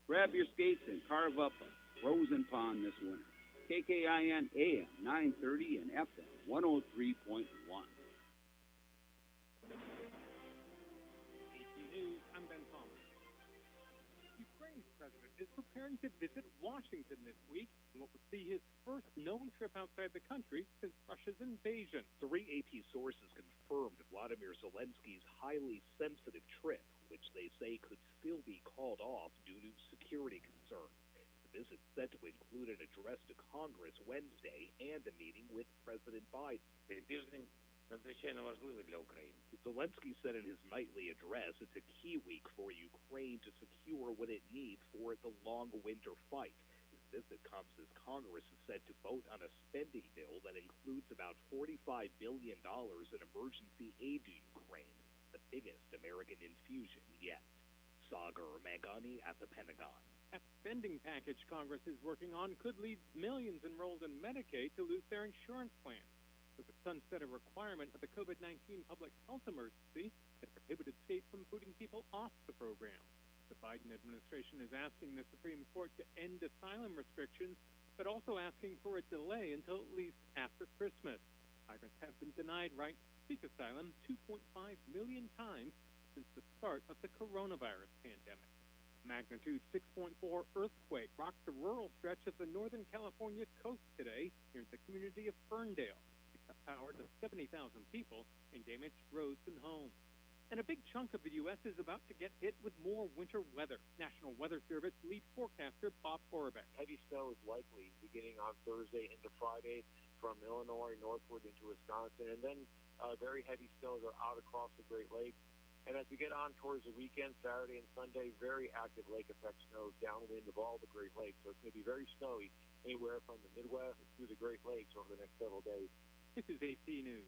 Grab your skates and carve up a frozen pond this winter. KKIN AM 930 and FM 103.1. News, I'm Ben Thomas. Ukraine's president is preparing to visit Washington this week in what would see his first known trip outside the country since Russia's invasion. 3 AP sources confirmed Vladimir Zelensky's highly sensitive trip, which they say could still be called off due to security concerns. The visit set to include an address to Congress Wednesday and a meeting with President Biden. Надзвичайно важливий для України. Zelensky said in his nightly address it's a key week for Ukraine to secure what it needs for the long winter fight. His visit comes as Congress is set to vote on a spending bill that includes about $45 billion in emergency aid to Ukraine, the biggest American infusion yet. Sagar Magani at the Pentagon. That spending package Congress is working on could lead millions enrolled in Medicaid to lose their insurance plans. With the sunset a requirement of the COVID-19 public health emergency that prohibited states from putting people off the program. The Biden administration is asking the Supreme Court to end asylum restrictions, but also asking for a delay until at least after Christmas. Migrants have been denied rights to seek asylum 2.5 million times since the start of the coronavirus pandemic. Magnitude 6.4 earthquake rocked the rural stretch of the Northern California coast today near the community of Ferndale. Power to 70,000 people and damaged roads and homes. And a big chunk of the U.S. is about to get hit with more winter weather. National Weather Service lead forecaster Bob Orbach. Heavy snow is likely beginning on Thursday into Friday from Illinois northward into Wisconsin, and then very heavy snows are out across the Great Lakes. And as we get on towards the weekend, Saturday and Sunday, very active lake effect snow downwind of all the Great Lakes. So it's going to be very snowy anywhere from the Midwest through the Great Lakes over the next several days. This is AP News.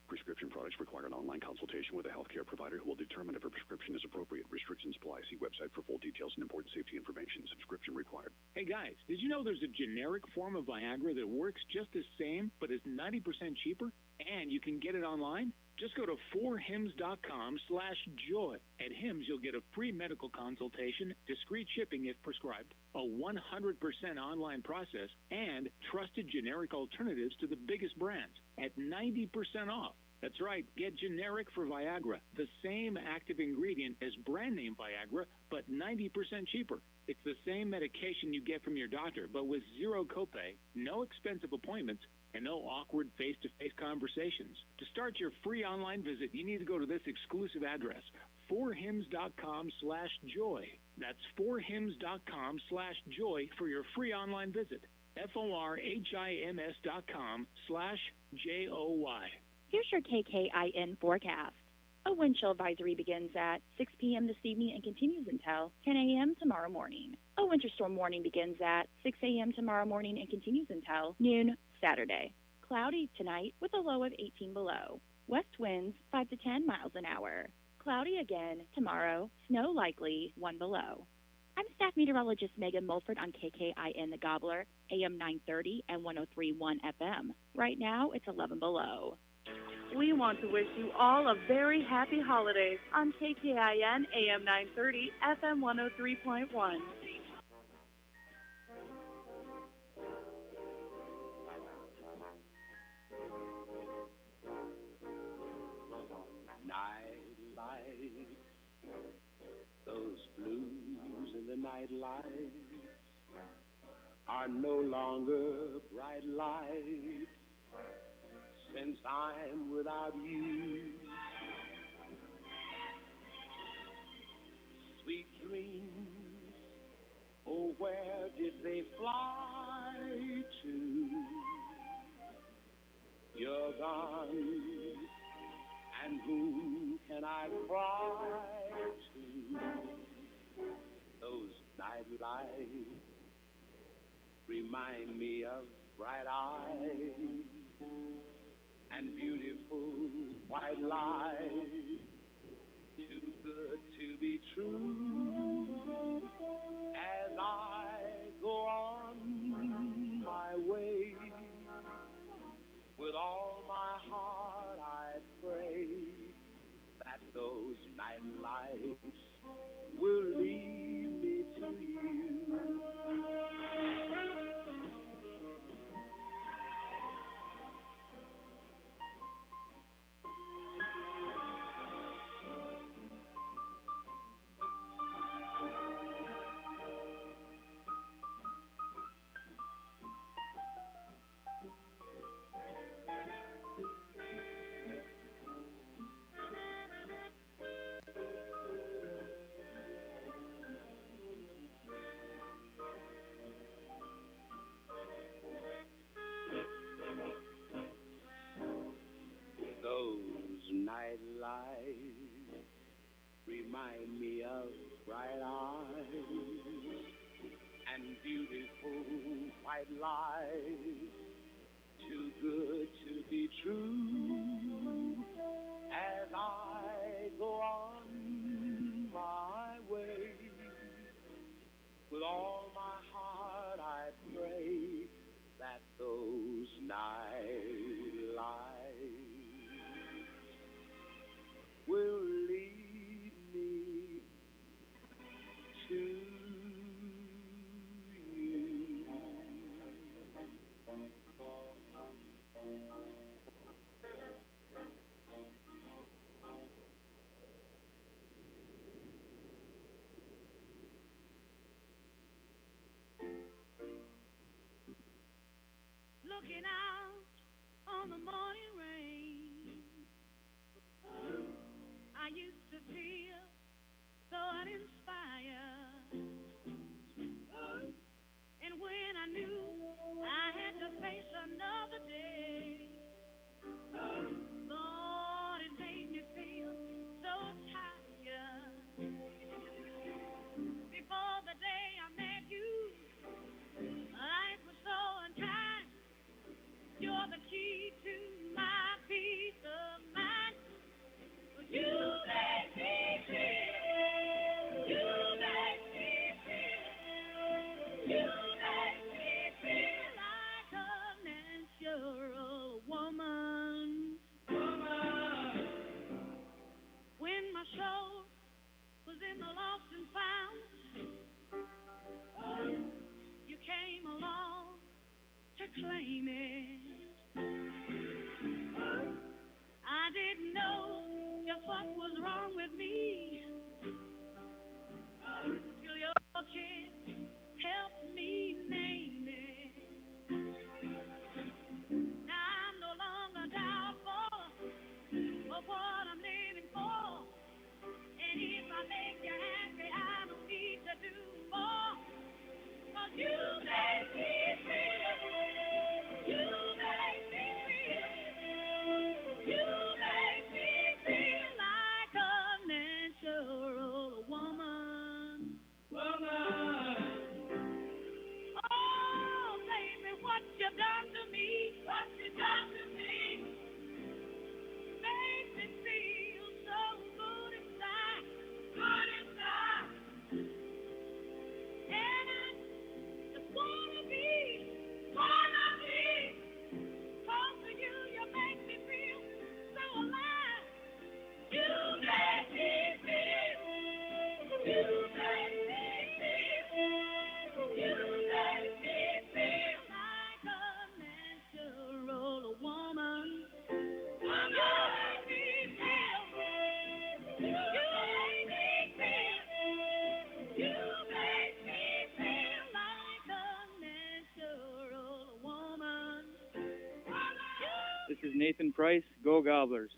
Prescription products require an online consultation with a healthcare provider who will determine if a prescription is appropriate. Restrictions apply. See website for full details and important safety information. Subscription required. Hey guys, did you know there's a generic form of Viagra that works just the same but is 90% cheaper? And you can get it online? Just go to 4hims.com/joy. At Hims, you'll get a free medical consultation, discreet shipping if prescribed, a 100% online process, and trusted generic alternatives to the biggest brands at 90% off. That's right, get generic for Viagra, the same active ingredient as brand name Viagra, but 90% cheaper. It's the same medication you get from your doctor, but with zero copay, no expensive appointments, and no awkward face-to-face conversations. To start your free online visit, you need to go to this exclusive address, 4hims.com/joy. That's 4hims.com/joy for your free online visit. FORHIMS.com/JOY. Here's your KKIN forecast. A wind chill advisory begins at 6 p.m. this evening and continues until 10 a.m. tomorrow morning. A winter storm warning begins at 6 a.m. tomorrow morning and continues until noon Saturday. Cloudy tonight with a low of 18 below. West winds 5 to 10 miles an hour. Cloudy again tomorrow. Snow likely 1 below. I'm staff meteorologist Megan Mulford on KKIN The Gobbler, AM 930 and 103.1 FM. Right now it's 11 below. We want to wish you all a very happy holidays on KKIN AM 930 FM 103.1. Night light, those blues in the night light are no longer bright lights. Since I'm without you, sweet dreams, oh, where did they fly to? You're gone, and whom can I cry to? Those night lights remind me of bright eyes and beautiful white lies, too good to be true. As I go on my way, with all my heart I pray that those night lights will remind me of bright eyes and beautiful white lies, too good to be true. As I go on my way, with all my heart I pray that those night lights will lead me to you. Looking out on the morning rain, I used to feel so uninspired. And when I knew I had to face another day, Lord, it made me feel so tired. Before the day I met you, life was so unkind. You're the key to my peace of mind. You make me feel. You make me feel. You make me feel like a natural woman. When my soul was in the lost and found, you came along to claim it. I didn't know just what was wrong with me till your kiss helped me name it. Now I'm no longer doubtful of what I'm living for. And if I make you happy, I don't need to do more. 'Cause you make me feel. You make me feel. You make me feel like a natural woman. Oh, baby, what you done to me? What you done to me? Makes me feel so good inside. Good inside. And just wanna be close to you. You make me feel so alive. You make me feel. You make me feel. You make me feel like a natural woman. You make me feel. You make me feel. You make me feel like a natural woman. This is Nathan Price. Go Gobblers.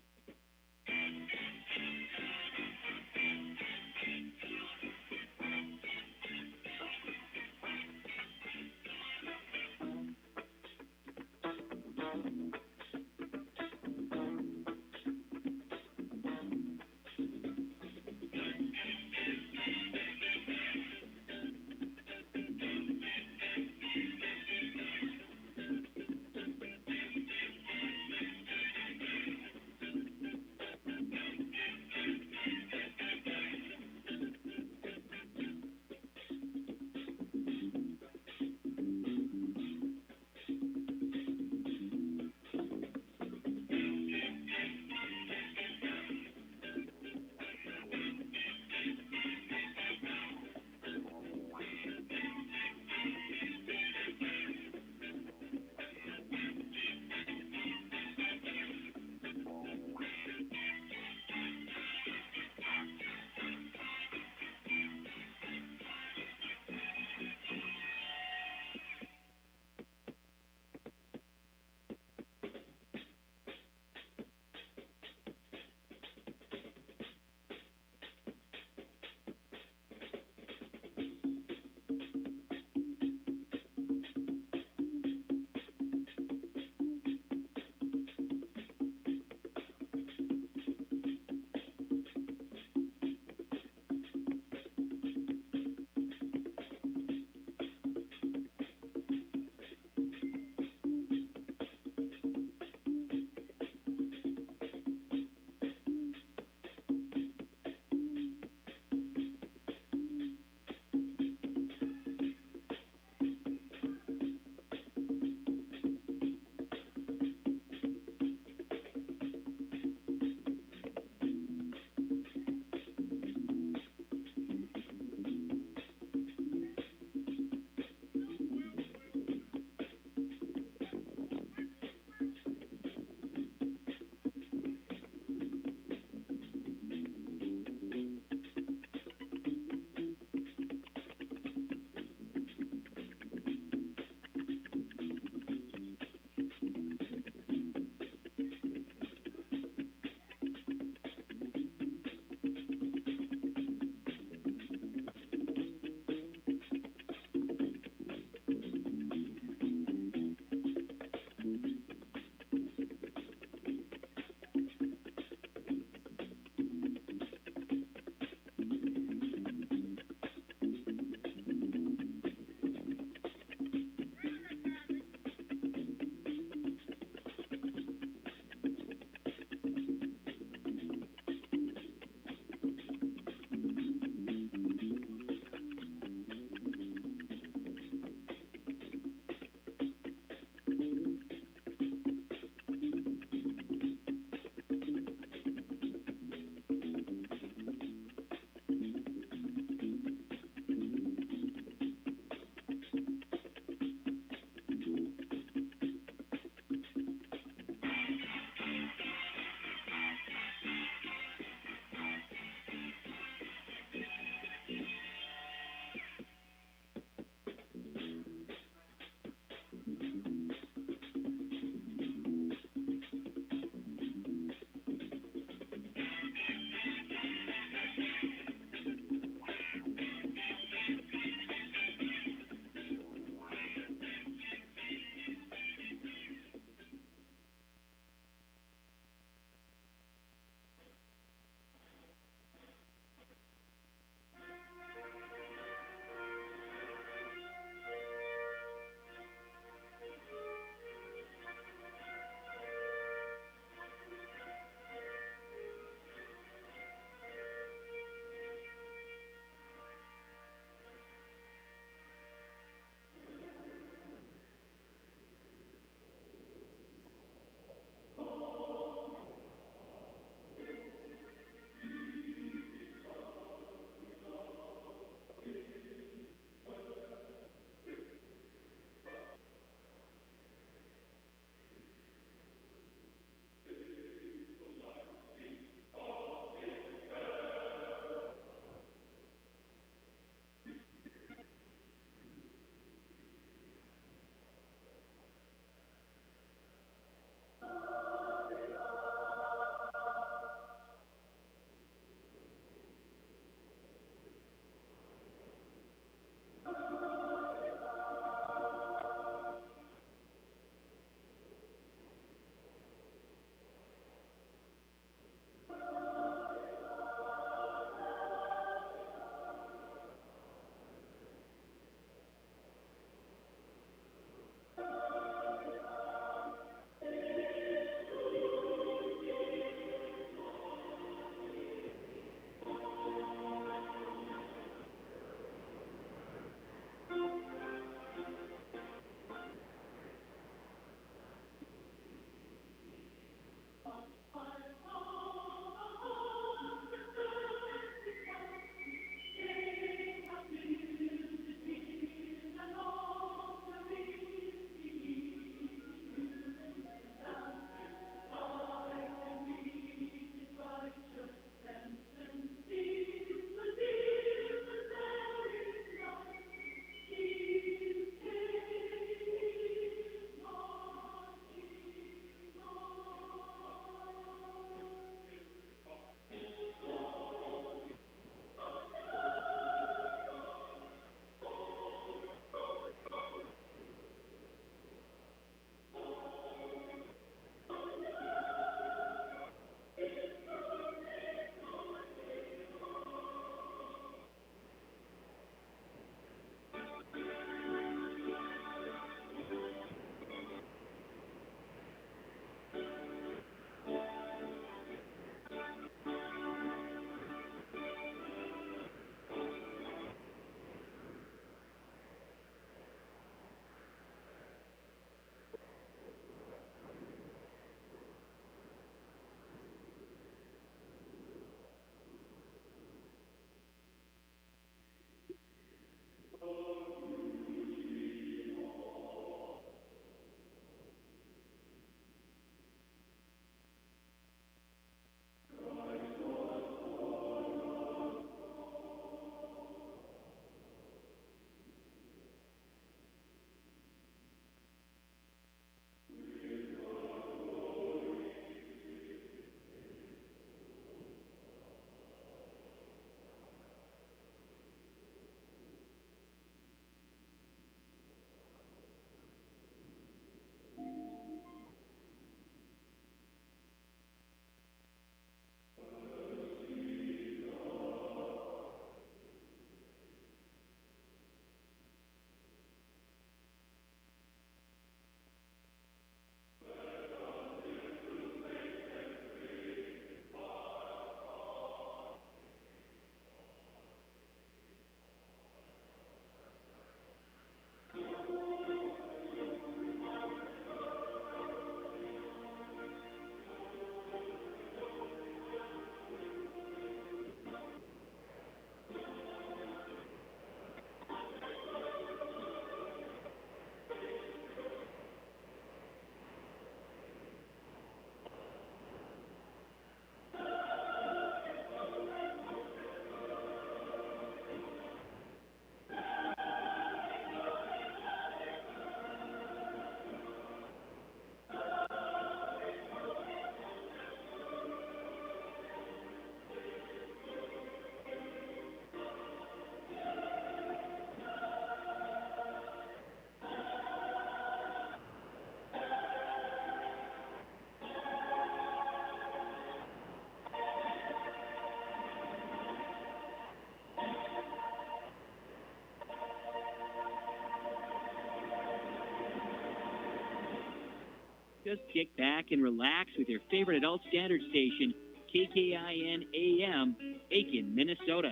Just kick back and relax with your favorite adult standard station, KKIN AM, Aitkin, Minnesota.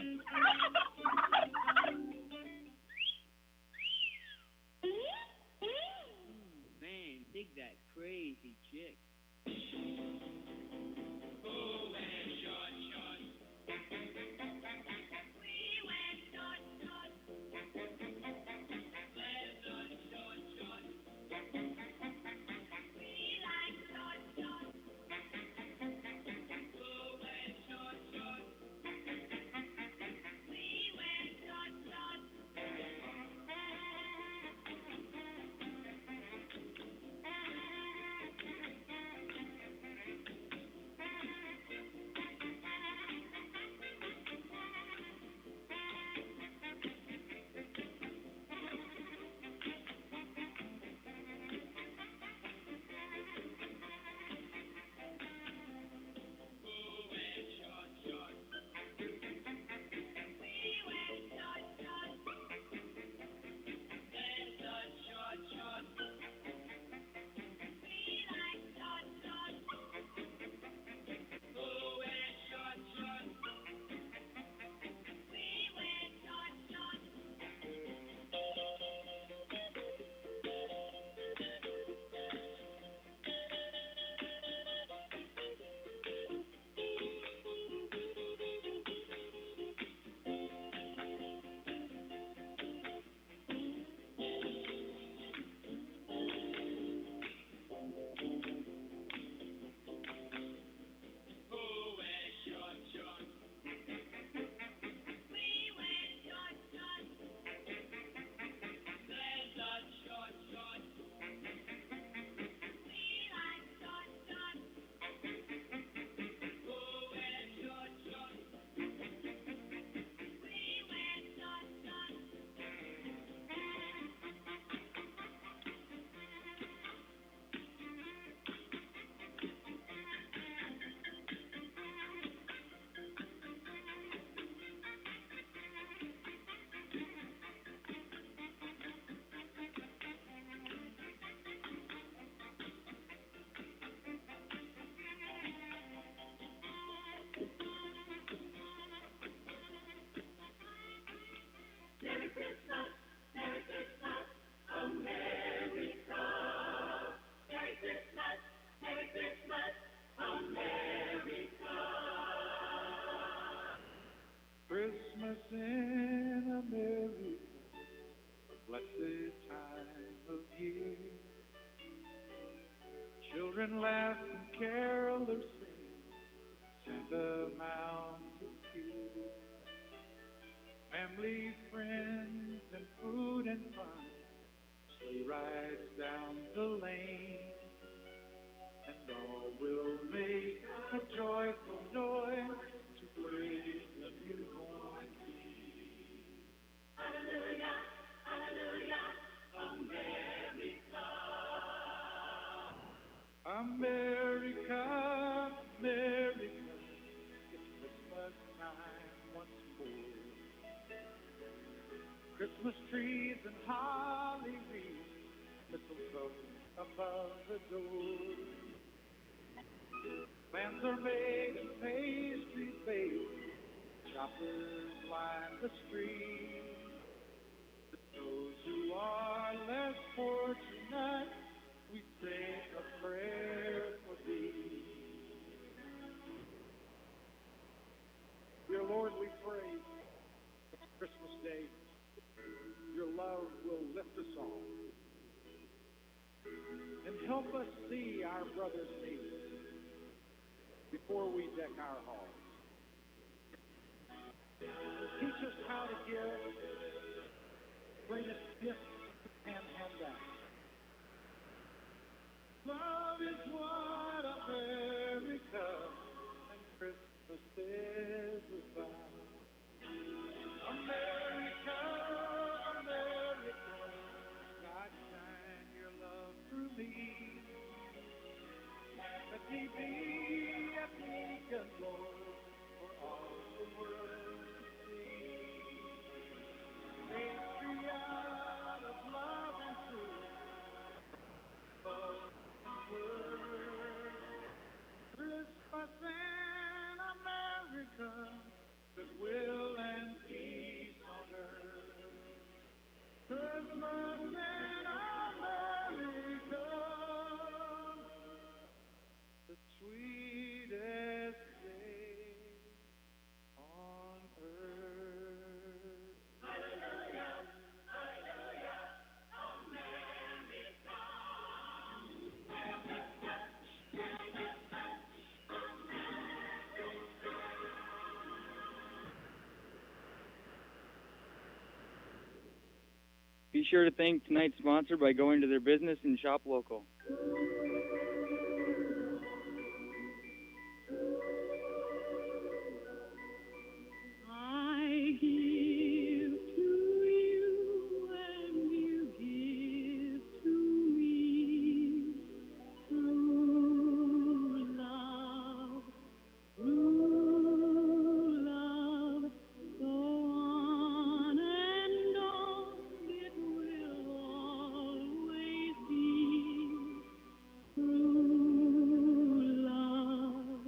Man, dig that crazy chick. Christmas in America, a blessed time of year. Children laugh and carolers sing, Santa mounts his steed. Family, friends, and food and fun, sleigh rides down the lane, and all will make a joyful noise to praise the newborn King. Hallelujah, hallelujah, America. America, America, it's Christmas time once more. Christmas trees and holly wreaths, mistletoe above the door. Plans are made and pastries baked, shoppers line the street. To those who are less fortunate, we say a prayer for thee. Dear Lord, we pray Christmas Day, your love will lift us all and help us see our brother's needs before we deck our halls. Teach us how to give greatest gift and hand out. Love is what America and Christmas is about. America, America, God shine your love through me. Let me be a beacon, Lord, for all the world to see. Be sure to thank tonight's sponsor by going to their business and shop local. I give to you and you give to me true love, go on and on, it will always be true love,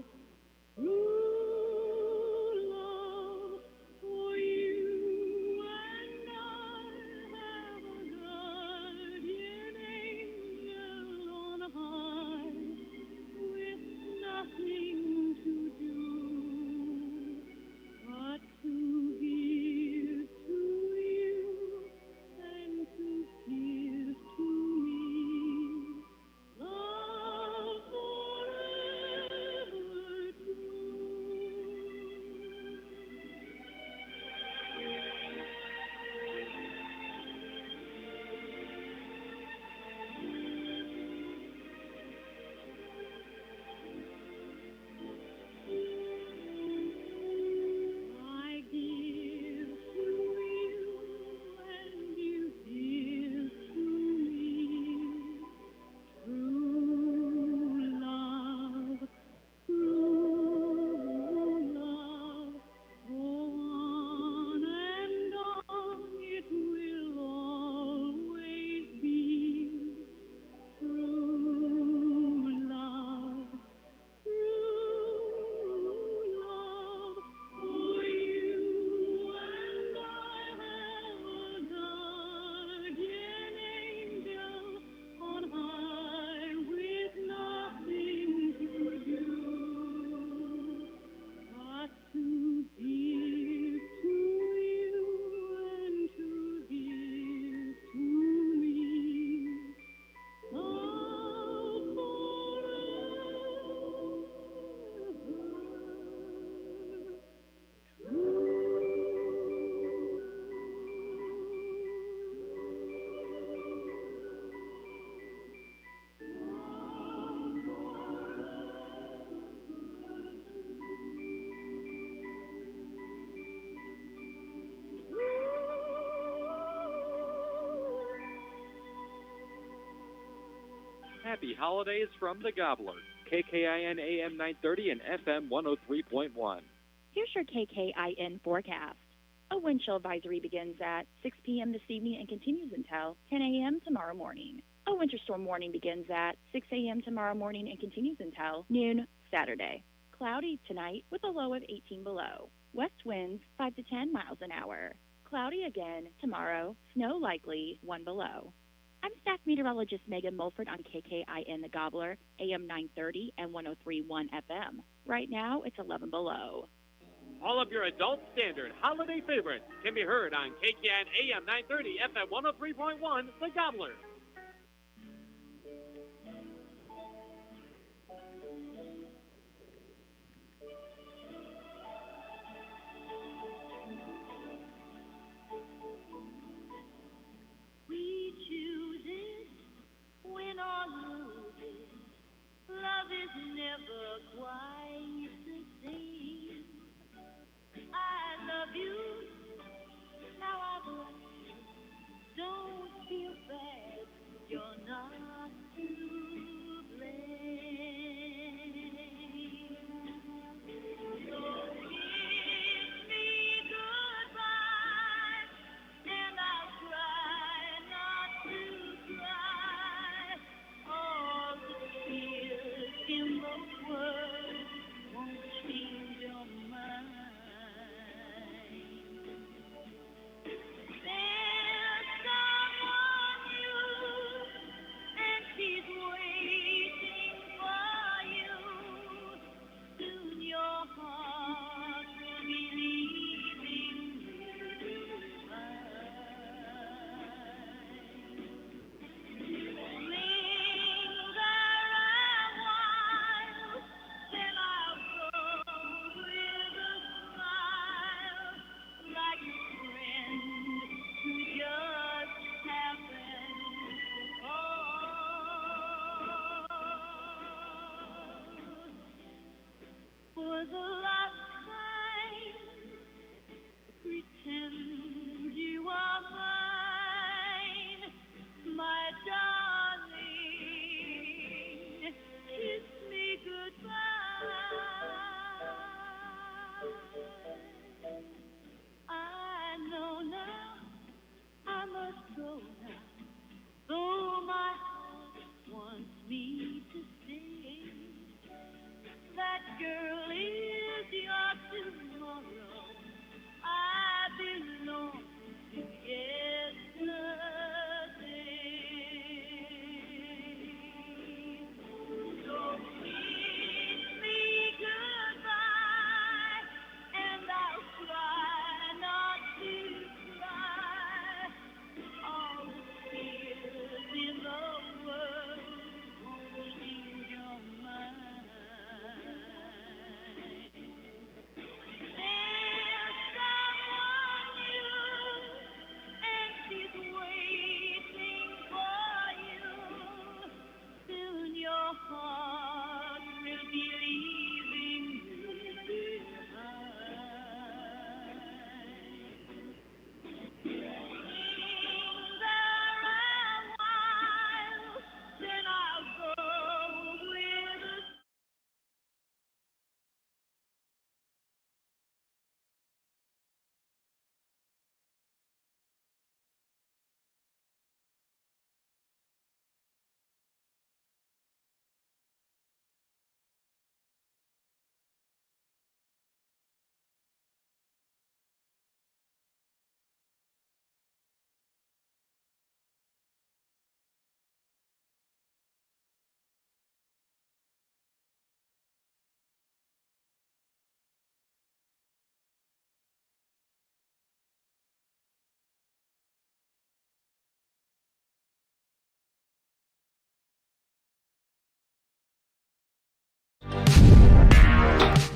for you and I have a guardian angel on high with nothing to do but to give to you and to give to me love forever true. I give to you and you give to me true love, go on and on, it will always be true love, for you and I have a guardian angel on high with nothing to do but to give to you and to give to me love Happy holidays from the Gobbler. KKIN AM 930 and FM 103.1. Here's your KKIN forecast. A wind chill advisory begins at 6 p.m. this evening and continues until 10 a.m. tomorrow morning. A winter storm warning begins at 6 a.m. tomorrow morning and continues until noon Saturday. Cloudy tonight with a low of 18 below. West winds 5 to 10 miles an hour. Cloudy again tomorrow. Snow likely 1 below. I'm staff meteorologist Megan Mulford on KKIN The Gobbler, AM 930 and 103.1 FM. Right now, it's 11 below. All of your adult standard holiday favorites can be heard on KKN AM 930 FM 103.1, The Gobbler. we choose it, win or lose it. Love is never quite the same. I love you, now I don't feel bad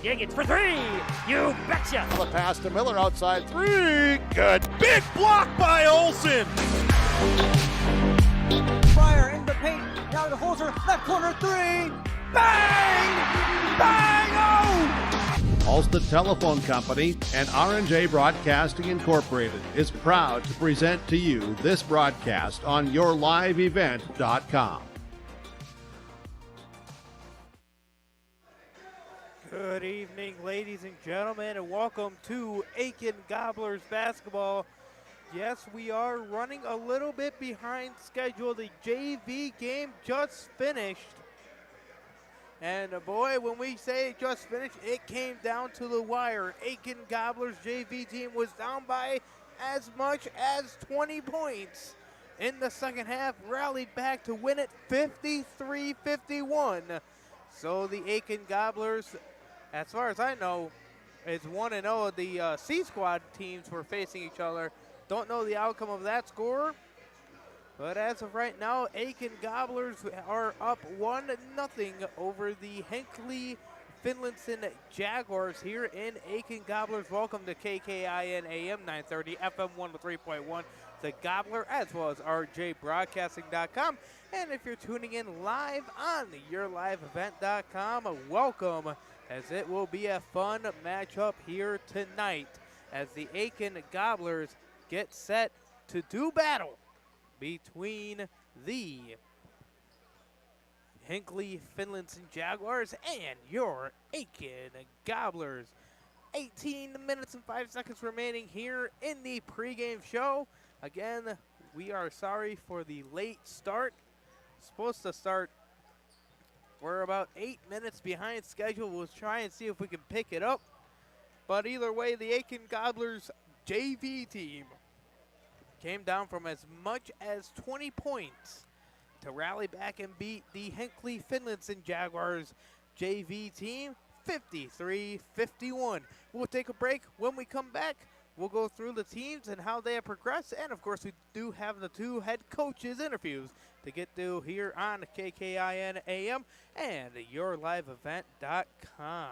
Giggins for three. You betcha. The pass to Miller outside three. Good. Big block by Olsen. Fryer in the paint. Now to Holzer. Left corner three. Bang! Bang! Oh! Ulster Telephone Company and R&J Broadcasting Incorporated is proud to present to you this broadcast on yourliveevent.com. Good evening, ladies and gentlemen, and welcome to Aitkin Gobblers basketball. Yes, we are running a little bit behind schedule. The JV game just finished. And boy, when we say it just finished, it came down to the wire. Aitkin Gobblers JV team was down by as much as 20 points in the second half, rallied back to win it 53-51. So the Aitkin Gobblers, as far as I know, is 1-0. The C squad teams were facing each other. Don't know the outcome of that score. But as of right now, Aitkin Gobblers are up 1-0 over the Hinckley-Finlayson Jaguars here in Aitkin. Gobblers, welcome to KKIN AM 930, FM 103.1, the Gobbler, as well as RJBroadcasting.com. And if you're tuning in live on yourliveevent.com, welcome, as it will be a fun matchup here tonight as the Aitkin Gobblers get set to do battle between the Hinckley-Finlayson Jaguars and your Aitkin Gobblers. 18 minutes and 5 seconds remaining here in the pregame show. Again, we are sorry for the late start. Supposed to start, we're about 8 minutes behind schedule. We'll try and see if we can pick it up. But either way, the Aitkin Gobblers JV team came down from as much as 20 points to rally back and beat the Hinckley-Finlayson Jaguars JV team 53-51. We'll take a break. When we come back, we'll go through the teams and how they have progressed. And, of course, we do have the two head coaches' interviews to get to here on KKIN AM and yourliveevent.com.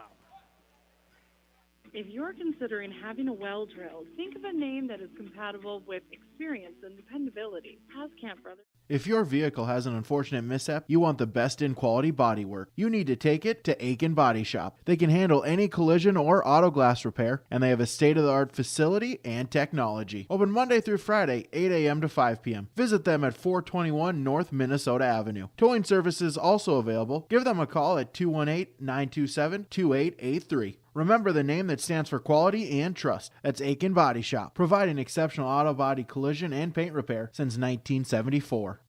If you're considering having a well drilled, think of a name that is compatible with experience and dependability. Haskamp Brothers. If your vehicle has an unfortunate mishap, you want the best in quality bodywork. You need to take it to Aitkin Body Shop. They can handle any collision or auto glass repair, and they have a state-of-the-art facility and technology. Open Monday through Friday, 8 a.m. to 5 p.m. Visit them at 421 North Minnesota Avenue. Towing services also available. Give them a call at 218-927-2883. Remember the name that stands for quality and trust. That's Aitkin Body Shop, providing exceptional auto body collision and paint repair since 1974.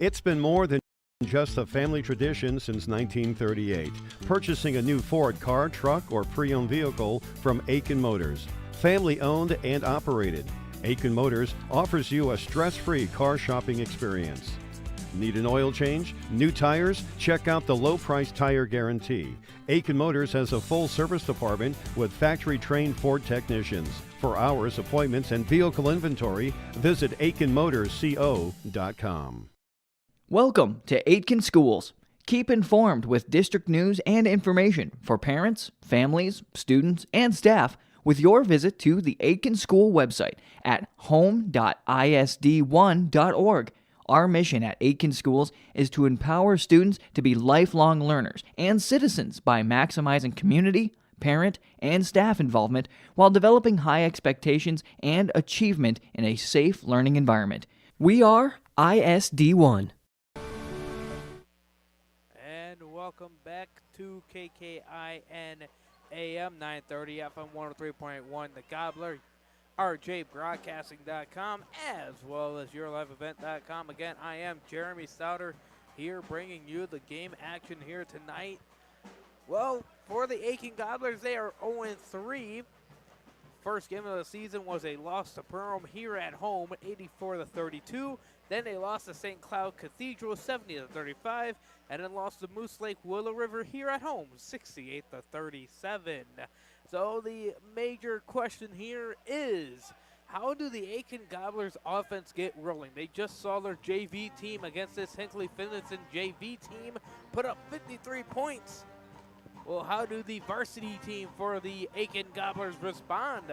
It's been more than just a family tradition since 1938. Purchasing a new Ford car, truck, or pre-owned vehicle from Aitkin Motors. Family owned and operated. Aitkin Motors offers you a stress-free car shopping experience. Need an oil change? New tires? Check out the low-price tire guarantee. Aitkin Motors has a full service department with factory-trained Ford technicians. For hours, appointments, and vehicle inventory, visit AitkinMotorsCO.com. Welcome to Aitkin Schools. Keep informed with district news and information for parents, families, students, and staff with your visit to the Aitkin School website at home.isd1.org. Our mission at Aitkin Schools is to empower students to be lifelong learners and citizens by maximizing community, parent, and staff involvement while developing high expectations and achievement in a safe learning environment. We are ISD1. And welcome back to KKIN AM 930, FM 103.1, The Gobbler, RJBroadcasting.com, as well as yourliveevent.com. Again, I am Jeremy Stouter here bringing you the game action here tonight. Well, for the Aitkin Gobblers, they are 0-3. First game of the season was a loss to Perham here at home, 84-32. Then they lost to St. Cloud Cathedral, 70-35, and then lost to Moose Lake Willow River here at home, 68-37. So the major question here is, how do the Aitkin Gobblers offense get rolling? They just saw their JV team against this Hinckley-Finlayson JV team put up 53 points. Well, how do the varsity team for the Aitkin Gobblers respond?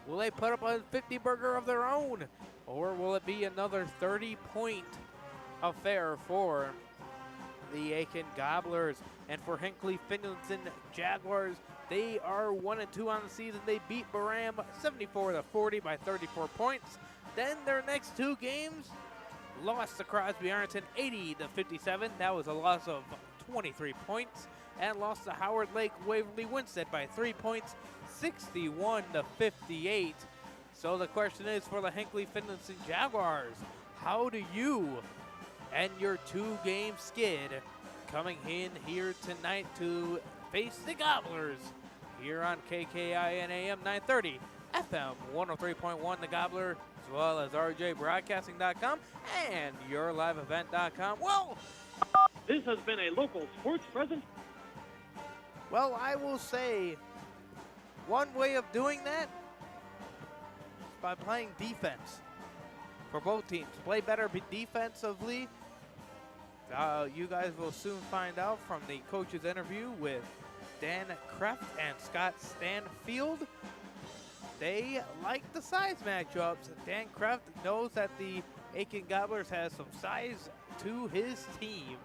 Will they put up a 50-burger of their own? Or will it be another 30-point affair for the Aitkin Gobblers? And for Hinckley-Finlayson Jaguars, they are 1-2 on the season. They beat Pregame 74-40 by 34 points. Then their next two games, lost to Crosby Arlington 80-57. That was a loss of 23 points. And lost to Howard Lake Waverly Winstead by 3 points, 61-58. So the question is for the Hinckley-Finlayson Jaguars, how do you end your two-game skid coming in here tonight to face the Gobblers here on KKIN AM 930, FM 103.1 The Gobbler, as well as RJBroadcasting.com and YourLiveEvent.com. Well, this has been a local sports present. Well, I will say one way of doing that is by playing defense for both teams. Play better defensively. You guys will soon find out from the coach's interview with Dan Kreft and Scott Stanfield. They like the size matchups. Dan Kreft knows that the Aitkin Gobblers has some size to his team.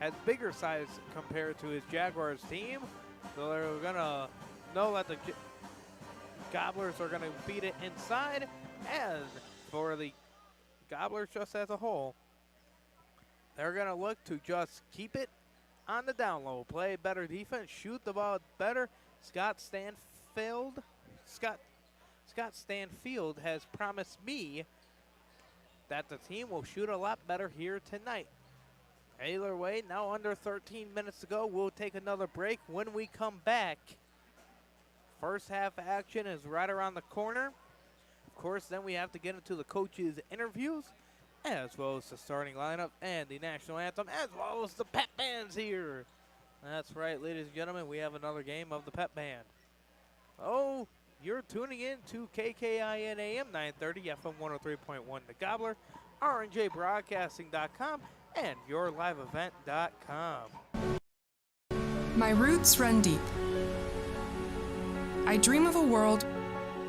Has bigger size compared to his Jaguars team. So they're going to know that the Gobblers are going to beat it inside. And for the Gobblers just as a whole, they're going to look to just keep it on the down low. Play better defense, shoot the ball better. Scott Stanfield has promised me that the team will shoot a lot better here tonight. Either way, now under 13 minutes to go, we'll take another break. When we come back, first half action is right around the corner. Of course, then we have to get into the coaches' interviews, as well as the starting lineup and the national anthem, as well as the pep bands here. That's right, ladies and gentlemen, we have another game of the pep band. Oh, you're tuning in to KKIN AM 930, FM 103.1 The Gobbler, RNJBroadcasting.com, and YourLiveEvent.com. My roots run deep. I dream of a world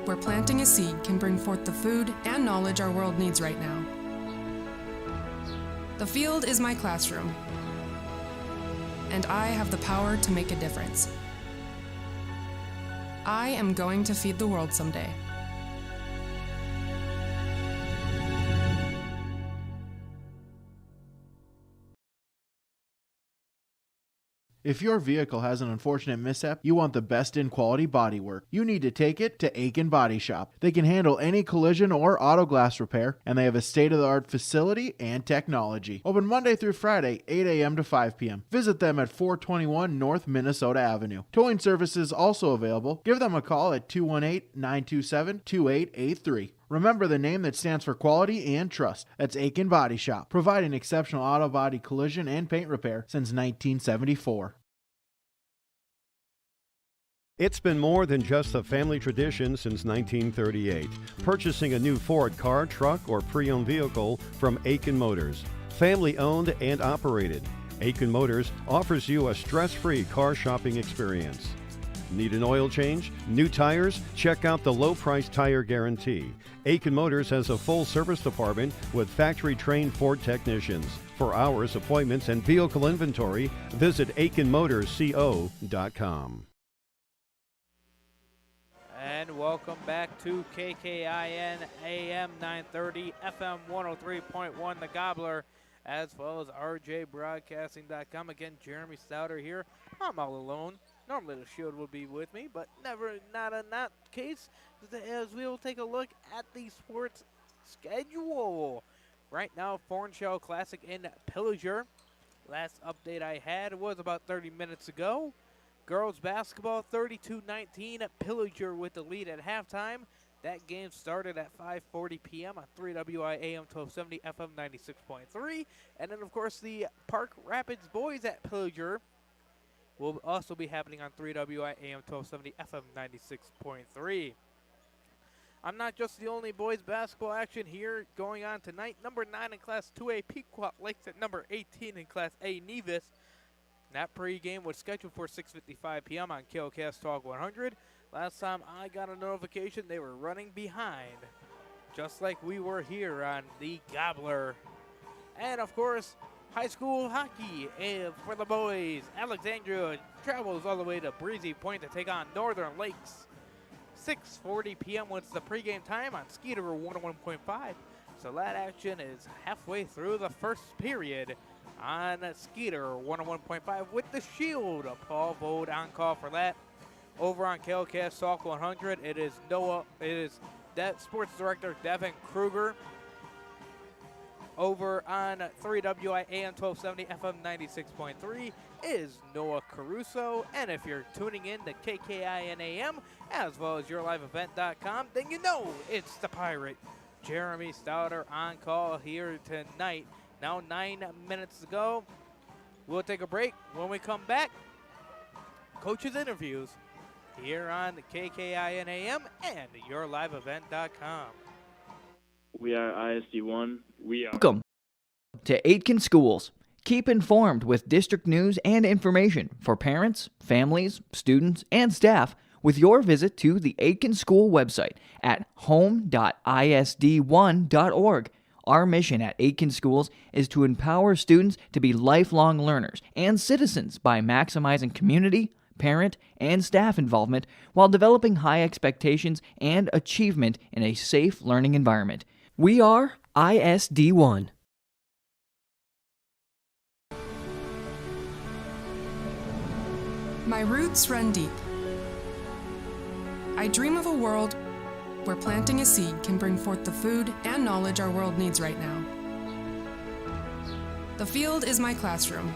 where planting a seed can bring forth the food and knowledge our world needs right now. The field is my classroom, and I have the power to make a difference. I am going to feed the world someday. If your vehicle has an unfortunate mishap, you want the best in quality bodywork. You need to take it to Aitkin Body Shop. They can handle any collision or auto glass repair, and they have a state-of-the-art facility and technology. Open Monday through Friday, 8 a.m. to 5 p.m. Visit them at 421 North Minnesota Avenue. Towing services also available. Give them a call at 218-927-2883. Remember the name that stands for quality and trust. That's Aitkin Body Shop, providing exceptional auto body collision and paint repair since 1974. It's been more than just a family tradition since 1938. Purchasing a new Ford car, truck, or pre-owned vehicle from Aitkin Motors. Family owned and operated. Aitkin Motors offers you a stress-free car shopping experience. Need an oil change? New tires? Check out the low-price tire guarantee. Aitkin Motors has a full service department with factory-trained Ford technicians. For hours, appointments, and vehicle inventory, visit AitkinMotorsCO.com. And welcome back to KKIN AM 930, FM 103.1 The Gobbler, as well as RJBroadcasting.com. Again, Jeremy Stouter here. I'm all alone. Normally the Shield will be with me, but not in that case, as we will take a look at the sports schedule. Right now, Thornshell Classic in Pillager. Last update I had was about 30 minutes ago. Girls basketball 32-19 at Pillager with the lead at halftime. That game started at 5:40 p.m. on 3WI AM 1270 FM 96.3. And then, of course, the Park Rapids boys at Pillager will also be happening on 3WI AM 1270 FM 96.3. I'm not just the only boys basketball action here going on tonight. Number 9 in Class 2A, Pequot Lakes at number 18 in Class A, Nevis. That pregame was scheduled for 6:55 p.m. on KOCast Talk 100. Last time I got a notification, they were running behind, just like we were here on the Gobbler. And, of course, high school hockey for the boys. Alexandria travels all the way to Breezy Point to take on Northern Lakes. 6:40 p.m. was the pregame time on Skeeter 101.5. So that action is halfway through the first period on Skeeter 101.5 with the Shield. Paul Vode on call for that. Over on KLCast Talk 100, it is Sports Director Devin Kruger. Over on 3WI AM 1270 FM 96.3 is Noah Caruso. And if you're tuning in to KKIN AM as well as YourLiveEvent.com, then you know it's the Pirate, Jeremy Stouter, on call here tonight. Now 9 minutes to go. We'll take a break. When we come back, coaches' interviews here on the KKIN AM and YourLiveEvent.com. We are ISD1. Welcome to Aitkin Schools. Keep informed with district news and information for parents, families, students, and staff with your visit to the Aitkin School website at home.isd1.org. Our mission at Aitkin Schools is to empower students to be lifelong learners and citizens by maximizing community, parent, and staff involvement while developing high expectations and achievement in a safe learning environment. We are ISD1. My roots run deep. I dream of a world where planting a seed can bring forth the food and knowledge our world needs right now. The field is my classroom,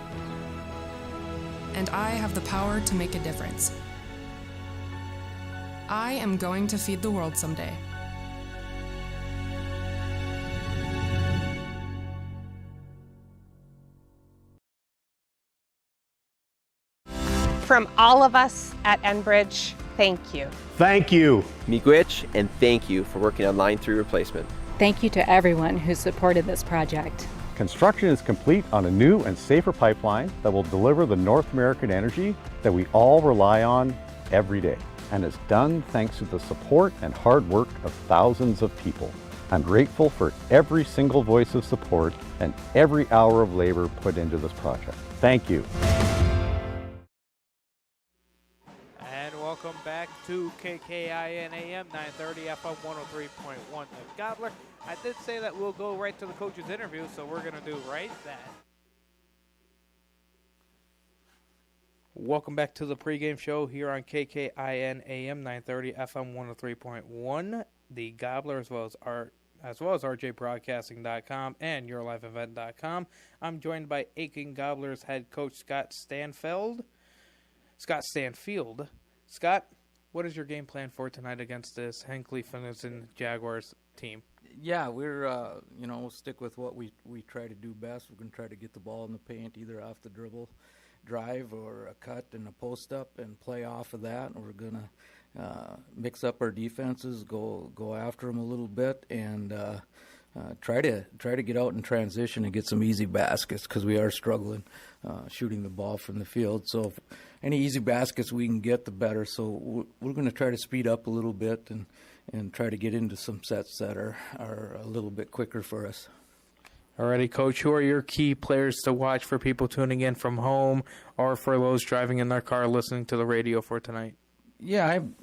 and I have the power to make a difference. I am going to feed the world someday. From all of us at Enbridge, thank you. Thank you. Miigwech, and thank you for working on Line 3 replacement. Thank you to everyone who supported this project. Construction is complete on a new and safer pipeline that will deliver the North American energy that we all rely on every day. And it's done thanks to the support and hard work of thousands of people. I'm grateful for every single voice of support and every hour of labor put into this project. Thank you. Welcome back to KKIN AM 930 FM 103.1 The Gobbler. I did say that we'll go right to the coach's interview, so we're going to do right that. Welcome back to the pregame show here on KKIN AM 930 FM 103.1 The Gobbler, as well as RJBroadcasting.com and YourLiveEvent.com. I'm joined by Aitkin Gobblers head coach Scott Stanfield. Scott, what is your game plan for tonight against this Hinckley-Finlayson Jaguars team? Yeah, we'll stick with what we try to do best. We're going to try to get the ball in the paint, either off the dribble drive or a cut and a post-up, and play off of that. And we're going to mix up our defenses, go after them a little bit, and try to get out in transition and get some easy baskets, because we are struggling shooting the ball from the field. So if any easy baskets we can get, the better. So we're going to try to speed up a little bit and try to get into some sets that are a little bit quicker for us. Alrighty, Coach, who are your key players to watch for people tuning in from home or for those driving in their car listening to the radio for tonight? Yeah, I'm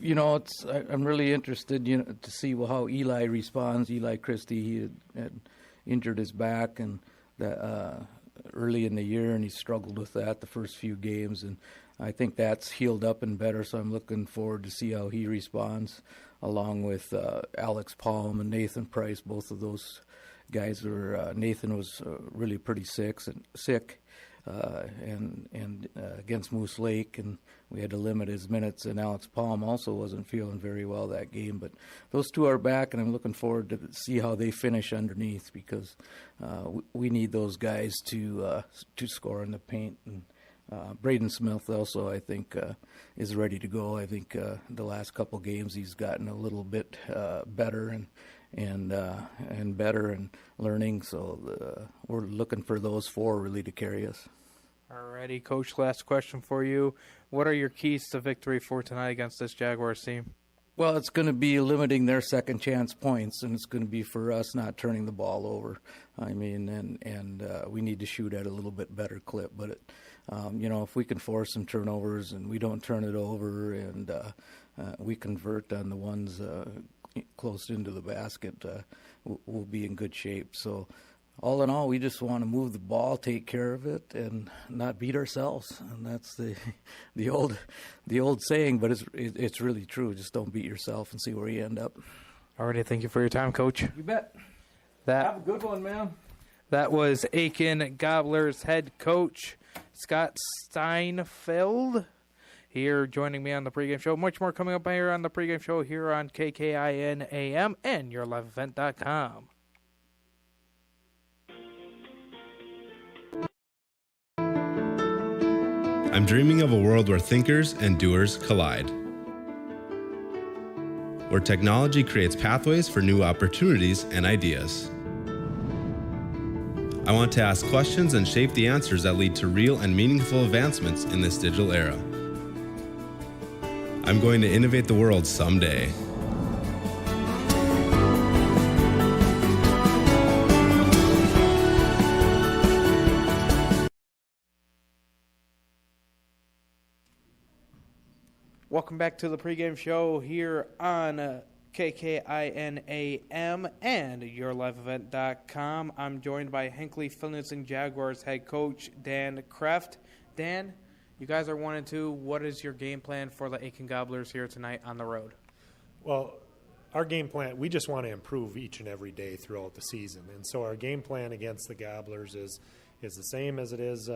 really interested, to see how Eli responds. Eli Christie, he had injured his back and early in the year, and he struggled with that the first few games, and I think that's healed up and better. So I'm looking forward to see how he responds, along with Alex Palm and Nathan Price. Both of those guys were. Nathan was really pretty sick. And against Moose Lake, and we had to limit his minutes, and Alex Palm also wasn't feeling very well that game. But those two are back, and I'm looking forward to see how they finish underneath, because we need those guys to score in the paint. And Braden Smith also, I think, is ready to go. I think the last couple games he's gotten a little bit better and better and learning. So we're looking for those four really to carry us. Alrighty, Coach, last question for you. What are your keys to victory for tonight against this Jaguars team? Well, it's going to be limiting their second chance points, and it's going to be for us not turning the ball over. I mean, and we need to shoot at a little bit better clip. But, if we can force some turnovers and we don't turn it over and we convert on the ones close into the basket, we'll be in good shape. So, all in all, we just want to move the ball, take care of it, and not beat ourselves. And that's the old saying, but it's really true. Just don't beat yourself and see where you end up. Alrighty, thank you for your time, Coach. You bet. Have a good one, man. That was Aitkin Gobblers head coach Scott Steinfeld here joining me on the pregame show. Much more coming up here on the pregame show here on KKIN AM and YourLiveEvent.com. I'm dreaming of a world where thinkers and doers collide, where technology creates pathways for new opportunities and ideas. I want to ask questions and shape the answers that lead to real and meaningful advancements in this digital era. I'm going to innovate the world someday. Welcome back to the pregame show here on KKIN AM and YourLiveEvent.com. I'm joined by Hinckley-Finlayson Jaguars head coach Dan Kreft. Dan, you guys are 1-2. What is your game plan for the Aitkin Gobblers here tonight on the road? Well, our game plan, we just want to improve each and every day throughout the season. And so our game plan against the Gobblers is the same as it is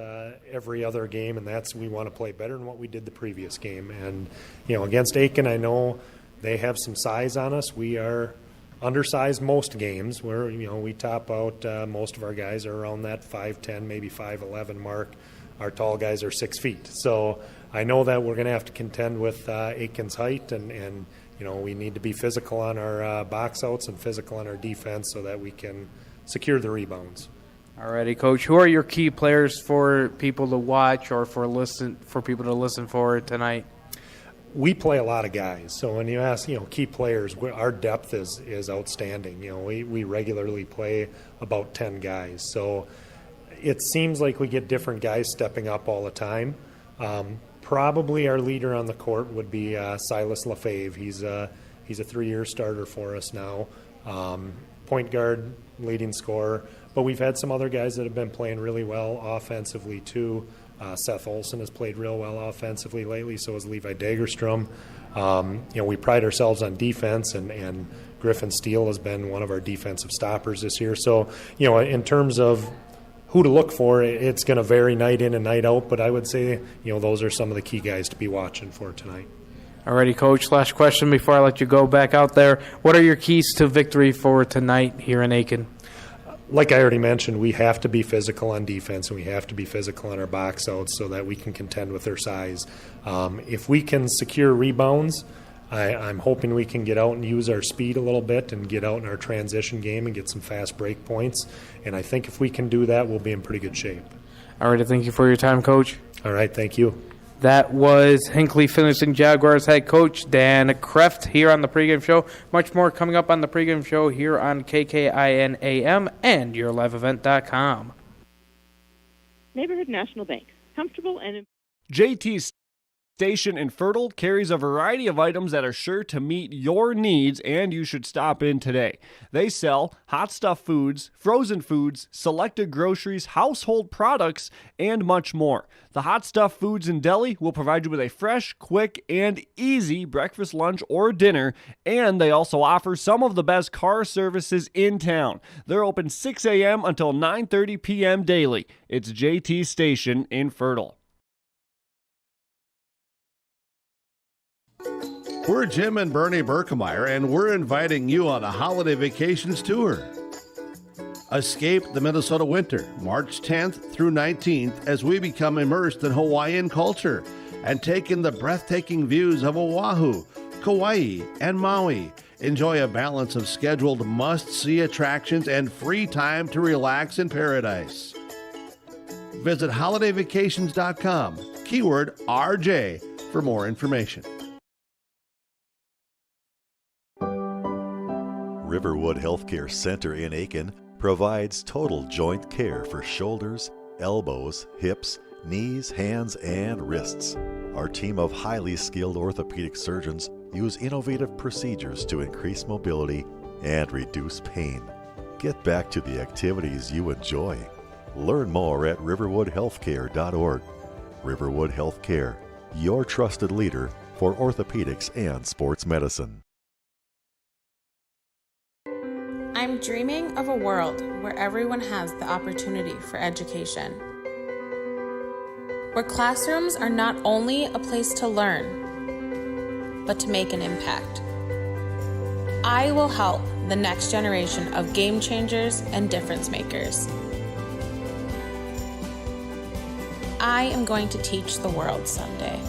every other game, and that's we want to play better than what we did the previous game. And, against Aitkin, I know they have some size on us. We are undersized most games where, we top out. Most of our guys are around that 5'10", maybe 5'11" mark. Our tall guys are 6 feet. So I know that we're going to have to contend with Aitkin's height, and we need to be physical on our box outs and physical on our defense so that we can secure the rebounds. Alrighty, Coach. Who are your key players for people to watch or for people to listen for tonight? We play a lot of guys. So when you ask, key players, our depth is outstanding. We regularly play about 10 guys. So it seems like we get different guys stepping up all the time. Probably our leader on the court would be Silas Lefebvre. He's a 3-year starter for us now. Point guard, leading scorer. But we've had some other guys that have been playing really well offensively too. Seth Olson has played real well offensively lately, so has Levi Dagerstrom. We pride ourselves on defense, and Griffin Steele has been one of our defensive stoppers this year. So, in terms of who to look for, it's going to vary night in and night out, but I would say, those are some of the key guys to be watching for tonight. Alrighty, Coach, last question before I let you go back out there. What are your keys to victory for tonight here in Aitkin? Like I already mentioned, we have to be physical on defense, and we have to be physical on our box outs so that we can contend with their size. If we can secure rebounds, I'm hoping we can get out and use our speed a little bit and get out in our transition game and get some fast break points. And I think if we can do that, we'll be in pretty good shape. All right, thank you for your time, Coach. All right, thank you. That was Hinckley-Finlayson Jaguars head coach Dan Kreft here on the pregame show. Much more coming up on the pregame show here on KKIN AM and YourLiveEvent.com. Neighborhood National Bank. Comfortable and... JT's Station in Fertile carries a variety of items that are sure to meet your needs, and you should stop in today. They sell hot stuff foods, frozen foods, selected groceries, household products, and much more. The Hot Stuff Foods and Deli will provide you with a fresh, quick, and easy breakfast, lunch, or dinner, and they also offer some of the best car services in town. They're open 6 a.m. until 9:30 p.m. daily. It's JT Station in Fertile. We're Jim and Bernie Berkemeyer, and we're inviting you on a holiday vacations tour. Escape the Minnesota winter, March 10th through 19th, as we become immersed in Hawaiian culture and take in the breathtaking views of Oahu, Kauai, and Maui. Enjoy a balance of scheduled must-see attractions and free time to relax in paradise. Visit holidayvacations.com, keyword RJ, for more information. Riverwood Healthcare Center in Aitkin provides total joint care for shoulders, elbows, hips, knees, hands, and wrists. Our team of highly skilled orthopedic surgeons use innovative procedures to increase mobility and reduce pain. Get back to the activities you enjoy. Learn more at riverwoodhealthcare.org. Riverwood Healthcare, your trusted leader for orthopedics and sports medicine. I'm dreaming of a world where everyone has the opportunity for education. Where classrooms are not only a place to learn, but to make an impact. I will help the next generation of game changers and difference makers. I am going to teach the world someday.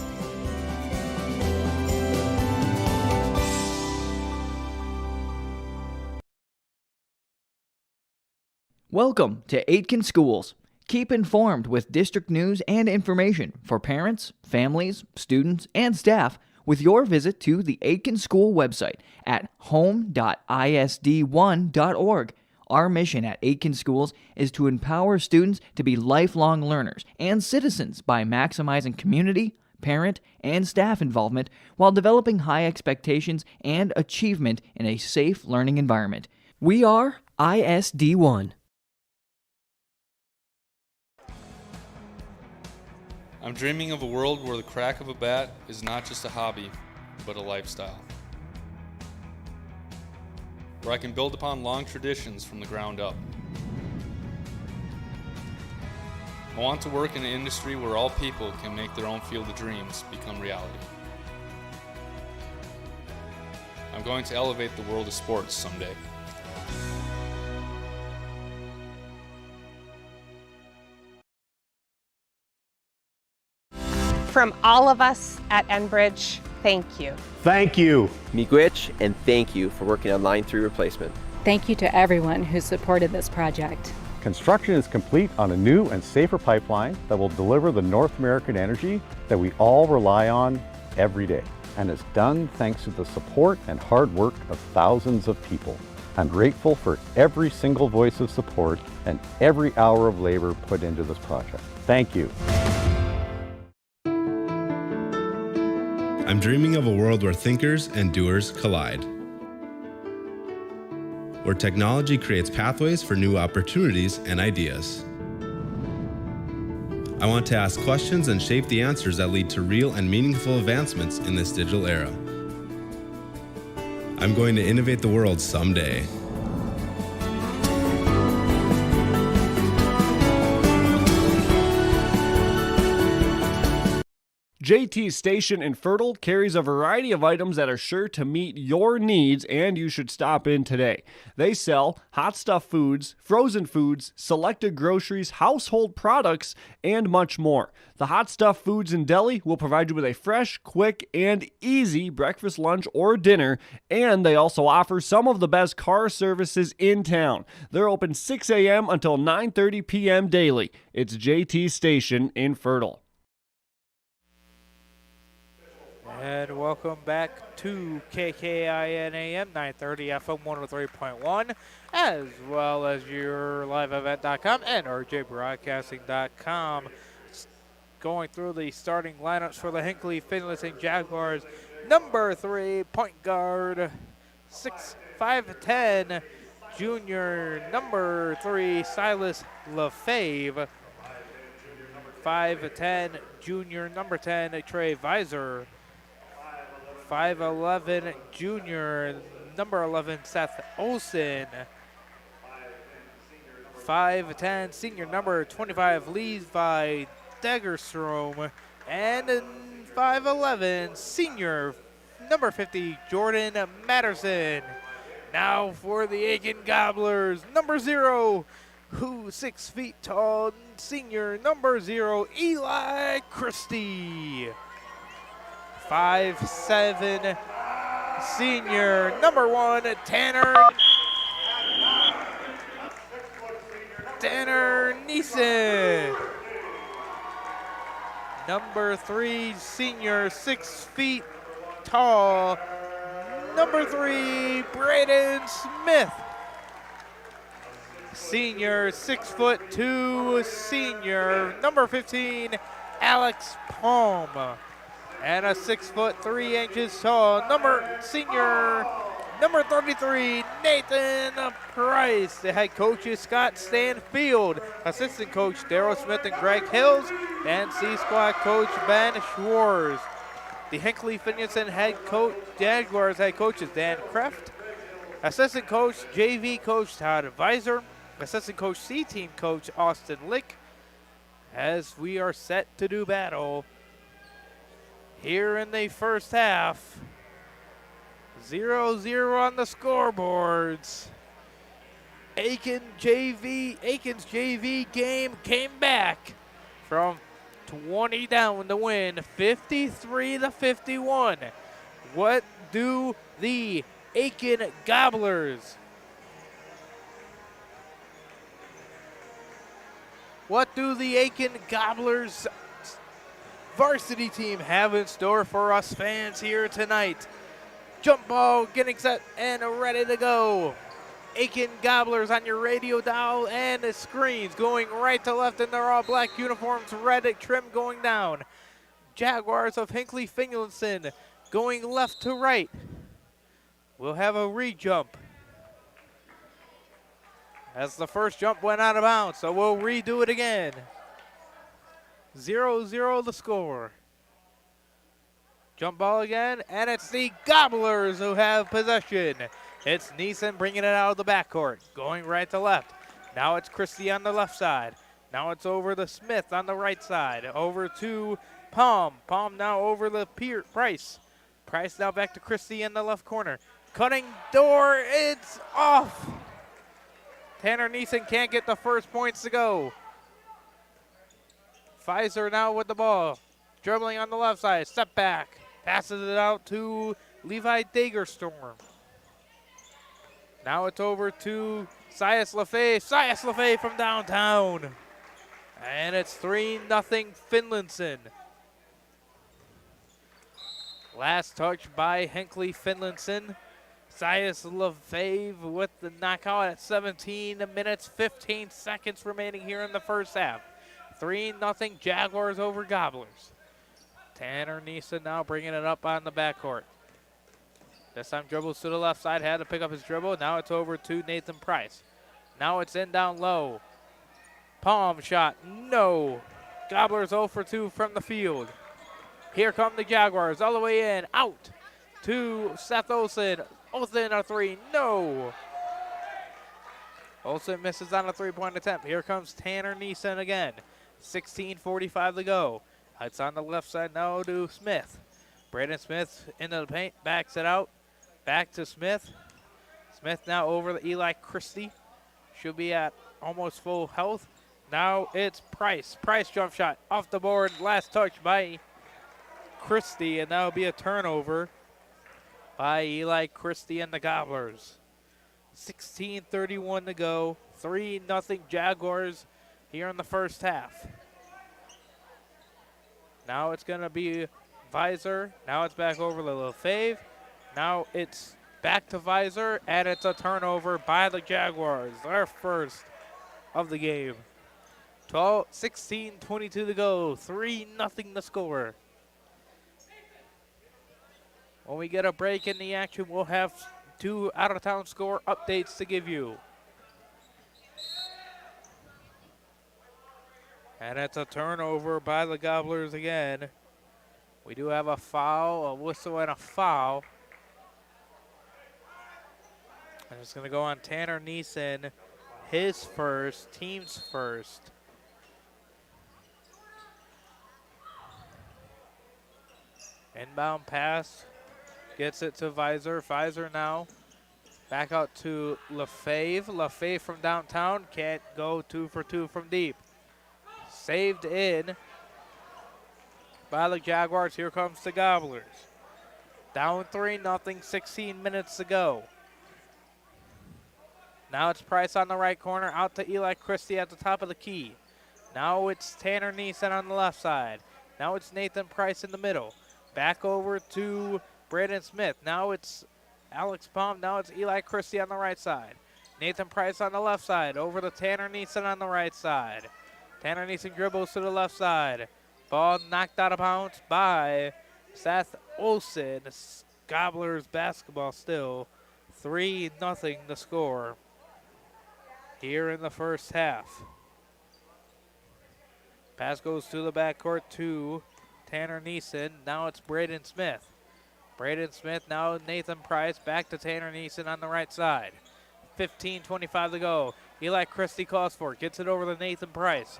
Welcome to Aitkin Schools. Keep informed with district news and information for parents, families, students, and staff with your visit to the Aitkin School website at home.isd1.org. Our mission at Aitkin Schools is to empower students to be lifelong learners and citizens by maximizing community, parent, and staff involvement while developing high expectations and achievement in a safe learning environment. We are ISD1. I'm dreaming of a world where the crack of a bat is not just a hobby, but a lifestyle. Where I can build upon long traditions from the ground up. I want to work in an industry where all people can make their own field of dreams become reality. I'm going to elevate the world of sports someday. From all of us at Enbridge, thank you. Thank you. Miigwech, and thank you for working on Line 3 replacement. Thank you to everyone who supported this project. Construction is complete on a new and safer pipeline that will deliver the North American energy that we all rely on every day. And it's done thanks to the support and hard work of thousands of people. I'm grateful for every single voice of support and every hour of labor put into this project. Thank you. I'm dreaming of a world where thinkers and doers collide. Where technology creates pathways for new opportunities and ideas. I want to ask questions and shape the answers that lead to real and meaningful advancements in this digital era. I'm going to innovate the world someday. JT's Station in Fertile carries a variety of items that are sure to meet your needs, and you should stop in today. They sell hot stuff foods, frozen foods, selected groceries, household products, and much more. The Hot Stuff Foods and Deli will provide you with a fresh, quick, and easy breakfast, lunch, or dinner, and they also offer some of the best car services in town. They're open 6 a.m. until 9:30 p.m. daily. It's JT's Station in Fertile. And welcome back to KKIN AM 930 FM 103.1, as well as your liveevent.com and rjbroadcasting.com. Going through the starting lineups for the Hinckley-Finlayson Jaguars. Number 3, point guard, 5'10", junior. Number 3, Silas LaFave. 5'10", junior. Number 10, Trey Visor. 5'11", junior, number 11, Seth Olson. 5'10", senior, number 25, Levi Degerstrom. And 5'11", senior, number 50, Jordan Matterson. Now for the Aitkin Gobblers, number 0, who's 6 feet tall, senior, number 0, Eli Christie. 5'7", senior, number 1, Tanner Neeson. Number 3, senior, 6 feet tall. Number 3, Braden Smith. Senior, 6'2", senior. Number 15, Alex Palm. And a 6'3" tall, senior, number 33, Nathan Price. The head coach is Scott Stanfield. Assistant coach Daryl Smith and Greg Hills. And C-Squad coach Ben Schwartz. The Hinckley-Finlayson Jaguars head coach is Dan Kreft. Assistant coach, JV coach Todd Visor. Assistant coach, C-team coach Austin Lick. As we are set to do battle here in the first half. 0-0 on the scoreboards. Aiken's JV game came back from 20 down to win 53-51. What do the Aiken Gobblers varsity team have in store for us fans here tonight? Jump ball getting set and ready to go. Aiken Gobblers on your radio dial and the screens going right to left in their all black uniforms, red trim going down. Jaguars of Hinckley-Finlayson going left to right. We'll have a re-jump as the first jump went out of bounds, so we'll redo it again. 0-0 the score. Jump ball again, and it's the Gobblers who have possession. It's Neeson bringing it out of the backcourt, going right to left. Now it's Christie on the left side. Now it's over to Smith on the right side. Over to Palm. Palm now over to Price. Price now back to Christie in the left corner. Cutting door, it's off. Tanner Neeson can't get the first points to go. Pfizer now with the ball. Dribbling on the left side, step back. Passes it out to Levi Dagerstorm. Now it's over to Sias LaFay. Sias LaFay from downtown. And it's 3-0 Finlayson. Last touch by Hinckley-Finlayson. Sias LaFay with the knockout at 17 minutes, 15 seconds remaining here in the first half. 3-0 Jaguars over Gobblers. Tanner Neeson now bringing it up on the backcourt. This time dribbles to the left side, had to pick up his dribble. Now it's over to Nathan Price. Now it's in down low. Palm shot, no. Gobblers 0 for 2 from the field. Here come the Jaguars all the way in, out to Seth Olsen. Olsen a 3, no. Olsen misses on a 3-point attempt. Here comes Tanner Neeson again. 16:45 to go. It's on the left side now to Smith. Braden Smith into the paint, backs it out. Back to Smith. Smith now over to Eli Christie. Should be at almost full health. Now it's Price. Price jump shot off the board. Last touch by Christie, and that will be a turnover by Eli Christie and the Gobblers. 16:31 to go. 3-0 Jaguars here in the first half. Now it's going to be Visor. Now it's back over to LaFave. Now it's back to Visor, and it's a turnover by the Jaguars. Their first of the game. 16:22 to go. 3-0 the score. When we get a break in the action, we'll have 2 out-of-town score updates to give you. And it's a turnover by the Gobblers again. We do have a foul, a whistle, and a foul. And it's going to go on Tanner Neeson, his first, team's first. Inbound pass, gets it to Visor. Visor now back out to LaFave. LaFave from downtown can't go 2 for 2 from deep. Saved in by the Jaguars. Here comes the Gobblers. Down 3-0, 16 minutes to go. Now it's Price on the right corner, out to Eli Christie at the top of the key. Now it's Tanner Neeson on the left side. Now it's Nathan Price in the middle. Back over to Braden Smith. Now it's Alex Palm. Now it's Eli Christie on the right side. Nathan Price on the left side. Over to Tanner Neeson on the right side. Tanner Neeson dribbles to the left side. Ball knocked out of bounds by Seth Olsen. Gobblers basketball still. 3-0 the score here in the first half. Pass goes to the backcourt to Tanner Neeson. Now it's Braden Smith. Braden Smith, now Nathan Price. Back to Tanner Neeson on the right side. 15:25 to go. Eli Christie calls for it. Gets it over to Nathan Price.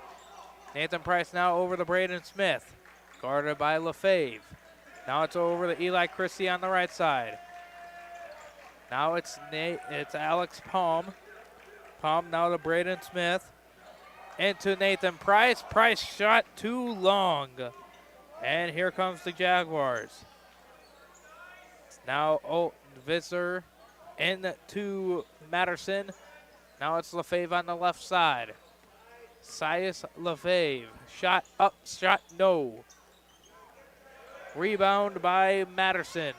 Nathan Price now over to Braden Smith. Guarded by LaFave. Now it's over to Eli Christie on the right side. Now it's Alex Palm. Palm now to Braden Smith. Into Nathan Price. Price shot too long. And here comes the Jaguars. Now Visser into Matterson. Now it's LaFave on the left side. Sias LaFave. Shot up, shot no. Rebound by Matterson.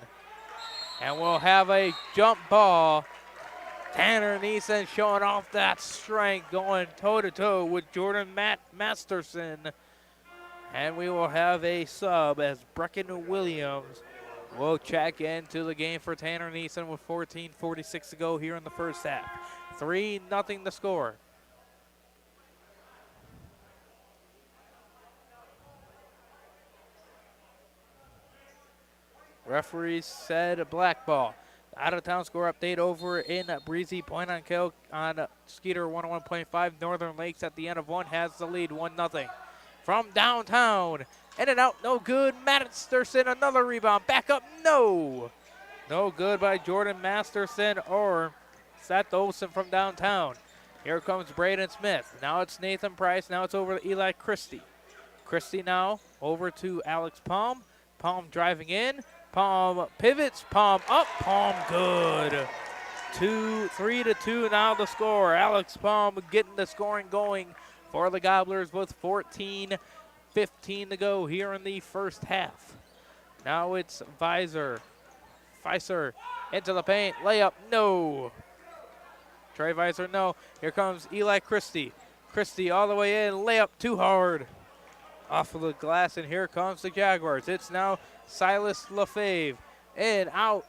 And we'll have a jump ball. Tanner Neeson showing off that strength, going toe-to-toe with Jordan Masterson. And we will have a sub as Brecken Williams will check into the game for Tanner Neeson with 14:46 to go here in the first half. 3-0 the score. Referees said black ball. Out-of-town score update over in Breezy Point on Skeeter 101.5. Northern Lakes at the end of one has the lead, 1-0. From downtown, in and out, no good. Masterson, another rebound. Back up, no. No good by Jordan Masterson or Seth Olsen from downtown. Here comes Braden Smith. Now it's Nathan Price. Now it's over to Eli Christie. Christie now over to Alex Palm. Palm driving in. Palm pivots, Palm up, Palm good. 3-2 now the score. Alex Palm getting the scoring going for the Gobblers with 14:15 to go here in the first half. Now it's Pfizer into the paint, layup, no. Trey Weiser, no. Here comes Eli Christie. Christie all the way in, layup too hard. Off of the glass, and here comes the Jaguars. It's now Silas LaFave. In, out,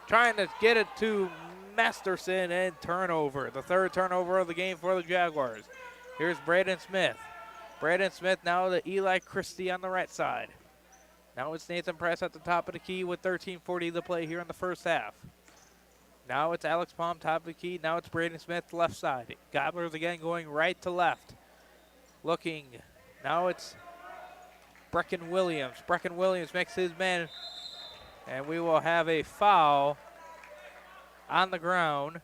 trying to get it to Masterson, and turnover. The third turnover of the game for the Jaguars. Here's Braden Smith. Braden Smith now to Eli Christie on the right side. Now it's Nathan Price at the top of the key with 13:40 to play here in the first half. Now it's Alex Palm top of the key. Now it's Braden Smith left side. Gobblers again going right to left. Looking. Now it's Brecken Williams. Brecken Williams makes his man. And we will have a foul on the ground.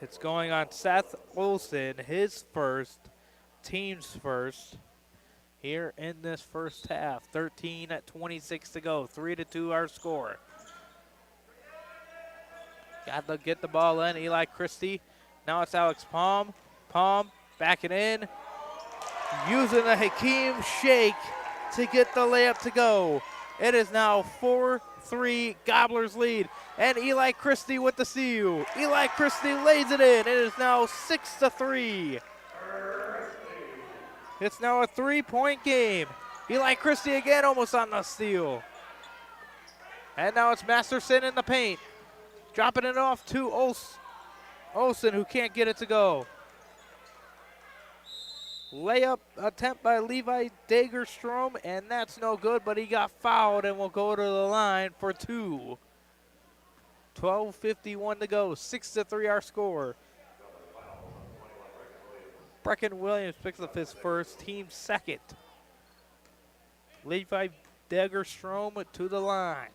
It's going on Seth Olsen, his first, team's first, here in this first half. 13:26 to go. 3-2 our score. Got to get the ball in. Eli Christie. Now it's Alex Palm. Palm backing in. Using the Hakeem shake to get the layup to go. It is now 4-3 Gobblers lead. And Eli Christie with the steal. Eli Christie lays it in. It is now 6-3. It's now a 3-point game. Eli Christie again almost on the steal. And now it's Masterson in the paint. Dropping it off to Olsen, who can't get it to go. Layup attempt by Levi Dagerstrom, and that's no good, but he got fouled and will go to the line for two. 12:51 to go, 6-3 our score. Brecken Williams picks up his first, team second. Levi Dagerstrom to the line.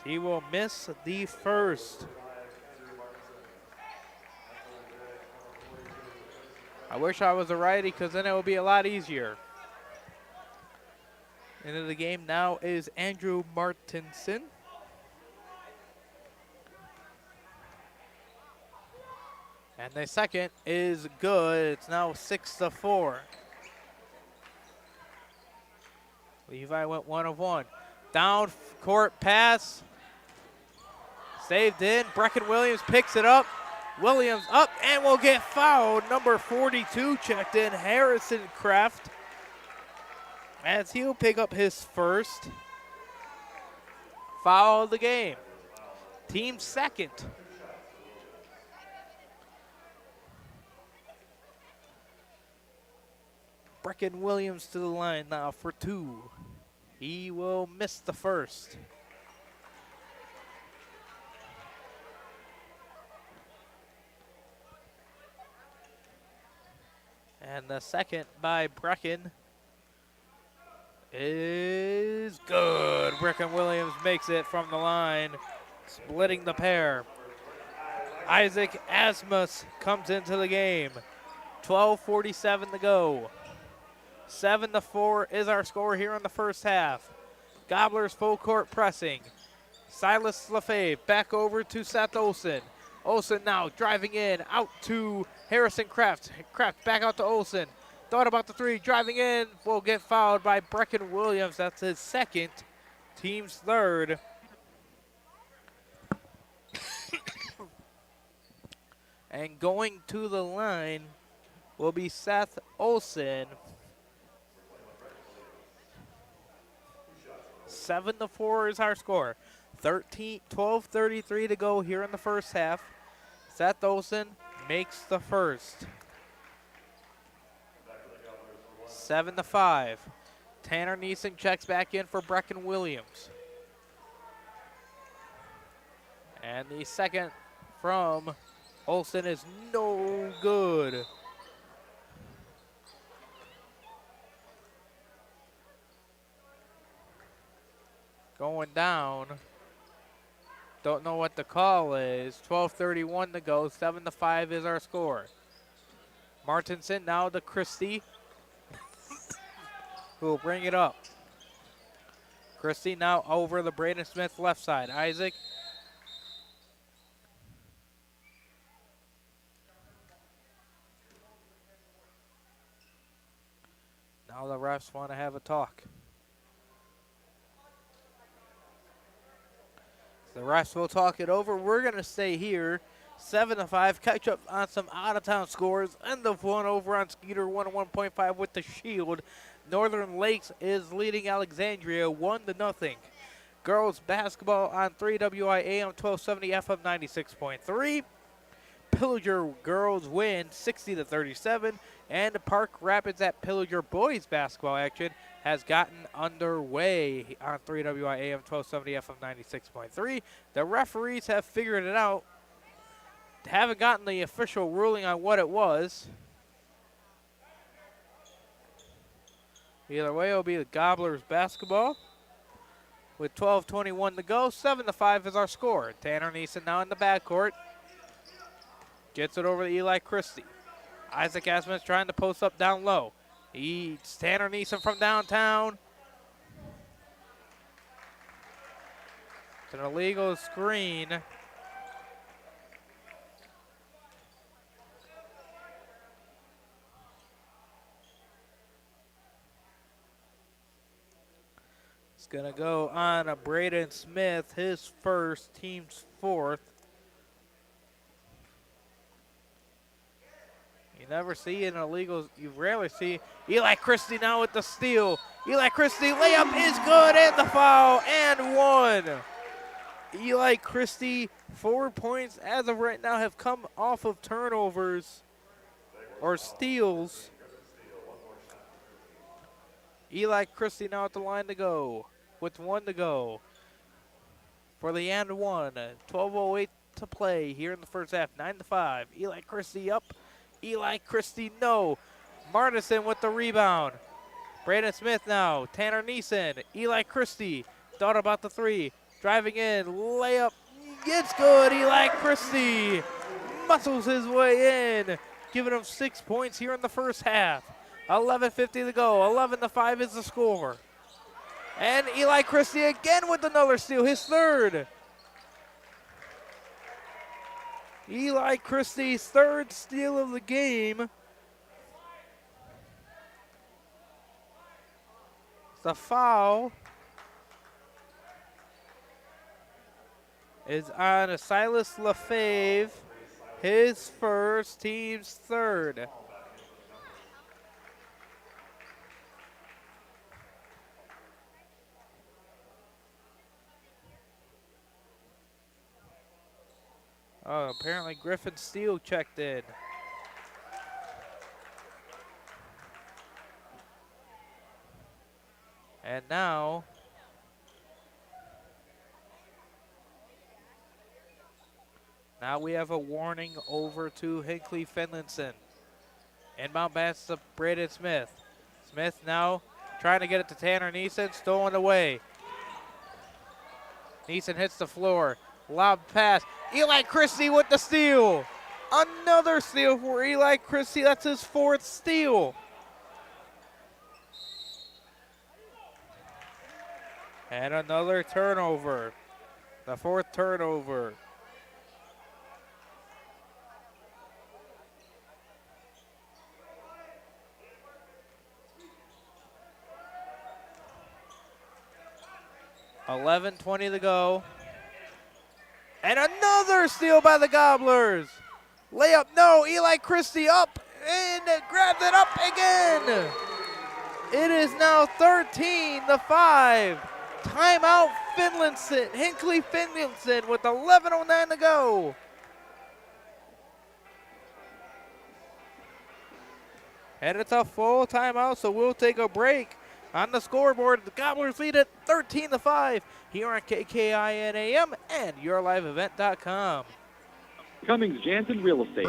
He will miss the first. I wish I was a righty because then it would be a lot easier. Into the game now is Andrew Martinson. And the second is good. It's now 6-4. Levi went 1 of 1. Down court pass. Saved in. Brecken Williams picks it up. Williams up and will get fouled. Number 42 checked in, Harrison Kraft, as he'll pick up his first foul of the game. Team second. Brecken Williams to the line now for 2. He will miss the first. And the second by Brecken is good. Brecken Williams makes it from the line, splitting the pair. Isaac Asmus comes into the game. 12:47 to go. 7-4 is our score here in the first half. Gobblers full court pressing. Silas Lefebvre back over to Seth Olson. Olson now driving in, out to Harrison Kraft. Kraft back out to Olson. Thought about the 3, driving in, will get fouled by Brecken Williams. That's his second, team's third. And going to the line will be Seth Olson. 7-4 is our score. 12:33 to go here in the first half. Seth Olson makes the first. 7-5. Tanner Neeson checks back in for Brecken Williams. And the second from Olson is no good. Going down. Don't know what the call is. 12:31 to go. 7-5 is our score. Martinson now to Christie, who will bring it up. Christie now over the Braden Smith left side. Isaac. Now the refs want to have a talk. The refs will talk it over. We're going to stay here. 7-5. Catch up on some out-of-town scores. End of one over on Skeeter, 101.5 with the Shield. Northern Lakes is leading Alexandria 1-0. Girls basketball on 3WIAM 1270 FM 96.3. Pillager girls win 60-37. And Park Rapids at Pillager boys basketball action has gotten underway on 3WIAM 1270 FM 96.3. The referees have figured it out. Haven't gotten the official ruling on what it was. Either way, it'll be the Gobblers basketball. With 12:21 to go, 7-5 is our score. Tanner Neeson now in the backcourt. Gets it over to Eli Christie. Isaac Asmus trying to post up down low. It's Tanner Neeson from downtown. It's an illegal screen. It's going to go on a Braden Smith, his first, team's fourth. You never see an illegal, you rarely see. Eli Christie now with the steal. Eli Christie, layup is good, and the foul, and one. Eli Christie, 4 points as of right now have come off of turnovers or steals. Eli Christie now at the line to go with 1 to go for the and one. 12:08 to play here in the first half, 9-5. Eli Christie up. Eli Christie, no. Martinson with the rebound. Braden Smith now. Tanner Neeson. Eli Christie. Thought about the 3. Driving in. Layup. It's good. Eli Christie muscles his way in. Giving him 6 points here in the first half. 11:50 to go. 11-5 is the score. And Eli Christie again with another steal. His third. Eli Christie's third steal of the game. The foul is on Silas Lefebvre, his first, team's third. Oh, apparently Griffin Steele checked in. And now we have a warning over to Hinckley-Finlayson. Inbound pass to Braden Smith. Smith now trying to get it to Tanner Neeson, stolen away. Neeson hits the floor. Lob pass. Eli Christie with the steal. Another steal for Eli Christie. That's his fourth steal. And another turnover. The fourth turnover. $11:20 to go. And another steal by the Gobblers. Layup, no. Eli Christie up and grabs it up again. It is now 13-5. Timeout Finlayson, Hinckley-Finlayson with 11:09 to go. And it's a full timeout, so we'll take a break. On the scoreboard, the Gobblers lead at 13-5 here on KKIN AM and YourLiveEvent.com. Cummings Jansen Real Estate.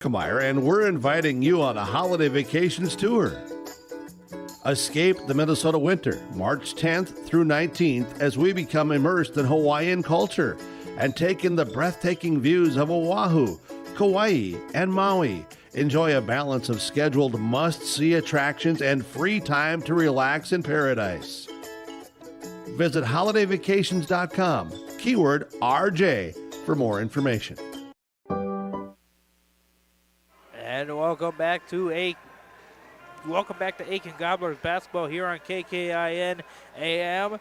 And we're inviting you on a holiday vacations tour. Escape the Minnesota winter, March 10th through 19th, as we become immersed in Hawaiian culture and take in the breathtaking views of Oahu, Kauai, and Maui. Enjoy a balance of scheduled must-see attractions and free time to relax in paradise. Visit holidayvacations.com, keyword RJ, for more information. And welcome back to Aiken Gobblers basketball here on KKIN AM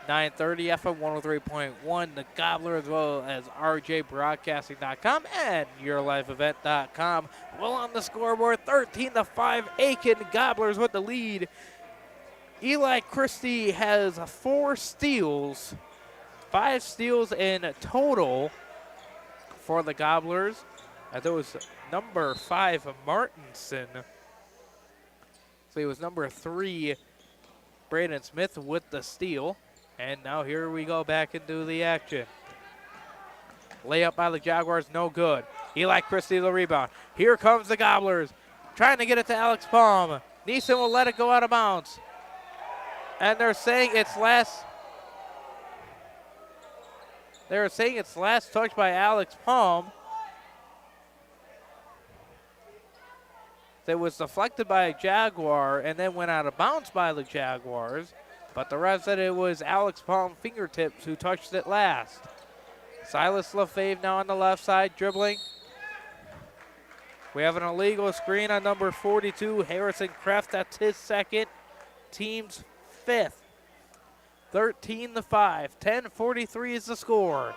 930 FM 103.1. The Gobbler, as well as RJBroadcasting.com and YourLiveEvent.com. Well, on the scoreboard, 13-5. Aiken Gobblers with the lead. Eli Christie has 4 steals, 5 steals in total for the Gobblers. That was number 5, Martinson. So it was number 3, Braden Smith with the steal. And now here we go back into the action. Layup by the Jaguars, no good. Eli Christie the rebound. Here comes the Gobblers, trying to get it to Alex Palm. Neeson will let it go out of bounds. And they're saying it's last touch by Alex Palm. That was deflected by a Jaguar and then went out of bounds by the Jaguars. But the ref said it was Alex Palm fingertips who touched it last. Silas Lefebvre now on the left side, dribbling. We have an illegal screen on number 42, Harrison Kraft. That's his second, team's 5th. 13-5, 10:43 is the score.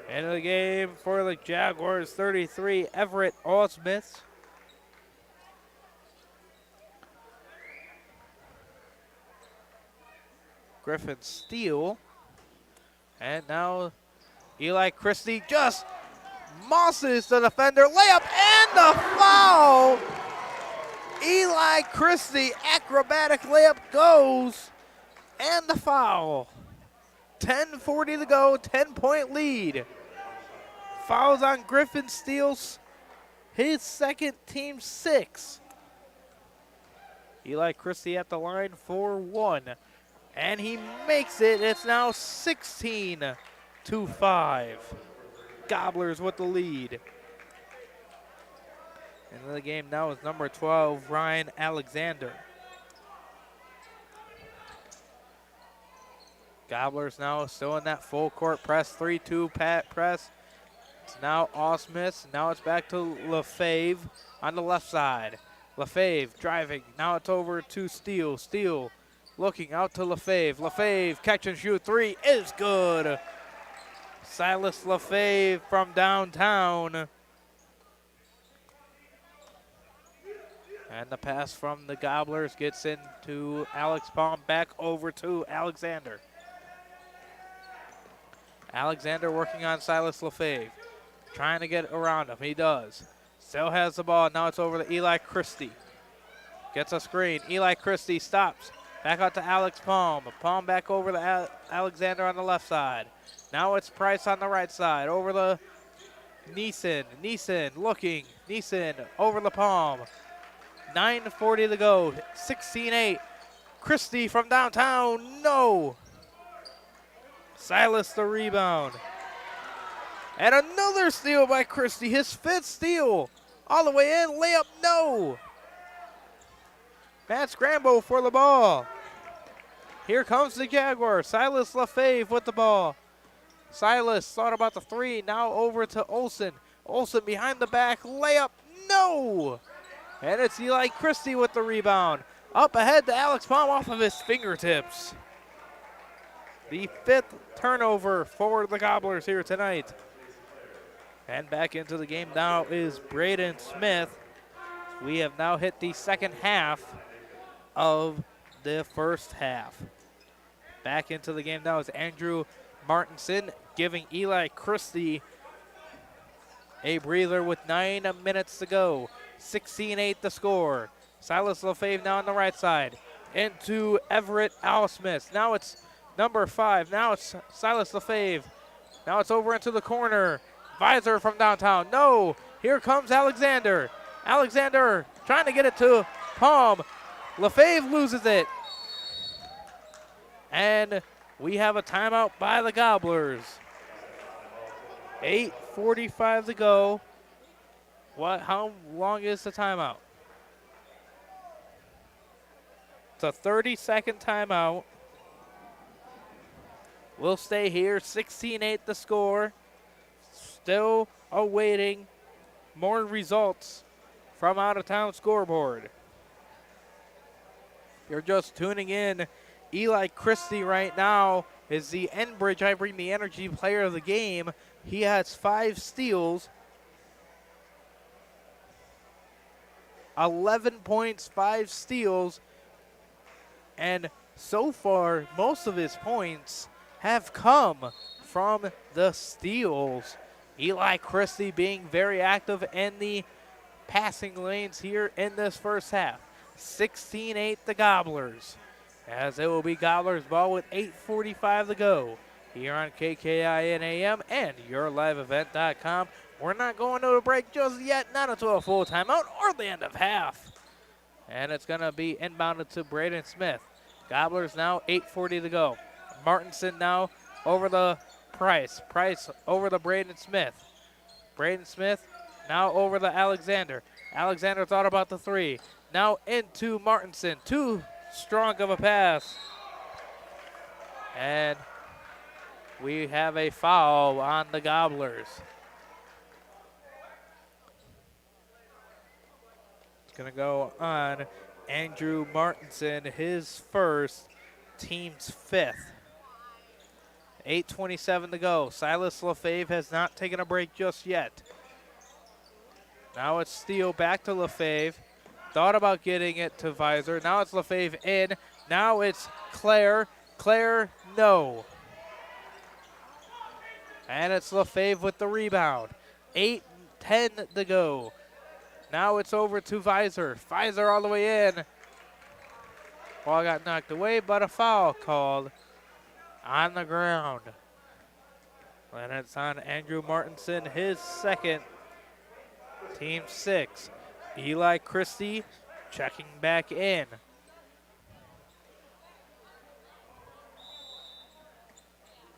End of the game for the Jaguars, 33, Everett Allsmith. Griffin Steele. And now Eli Christie just mosses the defender. Layup and the foul. Eli Christie, acrobatic layup goes. And the foul. 10:40 to go, 10-point lead. Fouls on Griffin Steele's, his second, team 6. Eli Christie at the line for 1. And he makes it. It's now 16-5. Gobblers with the lead. Into the game now is number 12, Ryan Alexander. Gobblers now still in that full court press, 3-2 press. It's now Osmus. Now it's back to LaFave on the left side. LaFave driving. Now it's over to Steele. Steele looking out to LaFave. LaFave catch and shoot three is good. Silas LaFave from downtown. And the pass from the Gobblers gets into Alex Palm, back over to Alexander. Alexander working on Silas LaFave, trying to get around him. He does. Still has the ball. Now it's over to Eli Christie. Gets a screen. Eli Christie stops. Back out to Alex Palm. Palm back over to Alexander on the left side. Now it's Price on the right side. Over to Neeson. Neeson looking. Neeson over the Palm. 9:40 to go. 16-8. Christie from downtown. No. Silas the rebound. And another steal by Christie. His fifth steal. All the way in. Layup. No. Matt Scramble for the ball. Here comes the Jaguars. Silas LaFave with the ball. Silas thought about the three. Now over to Olsen. Olsen behind the back. Layup. No. And it's Eli Christie with the rebound. Up ahead to Alex Palm off of his fingertips. The fifth turnover for the Gobblers here tonight. And back into the game now is Braden Smith. We have now hit the second half of the first half. Back into the game now is Andrew Martinson, giving Eli Christie a breather with 9 minutes to go. 16-8 the score. Silas LaFave now on the right side. Into Everett Alsmith. Now it's number 5. Now it's Silas LaFave. Now it's over into the corner. Visor from downtown. No. Here comes Alexander. Alexander trying to get it to Palm. LaFave loses it. And we have a timeout by the Gobblers. 8:45 to go. How long is the timeout? It's a 30-second timeout. We'll stay here. 16-8 the score. Still awaiting more results from out-of-town scoreboard. If you're just tuning in, Eli Christie right now is the Enbridge I Bring the Energy player of the game. He has 5 steals, 11 points, 5 steals, and so far most of his points have come from the steals. Eli Christie being very active in the passing lanes here in this first half. 16-8 the Gobblers, as it will be Gobblers ball with 8:45 to go here on KKIN AM and YourLiveEvent.com. We're not going to a break just yet, not until a full timeout or the end of half. And it's going to be inbounded to Braden Smith. Gobblers now 8:40 to go. Martinson now over the Price. Price over to Braden Smith. Braden Smith now over to Alexander. Alexander thought about the three. Now into Martinson. Too strong of a pass. And we have a foul on the Gobblers. It's going to go on Andrew Martinson, his first, team's 5th. 8:27 to go. Silas LaFave has not taken a break just yet. Now it's Steele back to LaFave. Thought about getting it to Visor. Now it's LaFave in. Now it's Claire. Claire, no. And it's LaFave with the rebound. 8:10 to go. Now it's over to Visor. Visor all the way in. Ball got knocked away, but a foul called on the ground. And it's on Andrew Martinson, his second, team 6. Eli Christie checking back in.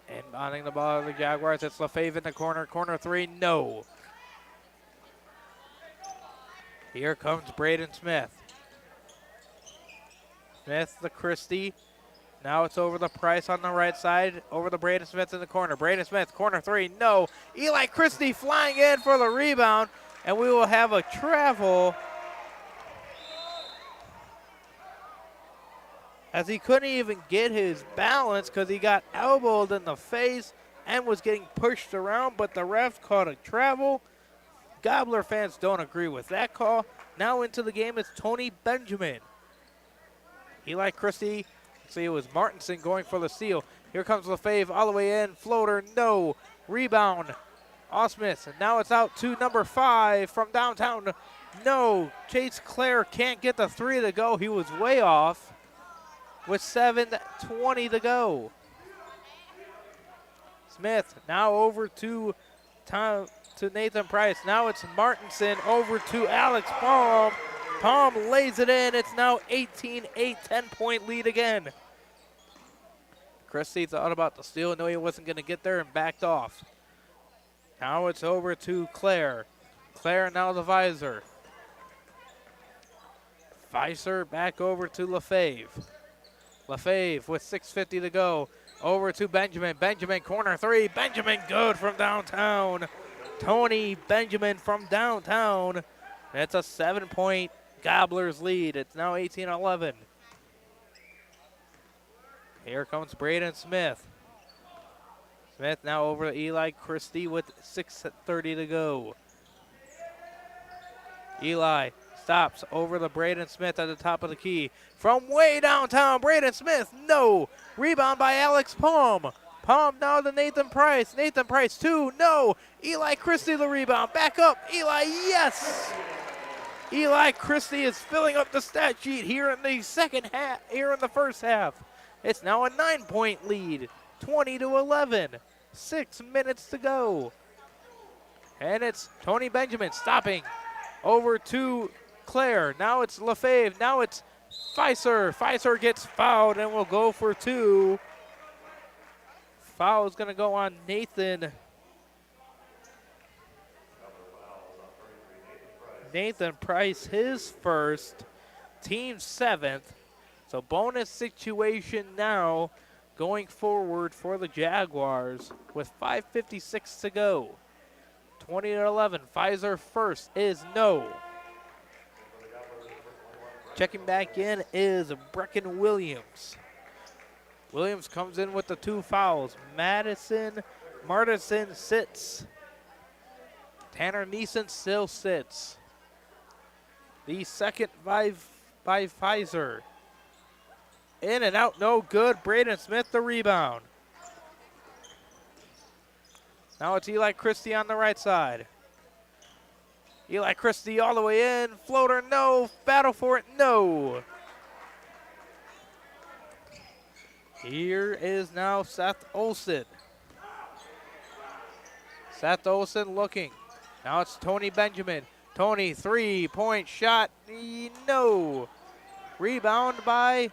Inbounding the ball to the Jaguars. It's LaFave in the corner. Corner 3, no. Here comes Braden Smith. Smith, the Christie. Now it's over the Price on the right side, over the Braden Smith in the corner. Braden Smith, corner three, no. Eli Christie flying in for the rebound, and we will have a travel as he couldn't even get his balance because he got elbowed in the face and was getting pushed around, but the ref called a travel. Gobbler fans don't agree with that call. Now into the game is Tony Benjamin. Eli Christie. See, it was Martinson going for the steal. Here comes Lefebvre all the way in. Floater, no. Rebound, Osmith. And now it's out to number 5 from downtown. No. Chase Clare can't get the 3 to go. He was way off with 7:20 to go. Smith now over to Nathan Price. Now it's Martinson over to Alex Palm. Palm lays it in. It's now 18-8, 10-point lead again. Christie thought about the steal, knew he wasn't going to get there, and backed off. Now it's over to Clare. Clare now the visor. Visor back over to Lefebvre. Lefebvre with 6:50 to go. Over to Benjamin. Benjamin, corner 3. Benjamin good from downtown. Tony Benjamin from downtown. It's a 7-point Gobblers lead. It's now 18-11. Here comes Braden Smith. Smith now over to Eli Christie with 6:30 to go. Eli stops over the Braden Smith at the top of the key. From way downtown, Braden Smith, no. Rebound by Alex Palm. Palm now to Nathan Price. Nathan Price, 2, no. Eli Christie the rebound. Back up, Eli, yes. Eli Christie is filling up the stat sheet here in the first half. It's now a 9-point lead, 20-11. 6 minutes to go. And it's Tony Benjamin stopping over to Clare. Now it's Lefebvre. Now it's Fiser. Fiser gets fouled and will go for 2. Foul is going to go on Nathan Price, his first, team 7th. So bonus situation now going forward for the Jaguars with 5:56 to go. 20-11. Fiser first is no. Checking back in is Brecken Williams. Williams comes in with the 2 fouls. Martinson sits. Tanner Neeson still sits. The second by Fiser. In and out, no good. Braden Smith the rebound. Now it's Eli Christie on the right side. Eli Christie all the way in. Floater, no. Battle for it, no. Here is now Seth Olson. Seth Olson looking. Now it's Tony Benjamin. Tony, 3-point shot, no. Rebound by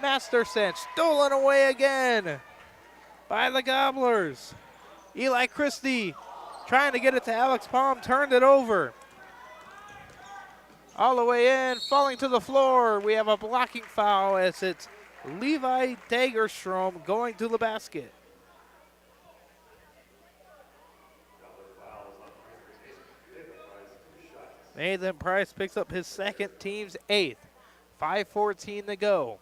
Masterson. Stolen away again by the Gobblers. Eli Christie trying to get it to Alex Palm, turned it over. All the way in, falling to the floor. We have a blocking foul as it's Levi Dagerstrom going to the basket. Nathan Price picks up his second, team's 8th. 5:14 to go.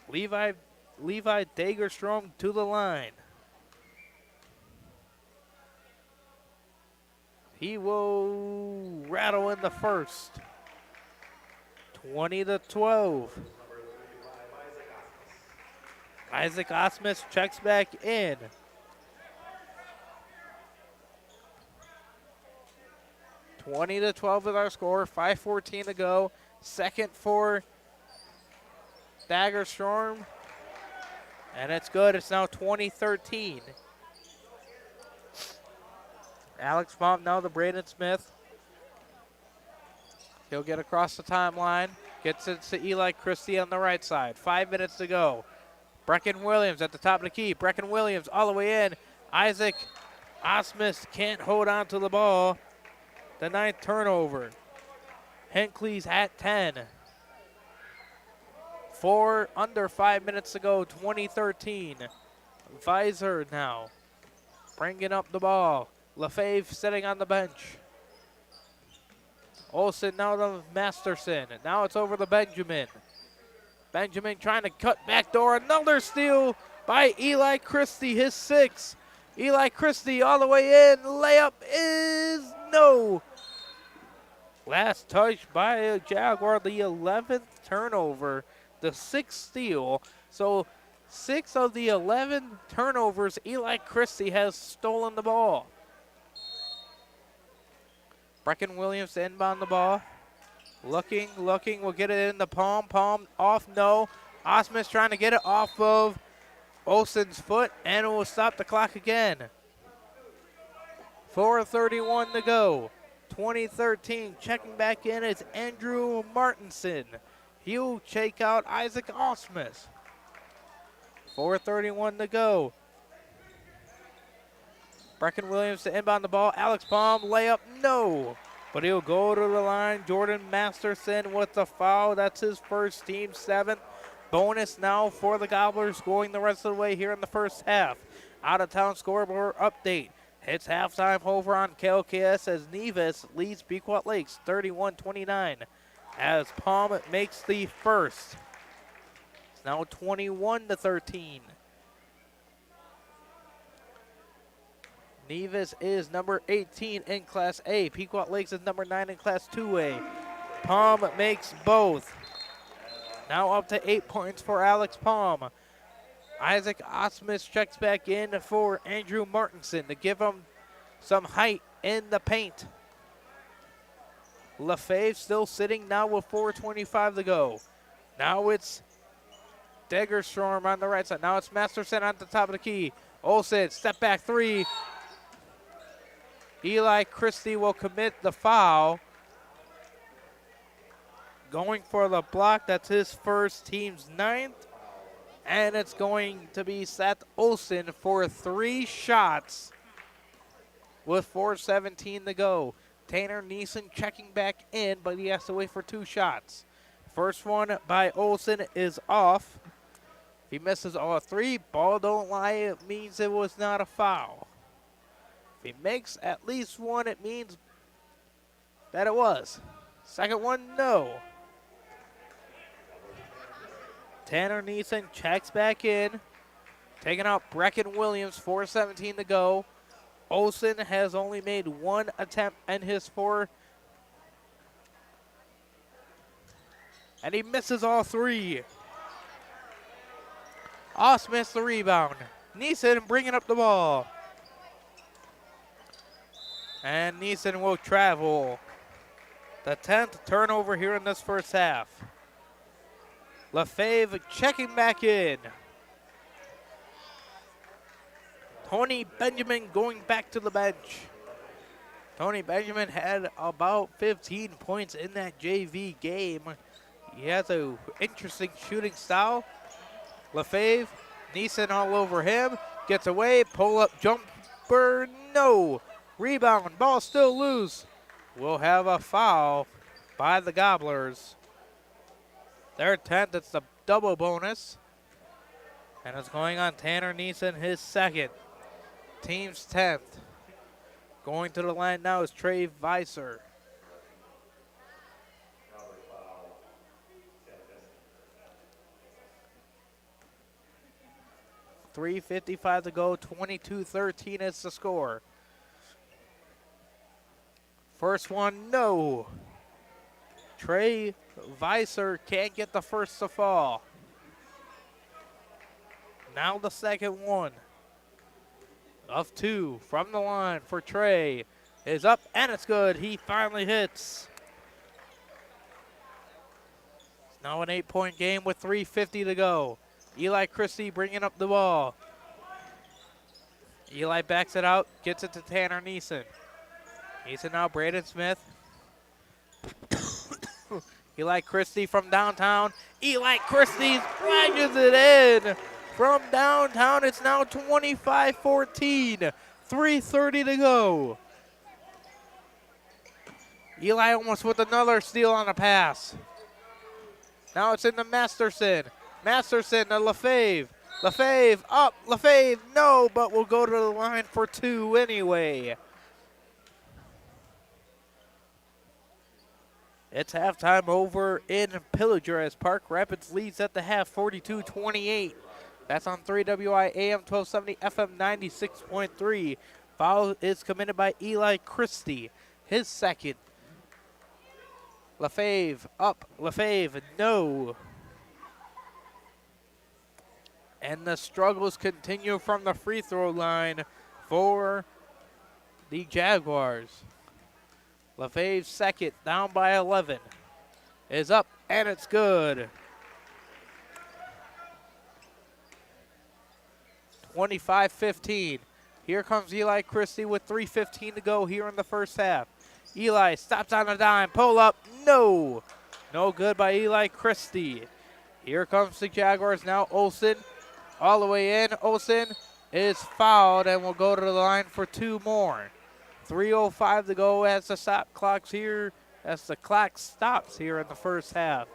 Levi Dagerstrom to the line. He will rattle in the first. 20-12. Isaac Osmus checks back in. (20-12) is our score. 5:14 to go. Second for Dagerstrom. And it's good. It's now 20-13. Alex Palm now to Braden Smith. He'll get across the timeline. Gets it to Eli Christie on the right side. 5 minutes to go. Brecken Williams at the top of the key. Brecken Williams all the way in. Isaac Osmus can't hold on to the ball. The 9th turnover. Hinckley's at 10. Under 5 minutes to go, 2013. Visor now bringing up the ball. Lefebvre sitting on the bench. Olsen now to Masterson. Now it's over to Benjamin. Benjamin trying to cut back door. Another steal by Eli Christie, his 6th. Eli Christie all the way in. Layup is no. Last touch by a Jaguar, the 11th turnover, the 6th steal. So 6 of the 11 turnovers, Eli Christie has stolen the ball. Brecken Williams to inbound the ball. Looking, will get it in the palm. Palm off, no. Osmus trying to get it off of Olsen's foot, and it will stop the clock again. 4:31 to go. 2013, checking back in is Andrew Martinson. He'll check out Isaac Osmus. 4:31 to go. Brecken Williams to inbound the ball. Alex Palm, layup, no. But he'll go to the line. Jordan Masterson with the foul. That's his first, team 7th. Bonus now for the Gobblers going the rest of the way here in the first half. Out-of-town scoreboard update. It's halftime over on KLKS as Nevis leads Pequot Lakes 31-29 as Palm makes the first. It's now 21-13. Nevis is number 18 in Class A. Pequot Lakes is number 9 in Class 2A. Palm makes both. Now up to 8 points for Alex Palm. Isaac Osmus checks back in for Andrew Martinson to give him some height in the paint. Lefebvre still sitting now with 4:25 to go. Now it's Degerstrom on the right side. Now it's Masterson on the top of the key. Olsen, step back 3. Eli Christie will commit the foul. Going for the block, that's his first, team's 9th. And it's going to be Seth Olsen for 3 shots with 4:17 to go. Tanner Neeson checking back in, but he has to wait for 2 shots. First one by Olsen is off. If he misses all 3, ball don't lie, it means it was not a foul. If he makes at least 1, it means that it was. Second one, no. Tanner Neeson checks back in, taking out Brecken Williams, 4:17 to go. Olsen has only made 1 attempt in his 4. And he misses all 3. Osmus the rebound. Neeson bringing up the ball. And Neeson will travel. The 10th turnover here in this first half. Lefebvre checking back in. Tony Benjamin going back to the bench. Tony Benjamin had about 15 points in that JV game. He has an interesting shooting style. Lefebvre, Neeson all over him. Gets away, pull-up jumper, no. Rebound, ball still loose. We'll have a foul by the Gobblers. Their 10th, it's the double bonus. And it's going on Tanner Neeson, his 2nd. Team's 10th. Going to the line now is Trey Visor. .355 to go, 22-13 is the score. First one, no. Trey Visor can't get the first to fall. Now the second one of 2 from the line for Trey is up, and it's good. He finally hits. It's now an 8-point game with 3:50 to go. Eli Christie bringing up the ball. Eli backs it out, gets it to Tanner Neeson. Neeson now, Braden Smith. Eli Christie from downtown. Eli Christie flashes it in from downtown. It's now 25-14. 3:30 to go. Eli almost with another steal on a pass. Now it's in the Masterson. Masterson to Lefebvre. Lefebvre up. Lefebvre, no, but we'll go to the line for 2 anyway. It's halftime over in Pillager as Park Rapids leads at the half, 42-28. That's on 3WI AM 1270 FM 96.3. Foul is committed by Eli Christie, his second. Lefebvre up, Lefebvre, no. And the struggles continue from the free throw line for the Jaguars. Lefebvre second, down by 11. Is up, and it's good. 25-15. Here comes Eli Christie with 3:15 to go here in the first half. Eli stops on a dime, pull up, no. No good by Eli Christie. Here comes the Jaguars now. Olsen all the way in. Olsen is fouled and will go to the line for 2 more. 3:05 to go as the clock stops here in the first half.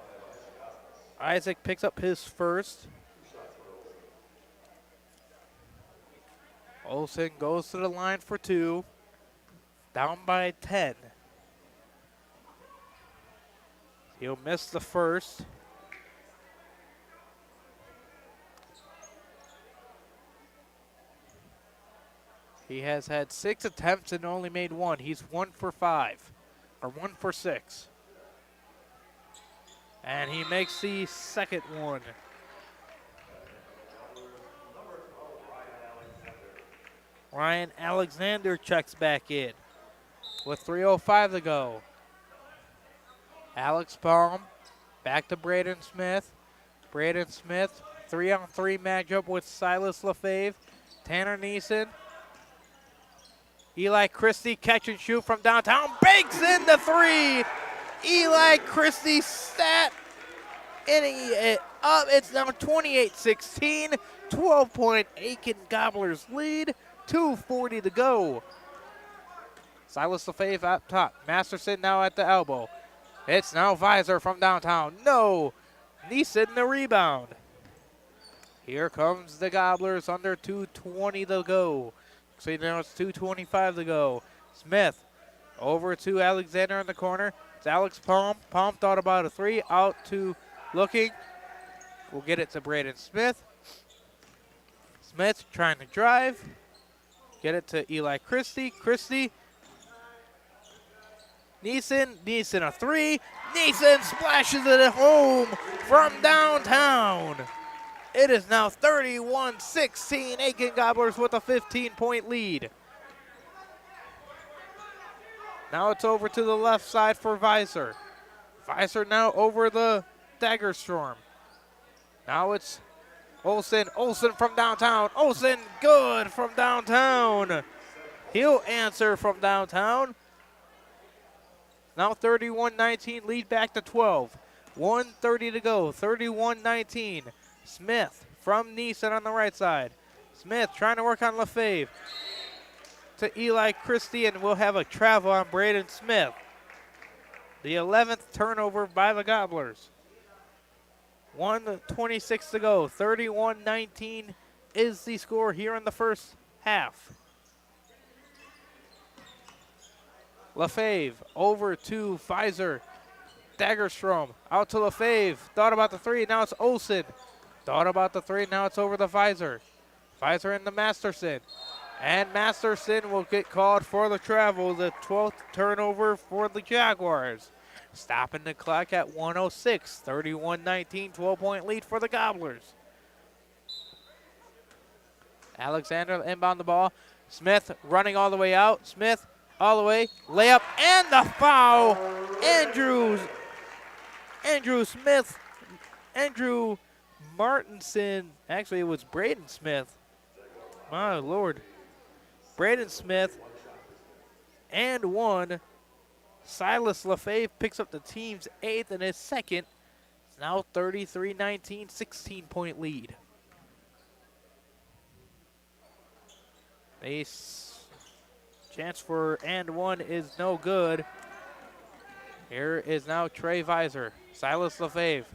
Isaac picks up his first. Olsen goes to the line for 2. Down by 10. He'll miss the first. He has had 6 attempts and only made 1. He's 1 for 5, or 1 for 6. And he makes the second one. Ryan Alexander checks back in with 3:05 to go. Alex Palm back to Braden Smith. Braden Smith, 3-on-3 matchup with Silas Lefebvre. Tanner Neeson. Eli Christie catch and shoot from downtown. Banks in the 3. Eli Christie stat. It up. It's now 28-16. 12-point Aitkin Gobblers lead. 2:40 to go. Silas Lefebvre up top. Masterson now at the elbow. It's now Visor from downtown. No. Neeson the rebound. Here comes the Gobblers under 2:20 to go. So now it's 2:25 to go. Smith over to Alexander in the corner. It's Alex Palm. Palm thought about a 3. Out to looking. We'll get it to Braden Smith. Smith trying to drive. Get it to Eli Christie. Christie. Neeson a 3. Neeson splashes it at home from downtown. It is now 31-16. Aitkin Gobblers with a 15-point lead. Now it's over to the left side for Visor. Visor now over the Dagger Storm. Now it's Olsen. Olsen from downtown. Olsen good from downtown. He'll answer from downtown. Now 31-19, lead back to 12. 1:30 to go, 31-19. Smith from Neeson on the right side. Smith trying to work on Lefebvre. To Eli Christie, and we'll have a travel on Braden Smith. The 11th turnover by the Gobblers. 1:26 to go, 31-19 is the score here in the first half. Lefebvre over to Visor. Daggerstrom out to Lefebvre. Thought about the 3. Now it's Olsen. Thought about the 3. Now it's over to Visor. Visor in the Masterson. And Masterson will get called for the travel. The 12th turnover for the Jaguars. Stopping the clock at 1:06. 31-19. 12-point lead for the Gobblers. Alexander inbound the ball. Smith running all the way out. Smith all the way, layup, and the foul. Andrew Martinson. Actually, it was Braden Smith. My Lord. Braden Smith and 1. Silas Lefebvre picks up the team's 8th and his 2nd. It's now 33-19, 16-point lead. Chance for and 1 is no good. Here is now Trey Visor. Silas Lefebvre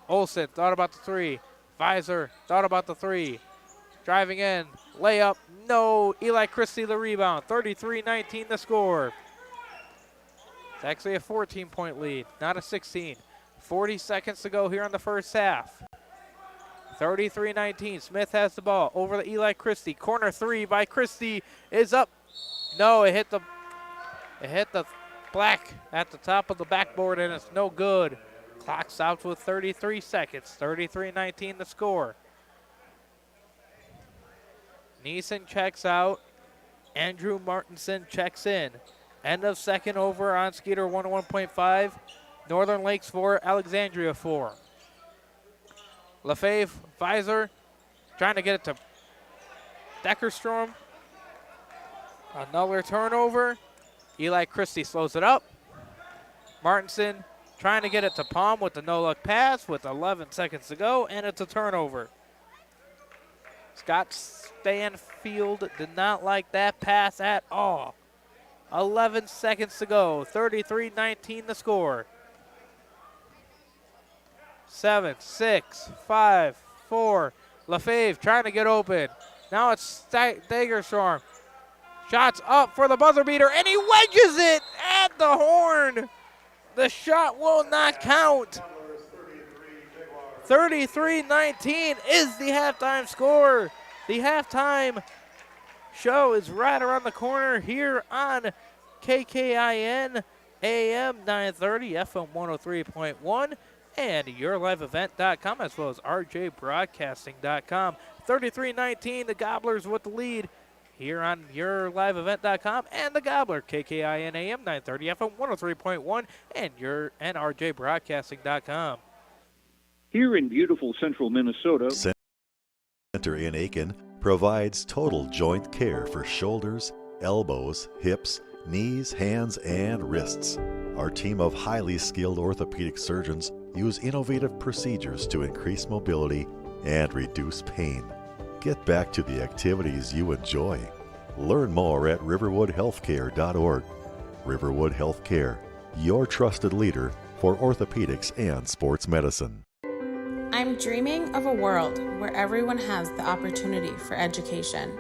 Olsen thought about the three. Visor thought about the three. Driving in, layup, no. Eli Christie the rebound. 33-19 the score. It's actually a 14-point lead, not a 16. 40 seconds to go here in the first half. 33-19. Smith has the ball over to Eli Christie. Corner three by Christie is up. No, it hit the black at the top of the backboard, and it's no good. Clock stops with 33 seconds. 33-19 the score. Neeson checks out. Andrew Martinson checks in. End of second over on Skeeter 101.5. Northern Lakes 4, Alexandria 4. Lefebvre, Visor, trying to get it to Deckerstrom. Another turnover. Eli Christie slows it up. Martinson trying to get it to Palm with the no-look pass with 11 seconds to go, and it's a turnover. Scott Stanfield did not like that pass at all. 11 seconds to go. 33-19 the score. 7, 6, 5, 4. Lefebvre trying to get open. Now it's Dagerstorm. Shots up for the buzzer beater, and he wedges it at the horn. The shot will not count. 33-19 is the halftime score. The halftime show is right around the corner here on KKIN AM 930, FM 103.1, and yourliveevent.com, as well as rjbroadcasting.com. 33-19, the Gobblers with the lead here on yourliveevent.com and the Gobbler, KKIN AM 930, FM 103.1, and rjbroadcasting.com. Here in beautiful central Minnesota, Center in Aitkin provides total joint care for shoulders, elbows, hips, knees, hands, and wrists. Our team of highly skilled orthopedic surgeons use innovative procedures to increase mobility and reduce pain. Get back to the activities you enjoy. Learn more at riverwoodhealthcare.org. Riverwood Healthcare, your trusted leader for orthopedics and sports medicine. I'm dreaming of a world where everyone has the opportunity for education.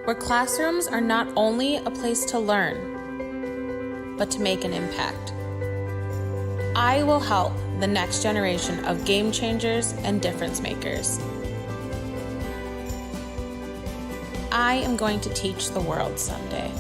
Where classrooms are not only a place to learn, but to make an impact. I will help the next generation of game changers and difference makers. I am going to teach the world someday.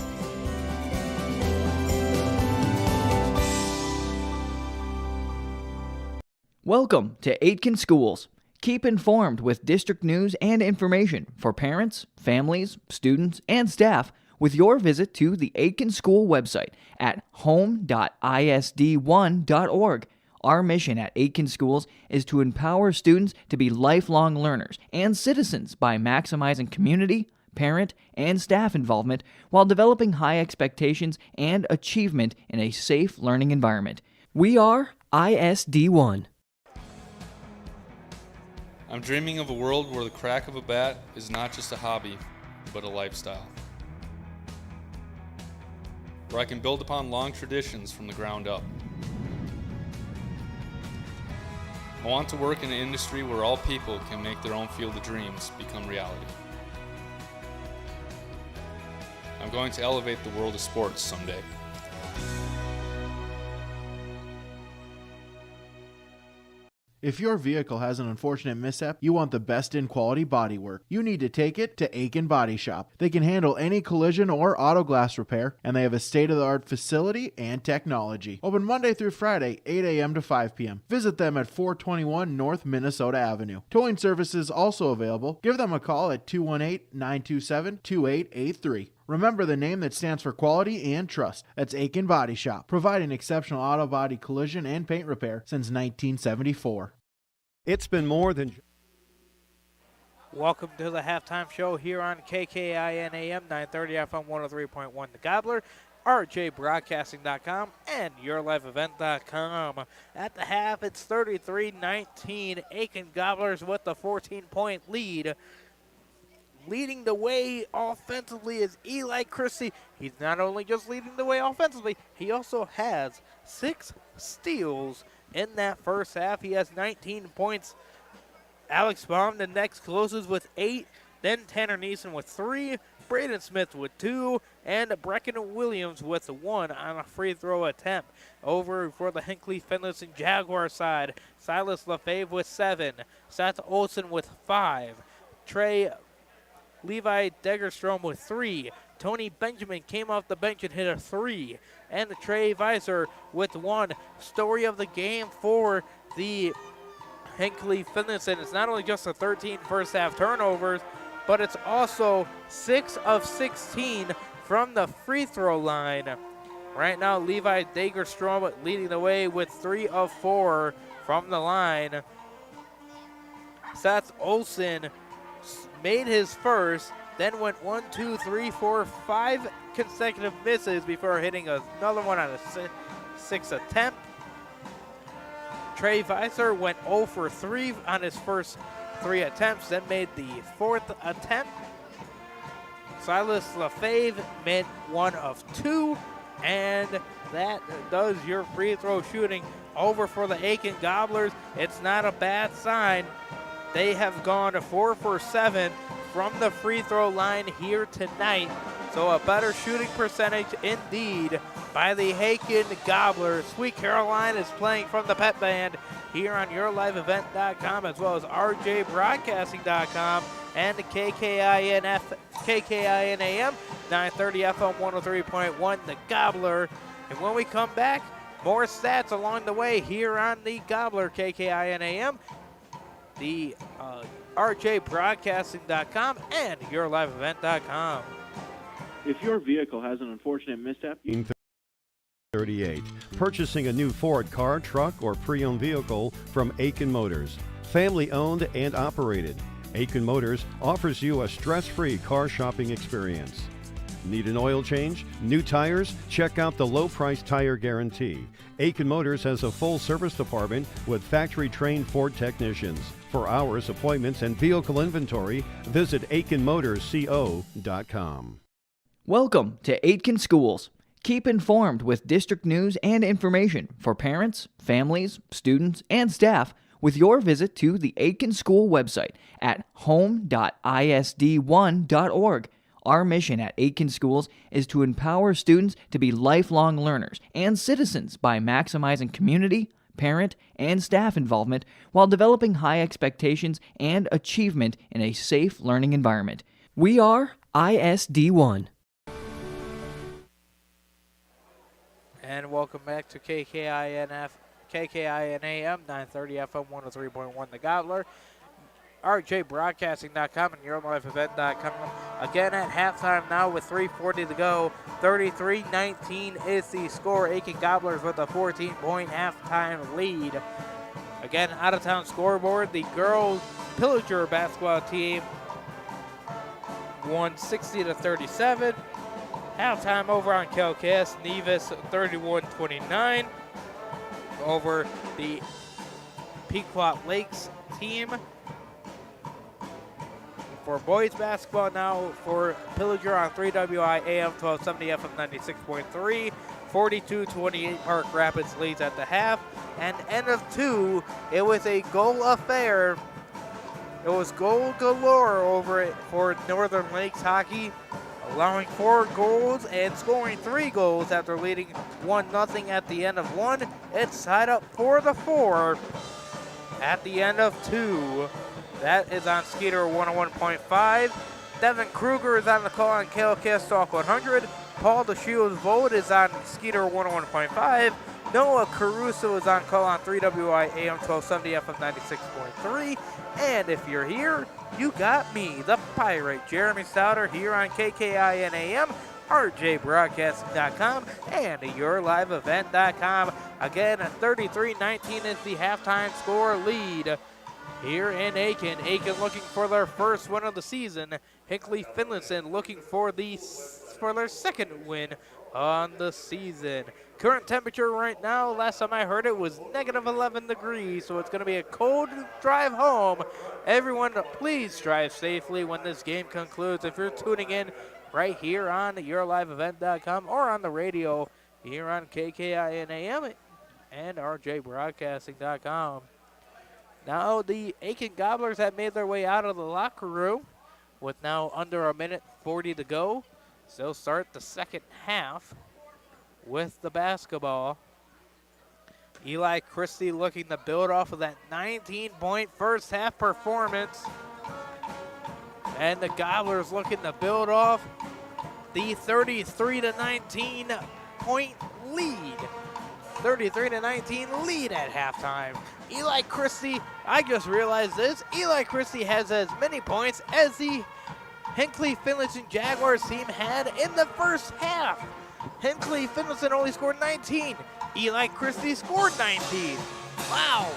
Welcome to Aitkin Schools. Keep informed with district news and information for parents, families, students, and staff with your visit to the Aitkin School website at home.isd1.org. Our mission at Aitkin Schools is to empower students to be lifelong learners and citizens by maximizing community, parent, and staff involvement while developing high expectations and achievement in a safe learning environment. We are ISD1. I'm dreaming of a world where the crack of a bat is not just a hobby, but a lifestyle. Where I can build upon long traditions from the ground up. I want to work in an industry where all people can make their own field of dreams become reality. I'm going to elevate the world of sports someday. If your vehicle has an unfortunate mishap, you want the best in quality bodywork. You need to take it to Aitkin Body Shop. They can handle any collision or auto glass repair, and they have a state-of-the-art facility and technology. Open Monday through Friday, 8 a.m. to 5 p.m. Visit them at 421 North Minnesota Avenue. Towing services also available. Give them a call at 218-927-2883. Remember the name that stands for quality and trust. That's Aitkin Body Shop, providing exceptional auto body collision and paint repair since 1974. It's been more than... Welcome to the halftime show here on KKIN AM 930 FM 103.1 The Gobbler, rjbroadcasting.com, and yourliveevent.com. At the half, it's 33-19. Aitkin Gobblers with the 14-point lead. Leading the way offensively is Eli Christie. He's not only just leading the way offensively, he also has 6 steals in that first half. He has 19 points. Alex Baum, the next closest with 8. Then Tanner Neeson with 3. Braden Smith with 2. And Brecken Williams with 1 on a free throw attempt. Over for the Hinckley-Finlayson Jaguar side, Silas Lefebvre with 7. Seth Olson with 5. Levi Degerstrom with 3. Tony Benjamin came off the bench and hit a 3. And Trey Weiser with 1. Story of the game for the Hinckley-Finlayson. It's not only just the 13 first half turnovers, but it's also 6 of 16 from the free throw line. Right now, Levi Degerstrom leading the way with 3 of 4 from the line. Seth Olson made his first, then went 1, 2, 3, 4, 5 consecutive misses before hitting another one on a 6 attempt. Trey Weiser went 0 for 3 on his first 3 attempts, then made the 4th attempt. Silas Lefebvre made 1 of 2, and that does your free throw shooting. Over for the Aitkin Gobblers. It's not a bad sign. They have gone 4 for 7 from the free throw line here tonight. So a better shooting percentage indeed by the Aitkin Gobblers. Sweet Caroline is playing from the pep band here on YourLiveEvent.com, as well as RJBroadcasting.com and KKIN AM 930 FM 103.1, the Gobbler. And when we come back, more stats along the way here on the Gobbler, KKIN AM, the RJBroadcasting.com, and YourLiveEvent.com. If your vehicle has an unfortunate misstep, 38. Purchasing a new Ford car, truck, or pre-owned vehicle from Aitkin Motors. Family owned and operated. Aitkin Motors offers you a stress-free car shopping experience. Need an oil change? New tires? Check out the low-price tire guarantee. Aitkin Motors has a full service department with factory-trained Ford technicians. For hours, appointments, and vehicle inventory, visit AitkinMotorsCO.com. Welcome to Aitkin Schools. Keep informed with district news and information for parents, families, students, and staff with your visit to the Aitkin School website at home.isd1.org. Our mission at Aitkin Schools is to empower students to be lifelong learners and citizens by maximizing community, parent, and staff involvement while developing high expectations and achievement in a safe learning environment. We are ISD1. And welcome back to KKIN AM 930 FM 103.1, the Gobbler. RJBroadcasting.com and YourLiveEvent.com. Again at halftime now with 3:40 to go. 33-19 is the score. Aitkin Gobblers with a 14-point halftime lead. Again, out-of-town scoreboard. The girls Pillager basketball team won 60-37. Halftime over on Calcass, Nevis 31-29 over the Pequot Lakes team. For boys basketball now for Pillager on 3WI AM 1270 FM 96.3. 42-28 Park Rapids leads at the half. And end of 2, it was a goal affair. It was goal galore over it for Northern Lakes hockey, allowing 4 goals and scoring 3 goals after leading 1-0 at the end of 1. It's tied up 4-4 at the end of 2. That is on Skeeter 101.5. Devin Kruger is on the call on KLKS Talk 100. Paul DeShields Vote is on Skeeter 101.5. Noah Caruso is on call on 3WI AM 1270 FM 96.3. And if you're here, you got me, the Pirate, Jeremy Stouter, here on KKIN AM, RJBroadcasting.com, and YourLiveEvent.com. Again, 33-19 is the halftime score lead here in Aitkin. Aitkin looking for their first win of the season. Hinckley-Finlayson looking for their second win on the season. Current temperature right now, last time I heard it, was -11 degrees, so it's going to be a cold drive home. Everyone, please drive safely when this game concludes. If you're tuning in right here on YourLiveEvent.com or on the radio here on KKIN AM, and rjbroadcasting.com. Now the Aitkin Gobblers have made their way out of the locker room with now under a minute 40 to go. So they'll start the second half with the basketball. Eli Christie looking to build off of that 19-point first half performance. And the Gobblers looking to build off the 33-19 point lead. 33-19 lead at halftime. Eli Christie, I just realized this, Eli Christie has as many points as the Hinckley-Finlayson Jaguars team had in the first half. Hinckley-Finlayson only scored 19. Eli Christie scored 19. Wow,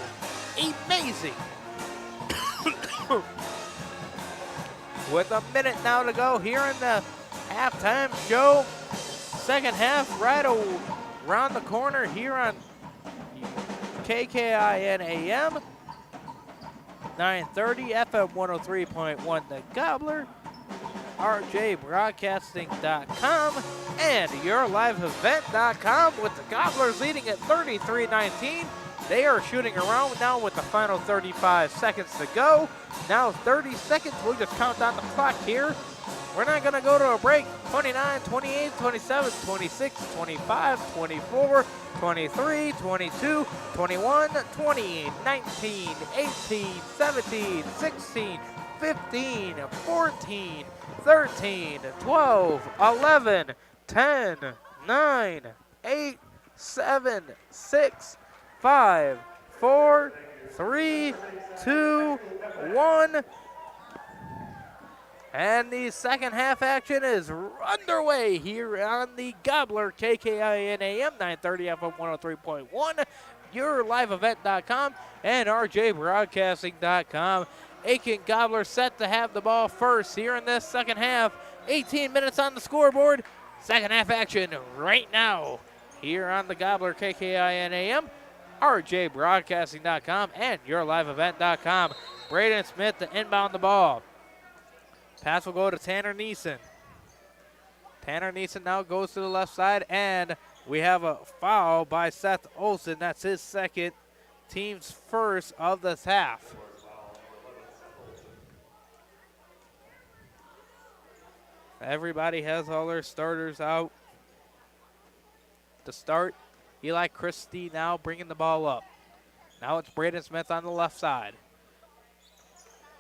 amazing. With a minute now to go here in the halftime show. Second half right around the corner here on KKIN AM 930 FM 103.1 The Gobbler, rjbroadcasting.com, and yourliveevent.com with the Gobblers leading at 33-19. They are shooting around now with the final 35 seconds to go. Now 30 seconds, we'll just count down the clock here. We're not going to go to a break. 29, 28, 27, 26, 25, 24, 23, 22, 21, 20, 19, 18, 17, 16, 15, 14, 13, 12, 11, 10, 9, 8, 7, 6, 5, 4, 3, 2, 1. And the second half action is underway here on the Gobbler KKIN AM 930 FM 103.1, yourliveevent.com, and rjbroadcasting.com. Aitkin Gobbler set to have the ball first here in this second half. 18 minutes on the scoreboard. Second half action right now here on the Gobbler KKIN AM, rjbroadcasting.com, and yourliveevent.com. Braden Smith to inbound the ball. Pass will go to Tanner Neeson. Tanner Neeson now goes to the left side, and we have a foul by Seth Olson. That's his second, team's first of this half. Everybody has all their starters out to start. Eli Christie now bringing the ball up. Now it's Braden Smith on the left side.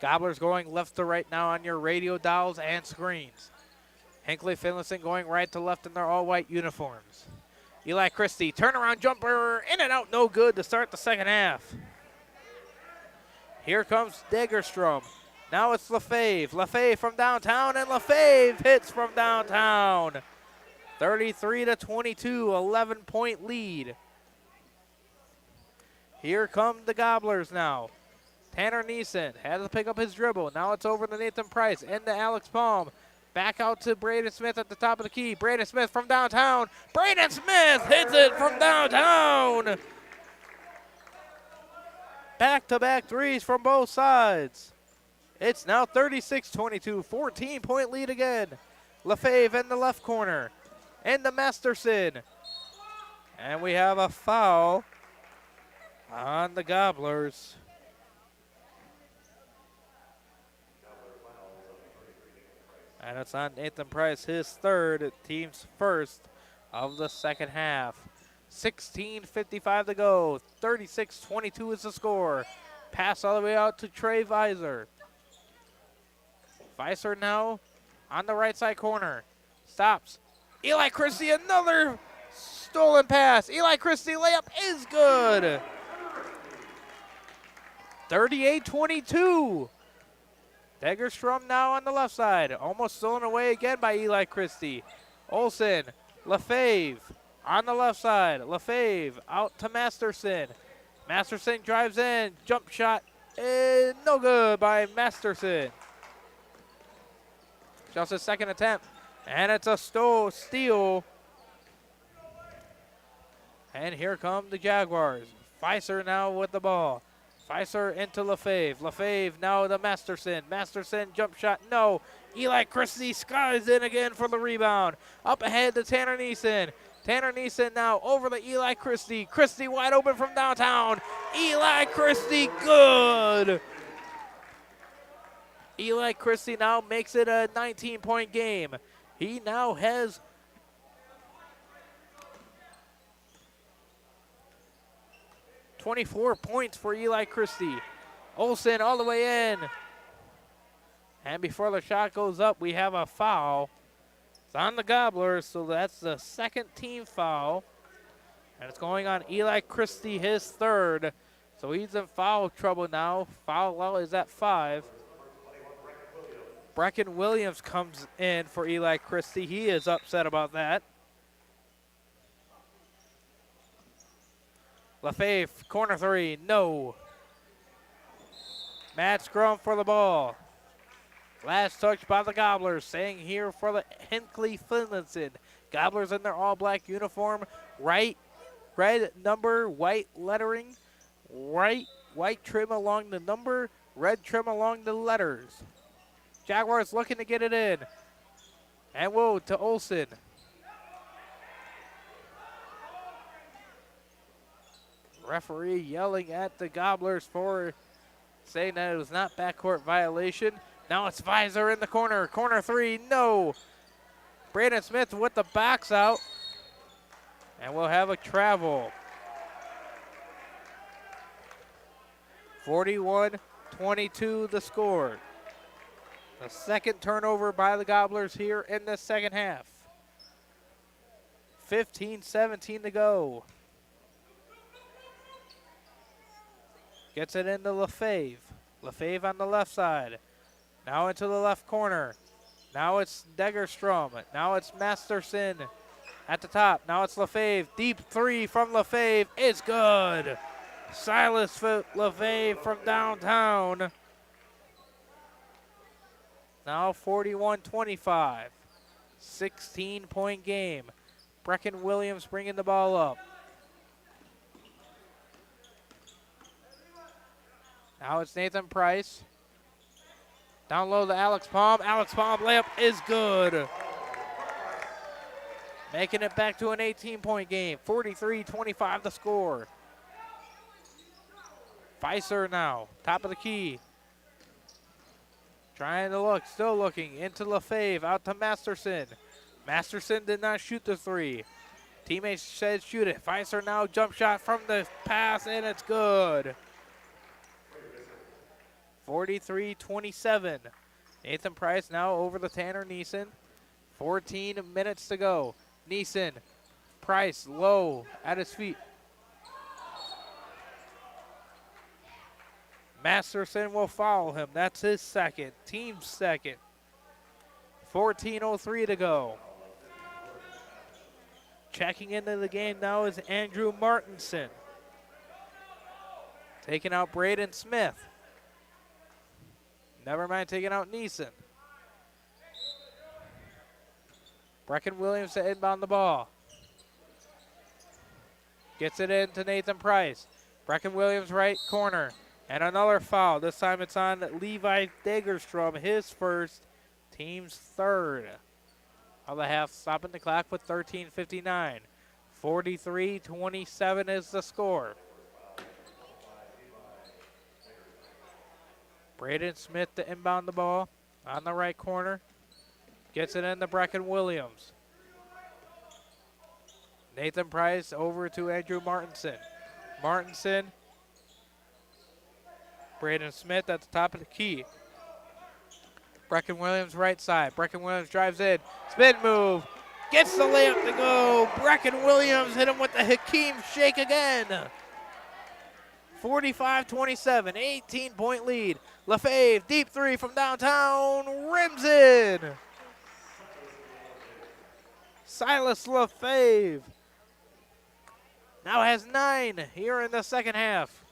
Gobblers going left to right now on your radio dials and screens. Hinckley-Finlayson going right to left in their all-white uniforms. Eli Christie, turnaround jumper, in and out, no good to start the second half. Here comes Degerstrom. Now it's Lefebvre. Lefebvre from downtown, and Lefebvre hits from downtown. 33-22, 11-point lead. Here come the Gobblers now. Tanner Neeson had to pick up his dribble. Now it's over to Nathan Price, into Alex Palm. Back out to Braden Smith at the top of the key. Braden Smith from downtown. Braden Smith hits it from downtown. Back-to-back threes from both sides. It's now 36-22, 14-point lead again. Lefebvre in the left corner. Into Masterson. And we have a foul on the Gobblers. And it's on Nathan Price, his third, team's first of the second half. 16:55 to go. 36-22 is the score. Pass all the way out to Trey Visor. Visor now on the right side corner. Stops. Eli Christie, another stolen pass. Eli Christie layup is good. 38-22. Degerstrom now on the left side. Almost stolen away again by Eli Christie. Olsen, Lefebvre on the left side. Lefebvre out to Masterson. Masterson drives in. Jump shot. No good by Masterson. Just his second attempt. And it's a steal. And here come the Jaguars. Visor now with the ball. Visor into Lefebvre. Lefebvre now to Masterson. Masterson jump shot. No. Eli Christie skies in again for the rebound. Up ahead to Tanner Neeson. Tanner Neeson now over to Eli Christie. Christie wide open from downtown. Eli Christie, good. Eli Christie now makes it a 19-point game. He now has 24 points for Eli Christie. Olsen all the way in. And before the shot goes up, we have a foul. It's on the Gobblers, so that's the second team foul. And it's going on Eli Christie, his third. So he's in foul trouble now. Foul level is at 5. Brecken Williams comes in for Eli Christie. He is upset about that. Lefebvre, corner 3, no. Matt Scrum for the ball. Last touch by the Gobblers, staying here for the Hinckley-Finlayson. Gobblers in their all-black uniform, red number, white lettering, white trim along the number, red trim along the letters. Jaguars looking to get it in. And whoa, to Olsen. Referee yelling at the Gobblers for saying that it was not backcourt violation. Now it's Visor in the corner. Corner 3, no. Braden Smith with the box out. And we'll have a travel. 41-22 the score. The second turnover by the Gobblers here in the second half. 15-17 to go. Gets it into Lefebvre. Lefebvre on the left side. Now into the left corner. Now it's Degerstrom. Now it's Masterson at the top. Now it's Lefebvre. Deep 3 from Lefebvre is good. Silas Lefebvre from downtown. Now 41-25. 16-point game. Brecken Williams bringing the ball up. Now it's Nathan Price. Down low to Alex Palm. Alex Palm layup is good. Making it back to an 18-point game. 43-25 the score. Visor now, top of the key. Trying to look, still looking into Lefebvre, out to Masterson. Masterson did not shoot the 3. Teammates said shoot it. Visor now jump shot from the pass, and it's good. 43-27. Nathan Price now over the Tanner Neeson. 14 minutes to go. Neeson, Price low at his feet. Masterson will foul him. That's his second, team's second. 14:03 to go. Checking into the game now is Andrew Martinson. Taking out Braden Smith. Never mind taking out Neeson. Brecken Williams to inbound the ball. Gets it into Nathan Price. Brecken Williams right corner. And another foul. This time it's on Levi Degerstrom, his first, team's third. Of the half, stopping the clock with 13:59. 43-27 is the score. Braden Smith to inbound the ball on the right corner. Gets it into Brecken Williams. Nathan Price over to Andrew Martinson. Martinson. Braden Smith at the top of the key. Brecken Williams right side. Brecken Williams drives in. Spin move. Gets the layup to go. Brecken Williams hit him with the Hakeem shake again. 45-27, 18-point lead. Lefebvre, deep 3 from downtown, rims in. Silas Lefebvre now has 9 here in the second half.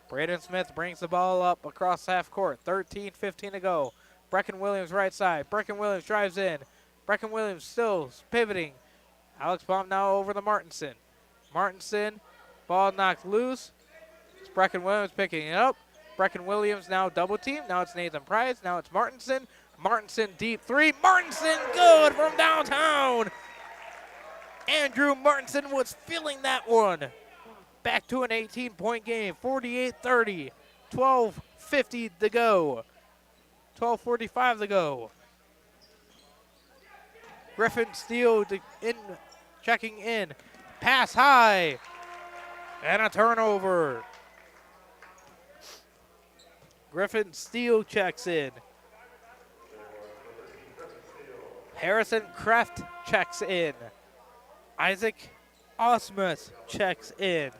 Braden Smith brings the ball up across half court. 13:15 to go. Brecken Williams right side. Brecken Williams drives in. Brecken Williams still pivoting. Alex Baum now over to Martinson. Martinson, ball knocked loose. It's Brecken Williams picking it up. Brecken Williams now double team. Now it's Nathan Price. Now it's Martinson. Martinson deep 3. Martinson good from downtown. Andrew Martinson was feeling that one. Back to an 18-point game, 48-30, 12:50 to go, 12:45 to go. Griffin Steele checking in, pass high, and a turnover. Griffin Steele checks in. Harrison Kraft checks in. Isaac Osmus checks in.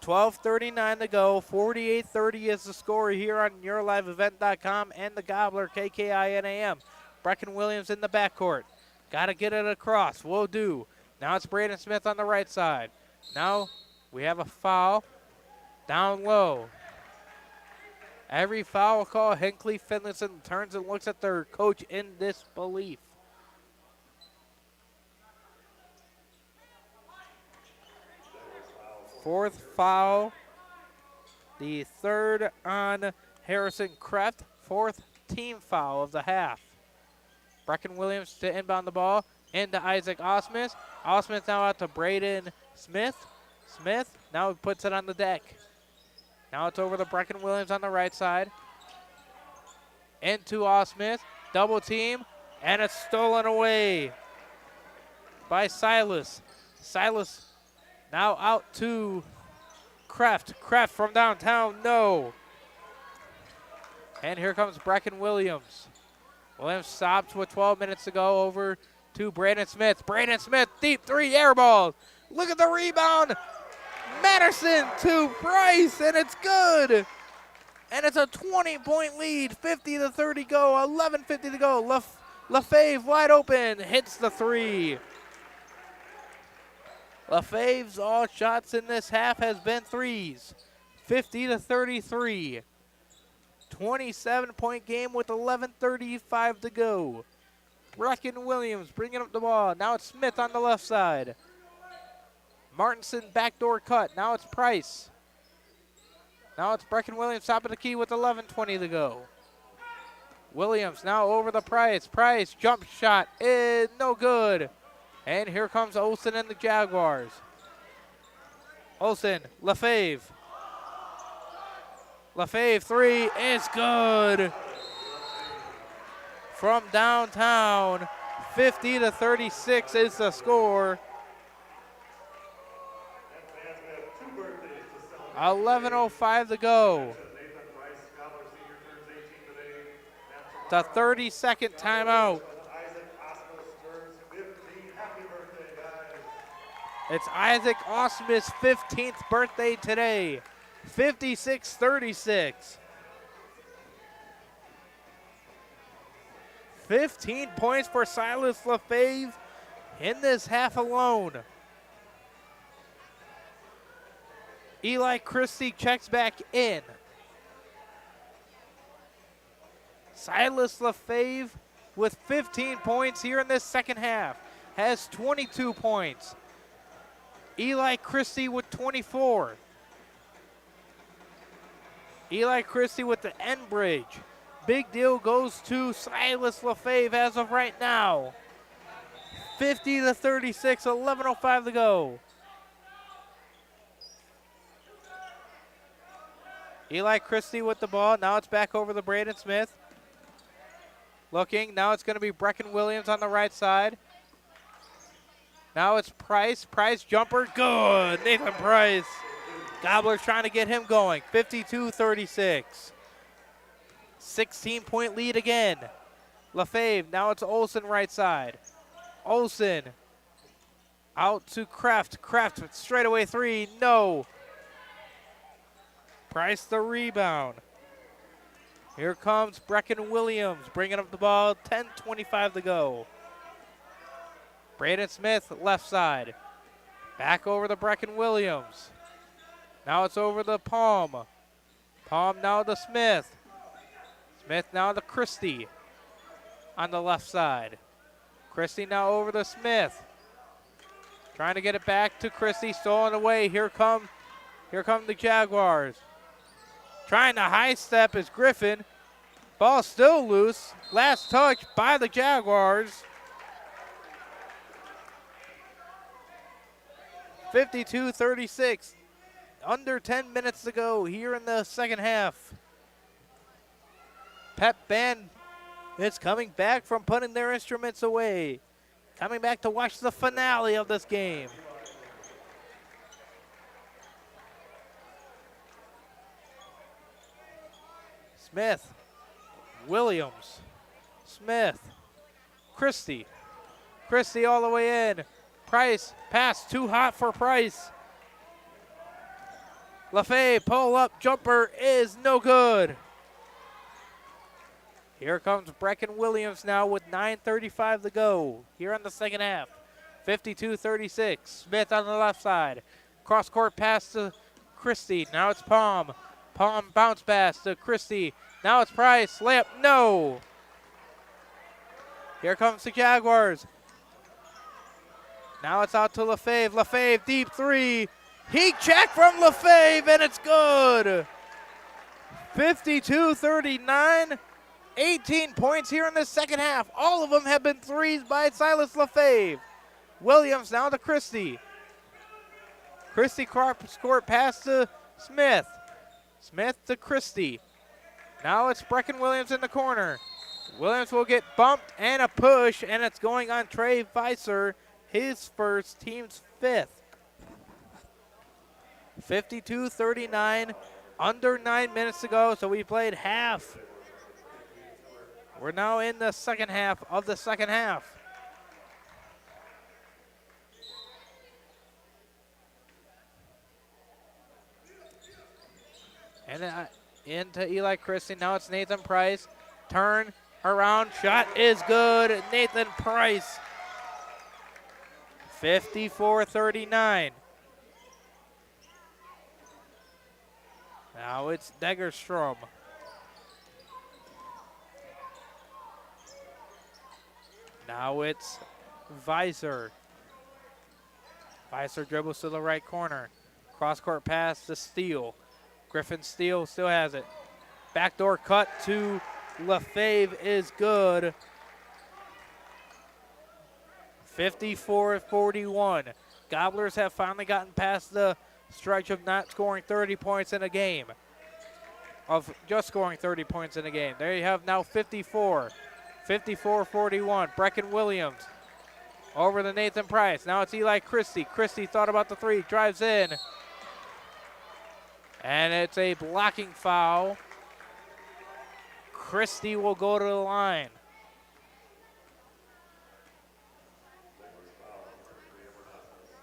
12:39 to go. 48-30 is the score here on YourLiveEvent.com and the Gobbler KKINAM. Brecken Williams in the backcourt. Got to get it across. Will do. Now it's Braden Smith on the right side. Now we have a foul down low. Every foul call, Hinckley-Finlayson turns and looks at their coach in disbelief. Fourth foul, the third on Harrison Kraft, fourth team foul of the half. Brecken Williams to inbound the ball, into Isaac Osmus. Osmus now out to Braden Smith. Smith now puts it on the deck. Now it's over to Brecken Williams on the right side. Into Osmus, double team, and it's stolen away by Silas. Silas now out to Kraft. Kraft from downtown, no. And here comes Brecken Williams. Williams stops with 12 minutes to go, over to Braden Smith. Braden Smith, deep three, air ball. Look at the rebound. Matterson to Price, and it's good. And it's a 20-point lead, 50-30 go, 11:50 to go. LaFave wide open, hits the three. LaFave's all shots in this half has been threes. 50-33. 27-point game with 11:35 to go. Brecken Williams bringing up the ball. Now it's Smith on the left side. Martinson backdoor cut. Now it's Price. Now it's Brecken Williams top of the key with 11:20 to go. Williams now over the Price. Price jump shot is no good. And here comes Olsen and the Jaguars. Olsen, LaFave. LaFave three is good. From downtown, 50-36 is the score. 11:05 to go. The 30-second timeout. It's Isaac Osmus' 15th birthday today. 56-36. 15 points for Silas LaFave in this half alone. Eli Christie checks back in. Silas LaFave with 15 points here in this second half has 22 points. Eli Christie with 24. Eli Christie with the end bridge. Big deal goes to Silas LaFave as of right now. 50-36, 11:05 to go. Eli Christie with the ball. Now it's back over to Braden Smith. Looking. Now it's going to be Brecken Williams on the right side. Now it's Price. Price jumper. Good. Nathan Price. Gobbler's trying to get him going. 52-36. 16-point lead again. LaFave. Now it's Olsen right side. Olsen out to Kraft. Kraft straightaway three. No. Price the rebound. Here comes Brecken Williams bringing up the ball. 10:25 to go. Braden Smith left side. Back over to Brecken Williams. Now it's over to Palm. Palm now to Smith. Smith now to Christie on the left side. Christie now over to Smith. Trying to get it back to Christie. Stolen away. Here come the Jaguars. Trying to high step is Griffin. Ball still loose. Last touch by the Jaguars. 52-36. Under 10 minutes to go here in the second half. Pep Band is coming back from putting their instruments away. Coming back to watch the finale of this game. Smith, Williams, Smith, Christie all the way in. Price, pass too hot for Price. LaFay, pull up, jumper is no good. Here comes Brecken Williams now with 9:35 to go here in the second half. 52-36, Smith on the left side. Cross-court pass to Christie, now it's Palm. Palm bounce pass to Christie, now it's Price, layup, no. Here comes the Jaguars. Now it's out to LaFave. LaFave, deep three. Heat check from LaFave, and it's good. 52-39. 18 points here in the second half. All of them have been threes by Silas LaFave. Williams now to Christie. Christie cross-court pass to Smith. Smith to Christie. Now it's Brecken Williams in the corner. Williams will get bumped and a push, and it's going on Trey Weiser, his first, team's fifth. 52-39, under 9 minutes to go, so we played half. We're now in the second half of the second half. And into Eli Christie, now it's Nathan Price. Turn around, shot is good, Nathan Price. 54-39. Now it's Degerstrom. Now it's Weiser. Weiser dribbles to the right corner. Cross-court pass to Steele. Griffin Steele still has it. Backdoor cut to LaFave is good. 54-41. Gobblers have finally gotten past the stretch of not scoring 30 points in a game. Of just scoring 30 points in a game. There you have now 54. 54-41. Brecken Williams over to Nathan Price. Now it's Eli Christie. Christie thought about the three, drives in. And it's a blocking foul. Christie will go to the line.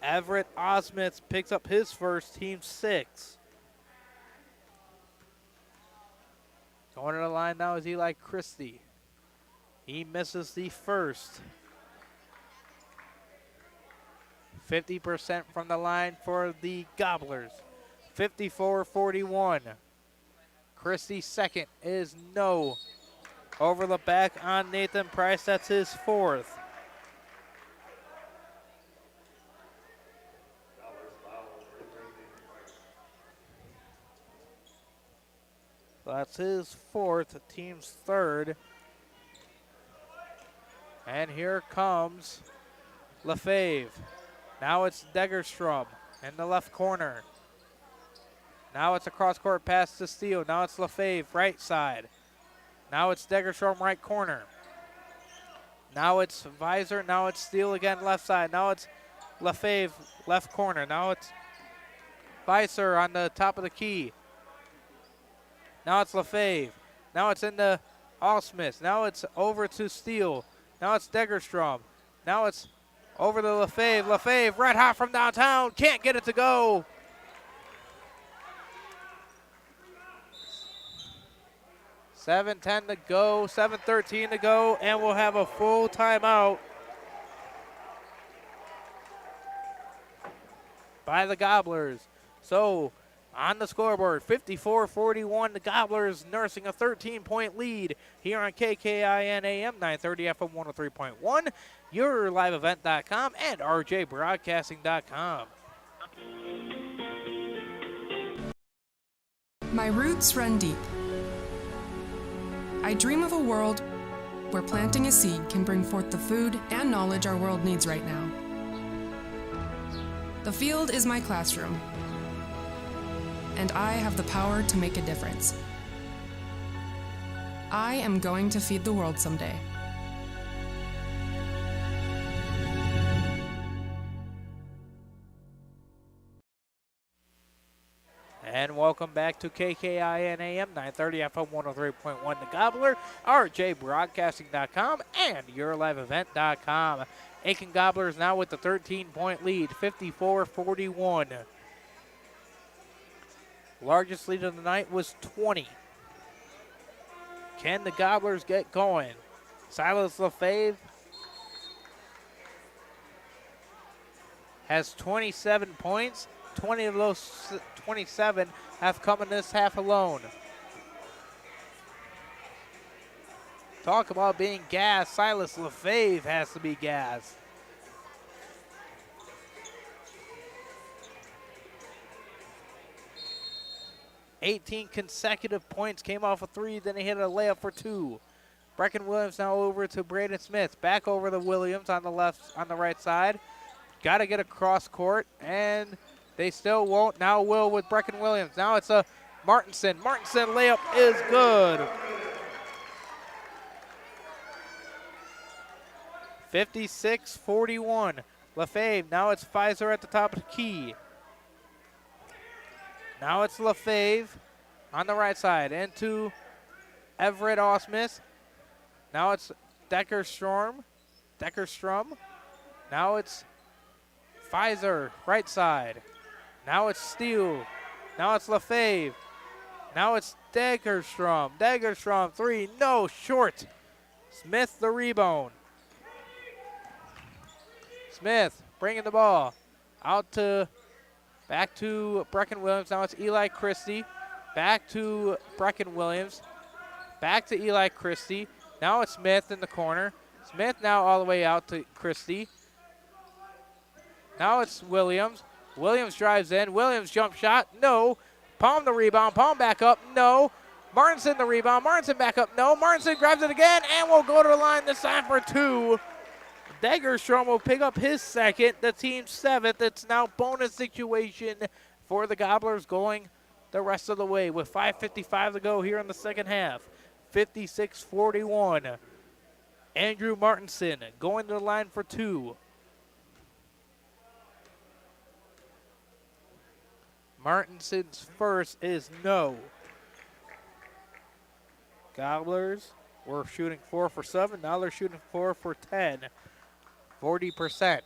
Everett Osmith picks up his first, team 6. Going to the line now is Eli Christie. He misses the first. 50% from the line for the Gobblers. 54-41. Christie's second is no. Over the back on Nathan Price, that's his fourth. That's his fourth, team's third. And here comes LaFave. Now it's Degerstrom in the left corner. Now it's a cross-court pass to Steele. Now it's LaFave, right side. Now it's Degerstrom, right corner. Now it's Weiser. Now it's Steele again, left side. Now it's LaFave, left corner. Now it's Weiser on the top of the key. Now it's LaFave. Now it's into Allsmith. Now it's over to Steele. Now it's Degerstrom. Now it's over to LaFave. LaFave, red hot from downtown. Can't get it to go. $7:10 to go, $7:13 to go, and we'll have a full timeout by the Gobblers. So on the scoreboard, 54-41, the Gobblers nursing a 13-point lead here on KKIN AM 930 FM 103.1, YourLiveEvent.com, and RJBroadcasting.com. My roots run deep. I dream of a world where planting a seed can bring forth the food and knowledge our world needs right now. The field is my classroom, and I have the power to make a difference. I am going to feed the world someday. And welcome back to KKIN AM 930 FM 103.1 The Gobbler, rjbroadcasting.com, and yourliveevent.com. Aitkin Gobblers now with the 13-point lead, 54-41. Largest lead of the night was 20. Can the Gobblers get going? Silas Lefebvre has 27 points. 20 of those 27 have come in this half alone. Talk about being gassed. Silas Lefebvre has to be gassed. "18 consecutive points, came off a three, then he hit a layup for two. Brecken Williams now over to Braden Smith. Back over to Williams on the right side. Got to get across court, and they still won't. Now will with Brecken Williams. Now it's a Martinson. Martinson layup is good. 56-41. Lefebvre. Now it's Pfizer at the top of the key. Now it's Lefebvre on the right side into Everett Osmus. Now it's Deckerstrom. Now it's Pfizer, right side. Now it's Steele. Now it's Lefebvre. Now it's Deckerstrom. Deckerstrom, three, no, short. Smith the rebound. Smith bringing the ball out to, back to Brecken Williams. Now it's Eli Christie. Back to Brecken Williams. Back to Eli Christie. Now it's Smith in the corner. Smith now all the way out to Christie. Now it's Williams. Williams drives in. Williams jump shot. No. Palm the rebound. Palm back up. No. Martinson the rebound. Martinson back up. No. Martinson grabs it again and will go to the line this time for two. Degerstrom will pick up his second, the team's seventh. It's now bonus situation for the Gobblers going the rest of the way with 5:55 to go here in the second half. 56-41. Andrew Martinson going to the line for two. Martinson's first is no. Gobblers were shooting 4 for 7. Now they're shooting 4 for 10. 40%.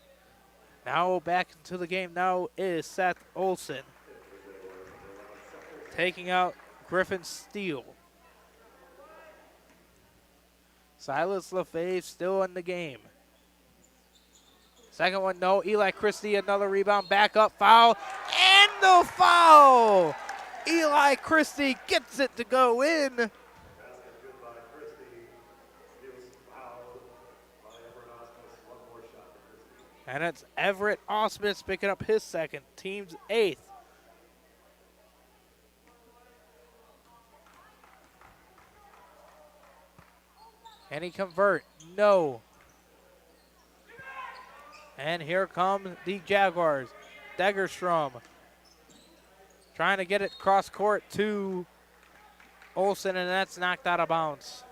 Now back into the game now is Seth Olson. Taking out Griffin Steele. Silas Lefebvre still in the game. Second one, no. Eli Christie, another rebound. Back up, foul. And the foul! Eli Christie gets it to go in. And it's Everett Osmus picking up his second, team's eighth. Can he convert? No. And here come the Jaguars. Degerstrom trying to get it cross court to Olson, and that's knocked out of bounds.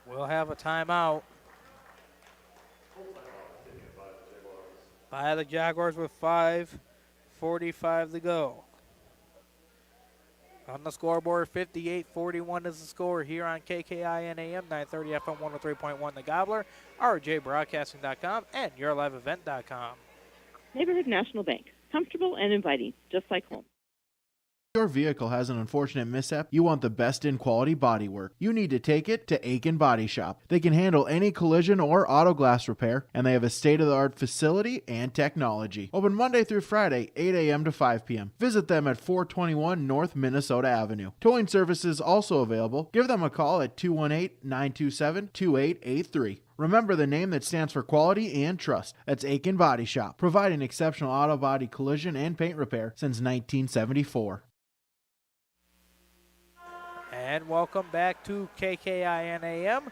We'll have a timeout by the Jaguars with 5:45 to go. On the scoreboard, 58-41 is the score here on KKIN AM 930 FM 103.1 The Gobbler, rjbroadcasting.com, and yourliveevent.com. Neighborhood National Bank. Comfortable and inviting, just like home. Your vehicle has an unfortunate mishap, you want the best in quality bodywork. You need to take it to Aitkin Body Shop. They can handle any collision or auto glass repair, and they have a state-of-the-art facility and technology. Open Monday through Friday, 8 a.m. to 5 p.m. Visit them at 421 North Minnesota Avenue. Towing services also available. Give them a call at 218-927-2883. Remember the name that stands for quality and trust. That's Aitkin Body Shop, providing exceptional auto body collision and paint repair since 1974. And welcome back to KKIN-AM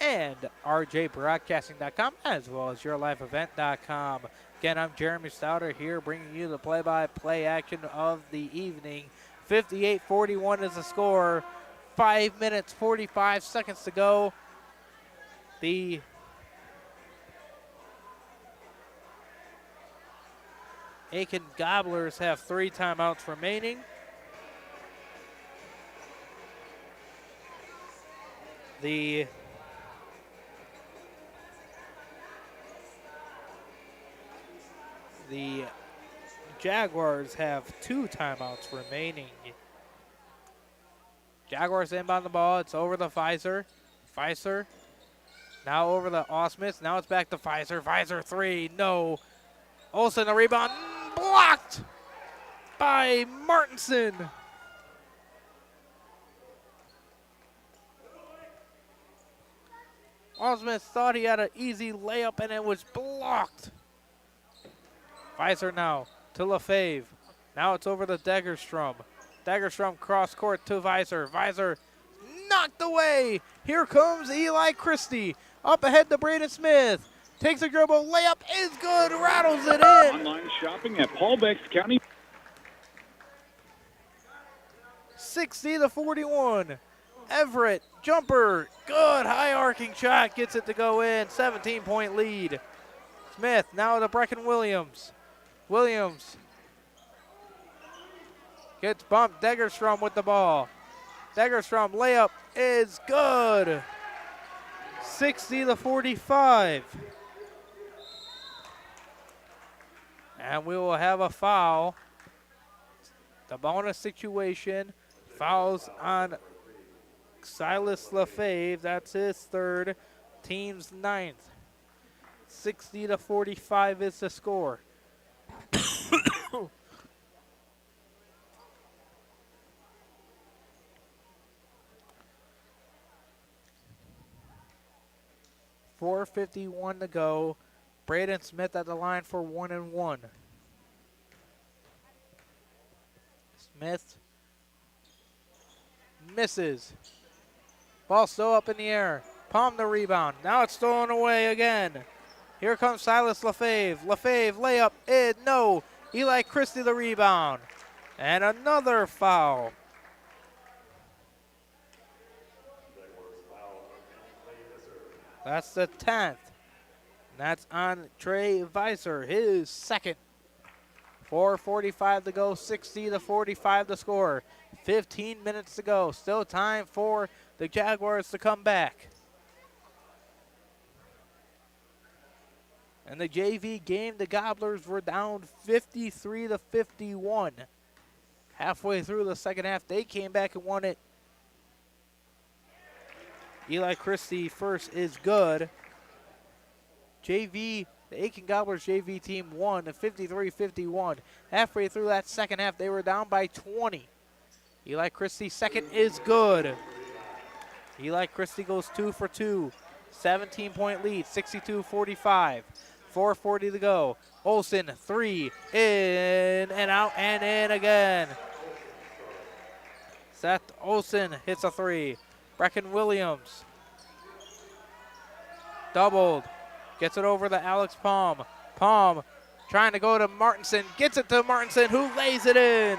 and RJBroadcasting.com, as well as YourLifeEvent.com. Again, I'm Jeremy Stouter here bringing you the play-by-play action of the evening. 58-41 is the score. 5 minutes, 45 seconds to go. The Aitkin Gobblers have 3 timeouts remaining. The Jaguars have 2 timeouts remaining. Jaguars inbound the ball. It's over the Pfizer. Pfizer now over the Osmith. Now it's back to Pfizer. Pfizer 3. No. Olsen, the rebound. Blocked by Martinson. Osmith thought he had an easy layup, and it was blocked. Pfizer now to LaFave. Now it's over to Degerstrom. Degerstrom cross court to Pfizer. Pfizer knocked away. Here comes Eli Christie. Up ahead to Braden Smith. Takes a dribble. Layup is good. Rattles it in. Online shopping at Paul Beck's County. 60-41. Everett, jumper, good high arcing shot, gets it to go in, 17-point lead. Smith now to Brecken Williams. Williams gets bumped, Degerstrom with the ball. Degerstrom layup is good. 60-45. And we will have a foul. The bonus situation, fouls on Silas LaFave, that's his 3rd, team's 9th. 60-45 is the score. .451 to go. Braden Smith at the line for 1-1. Smith misses. Ball still up in the air. Palm the rebound. Now it's stolen away again. Here comes Silas LaFave. LaFave layup. No. Eli Christie the rebound. And another foul. That's the 10th. That's on Trey Weiser, his 2nd. 4:45 to go, 60-45 the score. 15 minutes to go. Still time for the Jaguars to come back. In the JV game, the Gobblers were down 53-51. Halfway through the second half, they came back and won it. Eli Christie first is good. JV, the Aitkin Gobblers JV team won 53-51. Halfway through that second half, they were down by 20. Eli Christie second is good. Eli Christie goes 2 for 2. 17-point lead, 62-45. 4:40 to go. Olsen, 3, in and out and in again. Seth Olsen hits a 3. Brecken Williams doubled. Gets it over to Alex Palm. Palm trying to go to Martinson. Gets it to Martinson, who lays it in.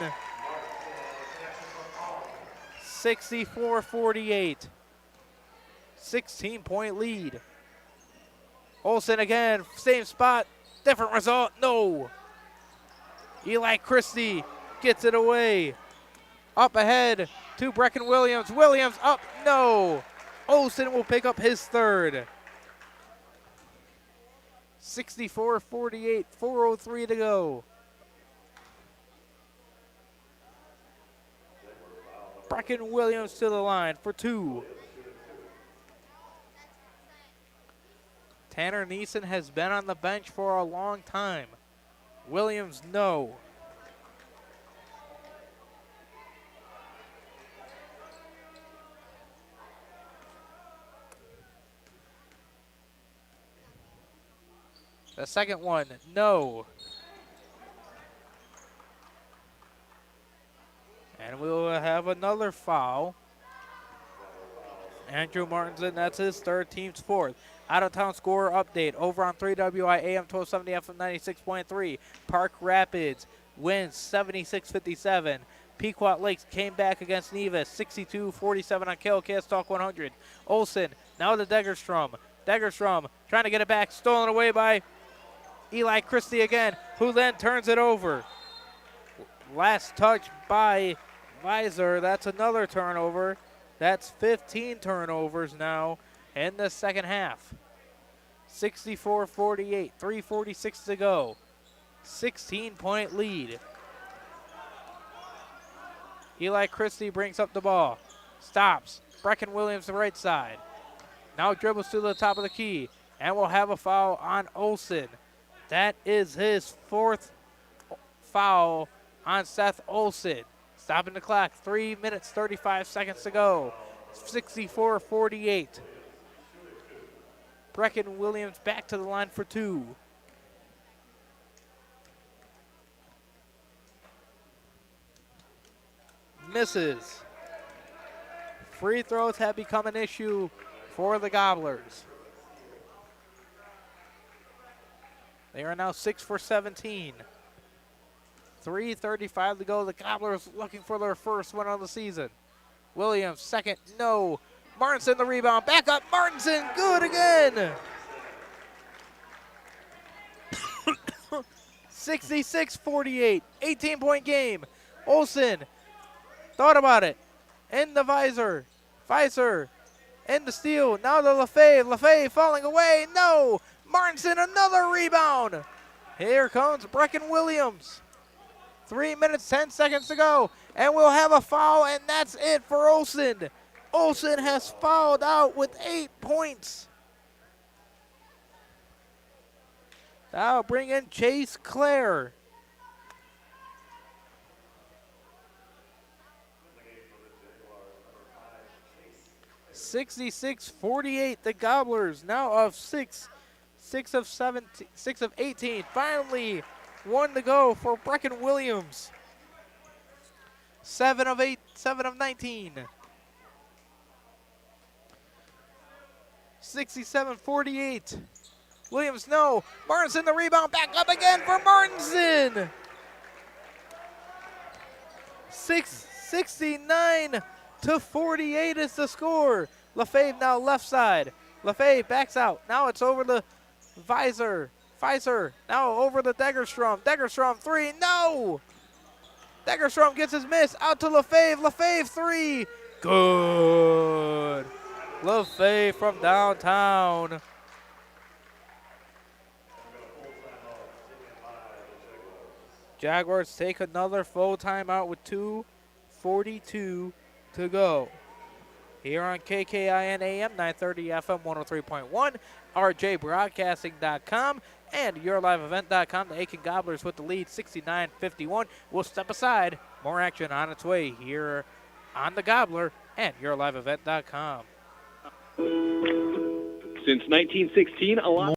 64-48. 16-point lead. Olsen again, same spot, different result, no. Eli Christie gets it away. Up ahead to Brecken Williams. Williams up, no. Olsen will pick up his 3rd. 64-48, 4:03 to go. Brecken Williams to the line for 2. Tanner Neeson has been on the bench for a long time. Williams, no. The second one, no. And we will have another foul. Andrew Martinson, that's his third, team's fourth. Out-of-town score update over on 3WI AM 1270 FM 96.3. Park Rapids wins 76-57. Pequot Lakes came back against Nevis 62-47 on KLKS Talk 100. Olsen now to Degerstrom. Degerstrom trying to get it back, stolen away by Eli Christie again, who then turns it over. Last touch by Visor. That's another turnover. That's 15 turnovers now in the second half. 64-48, 3:46 to go. 16-point lead. Eli Christie brings up the ball. Stops. Brecken Williams the right side. Now dribbles to the top of the key. And we'll have a foul on Olsen. That is his fourth foul on Seth Olsen. Stopping the clock. 3 minutes, 35 seconds to go. 64-48. Brecken Williams back to the line for two. Misses. Free throws have become an issue for the Gobblers. They are now 6 for 17. 3:35 to go. The Gobblers looking for their first win of the season. Williams, second, no. Martinson the rebound. Back up, Martinson, good again. 66-48, 18-point game. Olsen thought about it. In the Visor. Visor in the steal. Now to LaFave. LaFave falling away. No. Martinson, another rebound. Here comes Brecken Williams. 3 minutes, 10 seconds to go. And we'll have a foul, and that's it for Olsen. Olsen has fouled out with 8 points. Now bring in Chase Clare. (66-48). The Gobblers now of 6 of 18. Finally, one to go for Brecken Williams. 7 of 19. 67-48. Williams, no. Martinson the rebound, back up again for Martinson. 69-48 is the score. LaFave now left side. LaFave backs out. Now it's over the Visor. Visor now over to Degerstrom. Degerstrom three, no. Degerstrom gets his miss. Out to LaFave. LaFave three, good. LaFave from downtown. Jaguars take another full timeout with 2:42 to go. Here on KKIN AM 930 FM 103.1, RJBroadcasting.com, and YourLiveEvent.com. The Aitkin Gobblers with the lead, 69-51. We'll step aside. More action on its way here on the Gobbler and YourLiveEvent.com. Since 1916, a lot.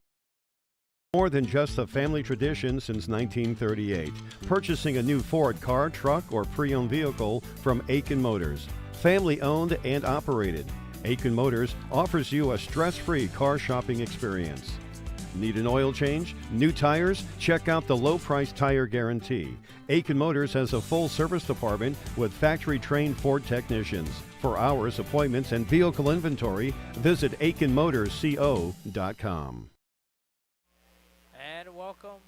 More than just a family tradition since 1938. Purchasing a new Ford car, truck, or pre-owned vehicle from Aitkin Motors. Family owned and operated. Aitkin Motors offers you a stress-free car shopping experience. Need an oil change? New tires? Check out the low-price tire guarantee. Aitkin Motors has a full service department with factory-trained Ford technicians. For hours, appointments, and vehicle inventory, visit AitkinMotorsCO.com. And welcome.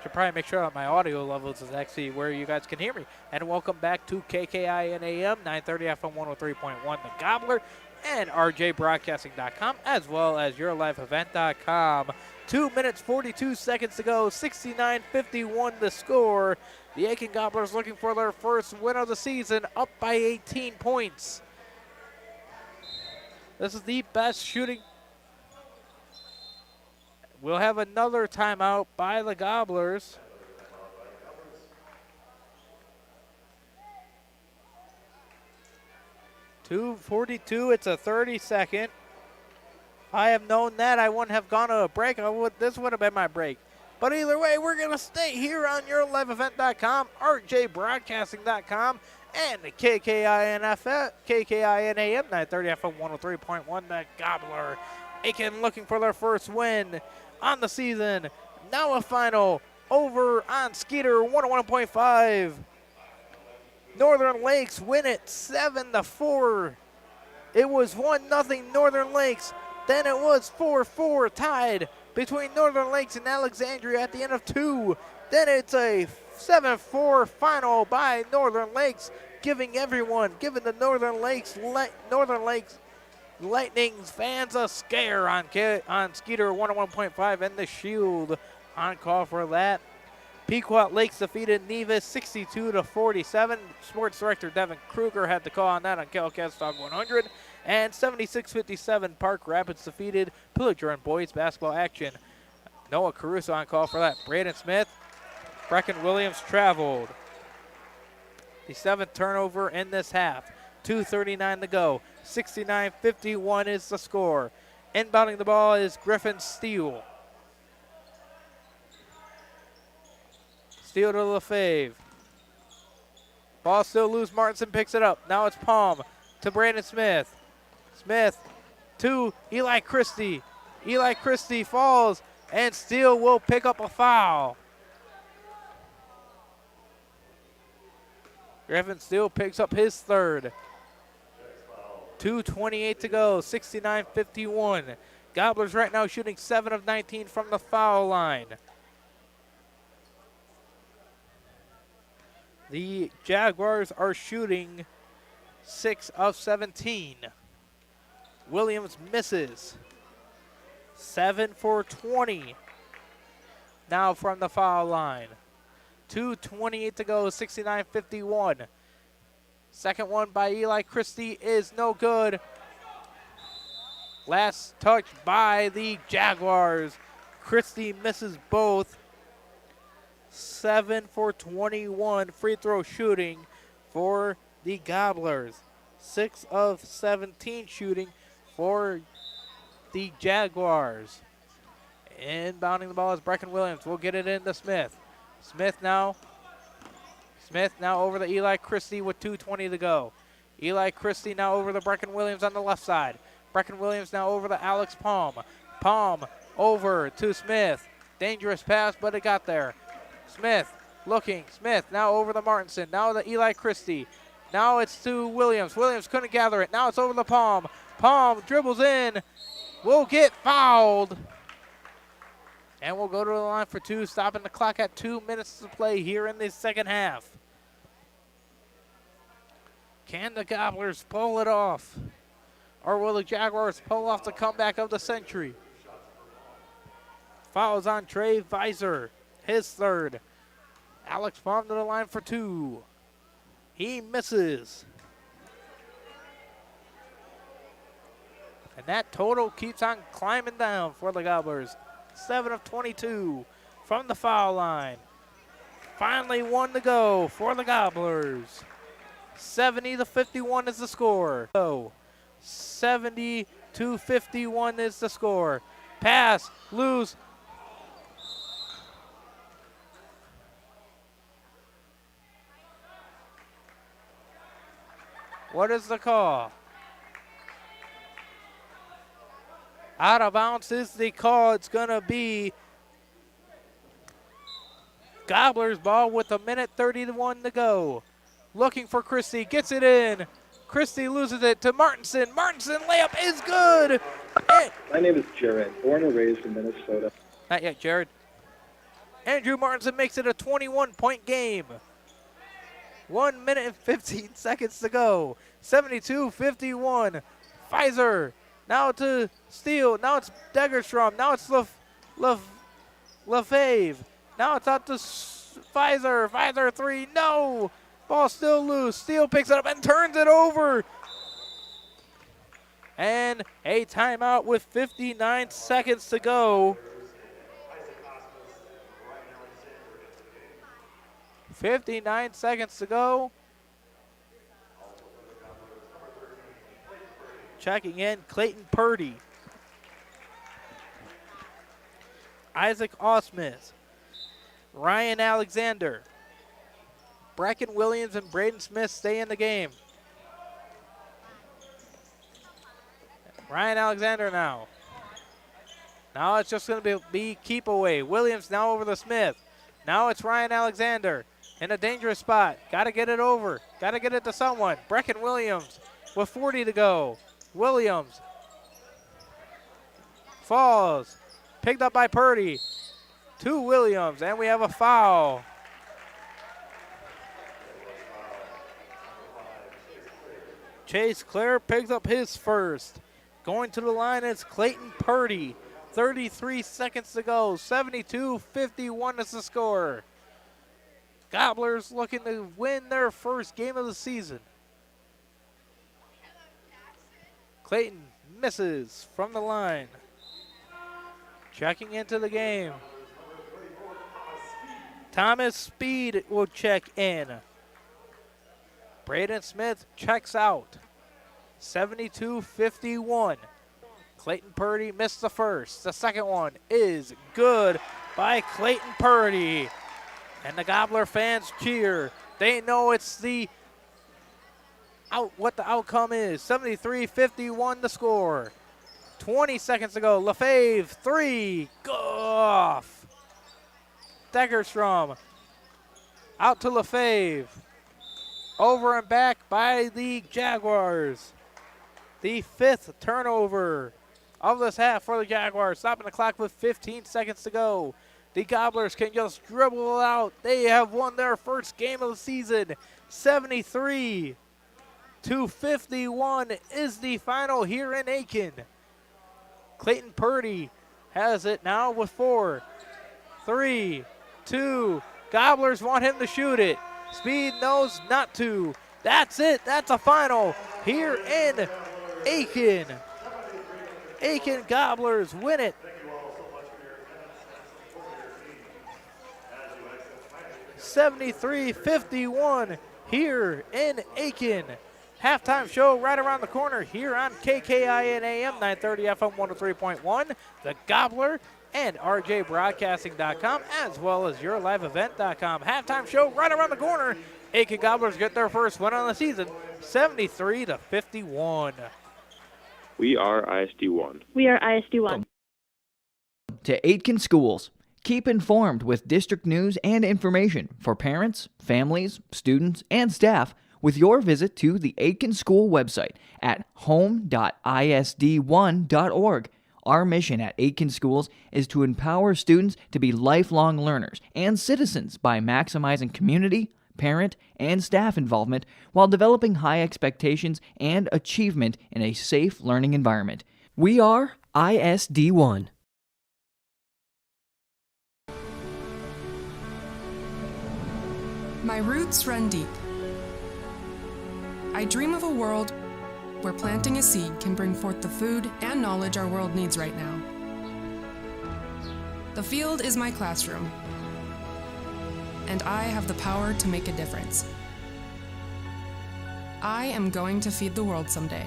Should probably make sure that my audio levels is actually where you guys can hear me. And welcome back to KKIN AM 930 FM 103.1, The Gobbler, and RJBroadcasting.com, as well as YourLiveEvent.com. 2 minutes, 42 seconds to go. 69-51 the score. The Aitkin Gobblers looking for their first win of the season, up by 18 points. This is the best shooting. We'll have another timeout by the Gobblers. .242, it's a 30-second. If I have known that, I wouldn't have gone to a break. This would have been my break. But either way, we're going to stay here on YourLiveEvent.com, RJBroadcasting.com, and the KKIN-AM 930 FM 103.1, the Gobbler. Aitkin looking for their first win on the season. Now a final over on Skeeter 101.5. Northern Lakes win it 7-4. It was 1-0 Northern Lakes. Then it was 4-4 tied between Northern Lakes and Alexandria at the end of 2. Then it's a 7-4 final by Northern Lakes, giving the Northern Lakes Lightning's fans a scare on Skeeter 101.5 and the Shield on call for that. Pequot Lakes defeated Nevis 62-47. Sports Director Devin Kruger had the call on that on Calcast Dog 100. And 76-57, Park Rapids defeated Pillager in boys basketball action. Noah Caruso on call for that. Braden Smith, Brecken Williams traveled. The 7th turnover in this half. 2:39 to go. 69-51 is the score. Inbounding the ball is Griffin Steele. Steele to Lefebvre. Ball still loose. Martinson picks it up. Now it's Palm to Brandon Smith. Smith to Eli Christie. Eli Christie falls, and Steele will pick up a foul. Griffin Steele picks up his third. 2:28 to go, 69-51. Gobblers right now shooting 7 of 19 from the foul line. The Jaguars are shooting 6 of 17. Williams misses. 7 for 20 now from the foul line. 2:28 to go, 69-51. Second one by Eli Christie is no good. Last touch by the Jaguars. Christie misses both. 7 for 21 free throw shooting for the Gobblers. 6 of 17 shooting for the Jaguars. Inbounding the ball is Brecken Williams. We'll get it into Smith. Smith now over the Eli Christie with 2:20 to go. Eli Christie now over the Brecken Williams on the left side. Brecken Williams now over the Alex Palm. Palm over to Smith. Dangerous pass, but it got there. Smith looking. Smith now over the Martinson. Now the Eli Christie. Now it's to Williams. Williams couldn't gather it. Now it's over the Palm. Palm dribbles in. Will get fouled. And we'll go to the line for 2, stopping the clock at 2 minutes to play here in the second half. Can the Gobblers pull it off? Or will the Jaguars pull off the comeback of the century? Fouls on Trey Visor, his third. Alex Palm to the line for 2. He misses. And that total keeps on climbing down for the Gobblers. 7 of 22 from the foul line. Finally 1 to go for the Gobblers. 70-51 is the score. 70-51 is the score. Pass, loose. What is the call? Out of bounds is the call. It's going to be Gobblers ball with 1:31 to go. Looking for Christie. Gets it in. Christie loses it to Martinson. Martinson layup is good. My name is Jared, born and raised in Minnesota. Not yet, Jared. Andrew Martinson makes it a 21-point game. 1 minute and 15 seconds to go. 72-51. Pfizer. Now to Steele. Now it's Degerstrom. Now it's Lefebvre. Now it's out to Pfizer. Pfizer 3. No. Ball still loose. Steele picks it up and turns it over. And a timeout with 59 seconds to go. 59 seconds to go. Checking in, Clayton Purdy. Isaac Osmus. Ryan Alexander. Bracken Williams and Braden Smith stay in the game. Ryan Alexander now. Now it's just going to be keep away. Williams now over to Smith. Now it's Ryan Alexander in a dangerous spot. Got to get it over. Got to get it to someone. Bracken Williams with 40 to go. Williams falls. Picked up by Purdy. To Williams, and we have a foul. Chase Clare picks up his first. Going to the line is Clayton Purdy. 33 seconds to go. 72-51 is the score. Gobblers looking to win their first game of the season. Clayton misses from the line. Checking into the game. Thomas Speed will check in. Braden Smith checks out. 72-51. Clayton Purdy missed the first. The second one is good by Clayton Purdy. And the Gobbler fans cheer. They know it's what the outcome is. 73-51 the score. 20 seconds to go. Lefebvre, 3. Go off. Deckerstrom. Out to Lefebvre. Over and back by the Jaguars. The 5th turnover of this half for the Jaguars. Stopping the clock with 15 seconds to go. The Gobblers can just dribble it out. They have won their first game of the season. 73-51 is the final here in Aitkin. Clayton Purdy has it now with 4, 3, 2. Gobblers want him to shoot it. Speed knows not to. That's it. That's a final here in Aitkin. Aitkin Gobblers win it. 73-51 here in Aitkin. Halftime show right around the corner here on KKIN AM 930 FM 103.1. The Gobbler and rjbroadcasting.com, as well as yourliveevent.com. Halftime show right around the corner. Aitkin Gobblers get their first win on the season, 73-51. We are ISD1. We are ISD1. To Aitkin Schools. Keep informed with district news and information for parents, families, students, and staff with your visit to the Aitkin School website at home.isd1.org. Our mission at Aitkin Schools is to empower students to be lifelong learners and citizens by maximizing community, parent, and staff involvement while developing high expectations and achievement in a safe learning environment. We are ISD1. My roots run deep. I dream of a world where planting a seed can bring forth the food and knowledge our world needs right now. The field is my classroom, and I have the power to make a difference. I am going to feed the world someday.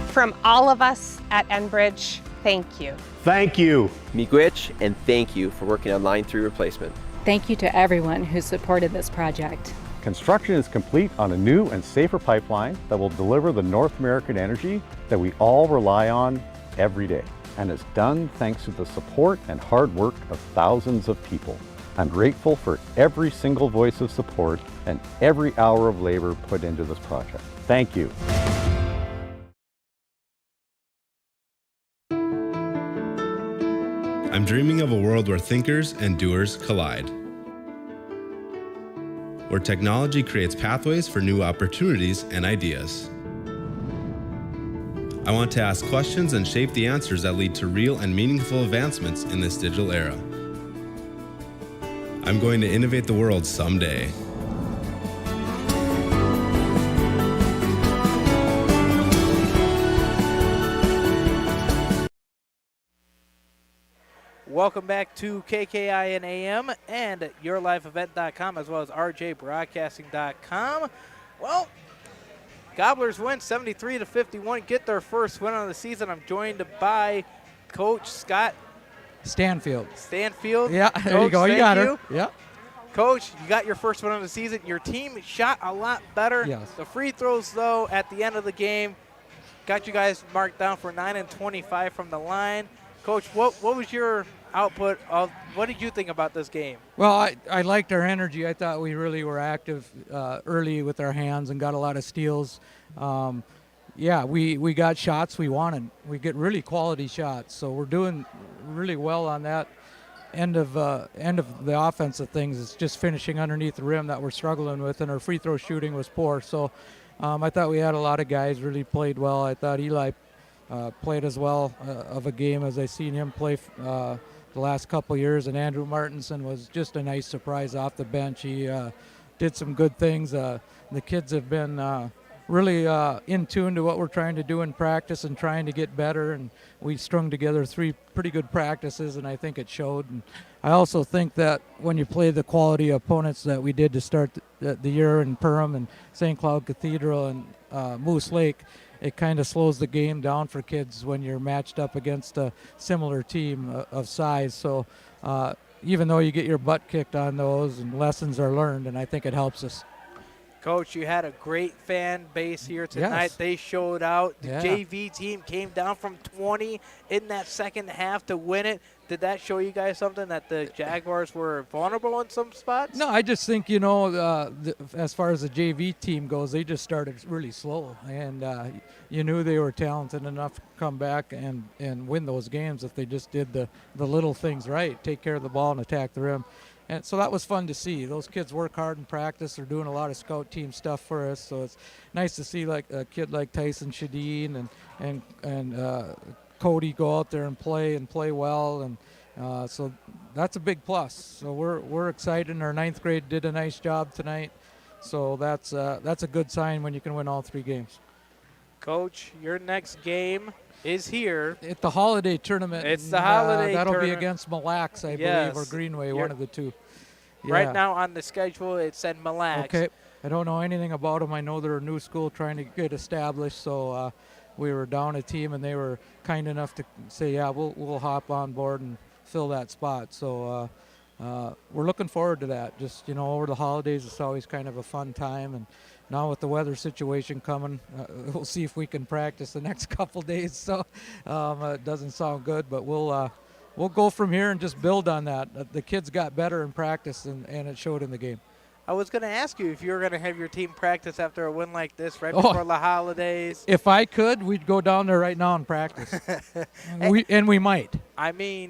From all of us at Enbridge, thank you. Thank you. Miigwech, and thank you for working on Line 3 replacement. Thank you to everyone who supported this project. Construction is complete on a new and safer pipeline that will deliver the North American energy that we all rely on every day, and is done thanks to the support and hard work of thousands of people. I'm grateful for every single voice of support and every hour of labor put into this project. Thank you. I'm dreaming of a world where thinkers and doers collide, where technology creates pathways for new opportunities and ideas. I want to ask questions and shape the answers that lead to real and meaningful advancements in this digital era. I'm going to innovate the world someday. Welcome back to KKIN AM and yourliveevent.com, as well as rjbroadcasting.com. Well, Gobblers win 73-51, get their first win of the season. I'm joined by Coach Scott Stanfield. Yeah, there Coach, you go. You got her. Yeah. Coach, you got your first win of the season. Your team shot a lot better. Yes. The free throws, though, at the end of the game, got you guys marked down for 9 and 25 from the line. Coach, what was your output of? What did you think about this game? Well, I liked our energy. I thought we really were active early with our hands and got a lot of steals. Yeah, we got shots we wanted. We get really quality shots, so we're doing really well on that end of the offensive things. It's just finishing underneath the rim that we're struggling with, and our free throw shooting was poor. So I thought we had a lot of guys really played well. I thought Eli played as well of a game as I seen him play the last couple years, and Andrew Martinson was just a nice surprise off the bench. He did some good things. The kids have been really in tune to what we're trying to do in practice and trying to get better, and we strung together 3 pretty good practices, and I think it showed. And I also think that when you play the quality opponents that we did to start the year in Perham and St. Cloud Cathedral and Moose Lake, it kind of slows the game down for kids when you're matched up against a similar team of size. So even though you get your butt kicked on those, and lessons are learned, and I think it helps us. Coach, you had a great fan base here tonight. Yes. They showed out. The Yeah. JV team came down from 20 in that second half to win it. Did that show you guys something, that the Jaguars were vulnerable in some spots? No, I just think, as far as the JV team goes, they just started really slow. And you knew they were talented enough to come back and win those games if they just did the little things right, take care of the ball and attack the rim. And so that was fun to see. Those kids work hard in practice. They're doing a lot of scout team stuff for us. So it's nice to see like a kid like Tyson Shadeen and Cody go out there and play well. And so that's a big plus. So we're excited. And our 9th grade did a nice job tonight. So that's a good sign when you can win all 3 games. Coach, your next game is here. At the holiday tournament. It's the holiday that'll tournament. be against Mille Lacs, I Yes. believe, or Greenway, one of the two. Right Yeah. now on the schedule, it said Mille Lacs. Okay. I don't know anything about them. I know they're a new school trying to get established, so we were down a team, and they were kind enough to say, yeah, we'll hop on board and fill that spot. So we're looking forward to that. Just, over the holidays, it's always kind of a fun time, and now with the weather situation coming, we'll see if we can practice the next couple days. So it doesn't sound good, but we'll go from here and just build on that. The kids got better in practice, and it showed in the game. I was going to ask you if you were going to have your team practice after a win like this right before the holidays. If I could, we'd go down there right now and practice. we might. I mean,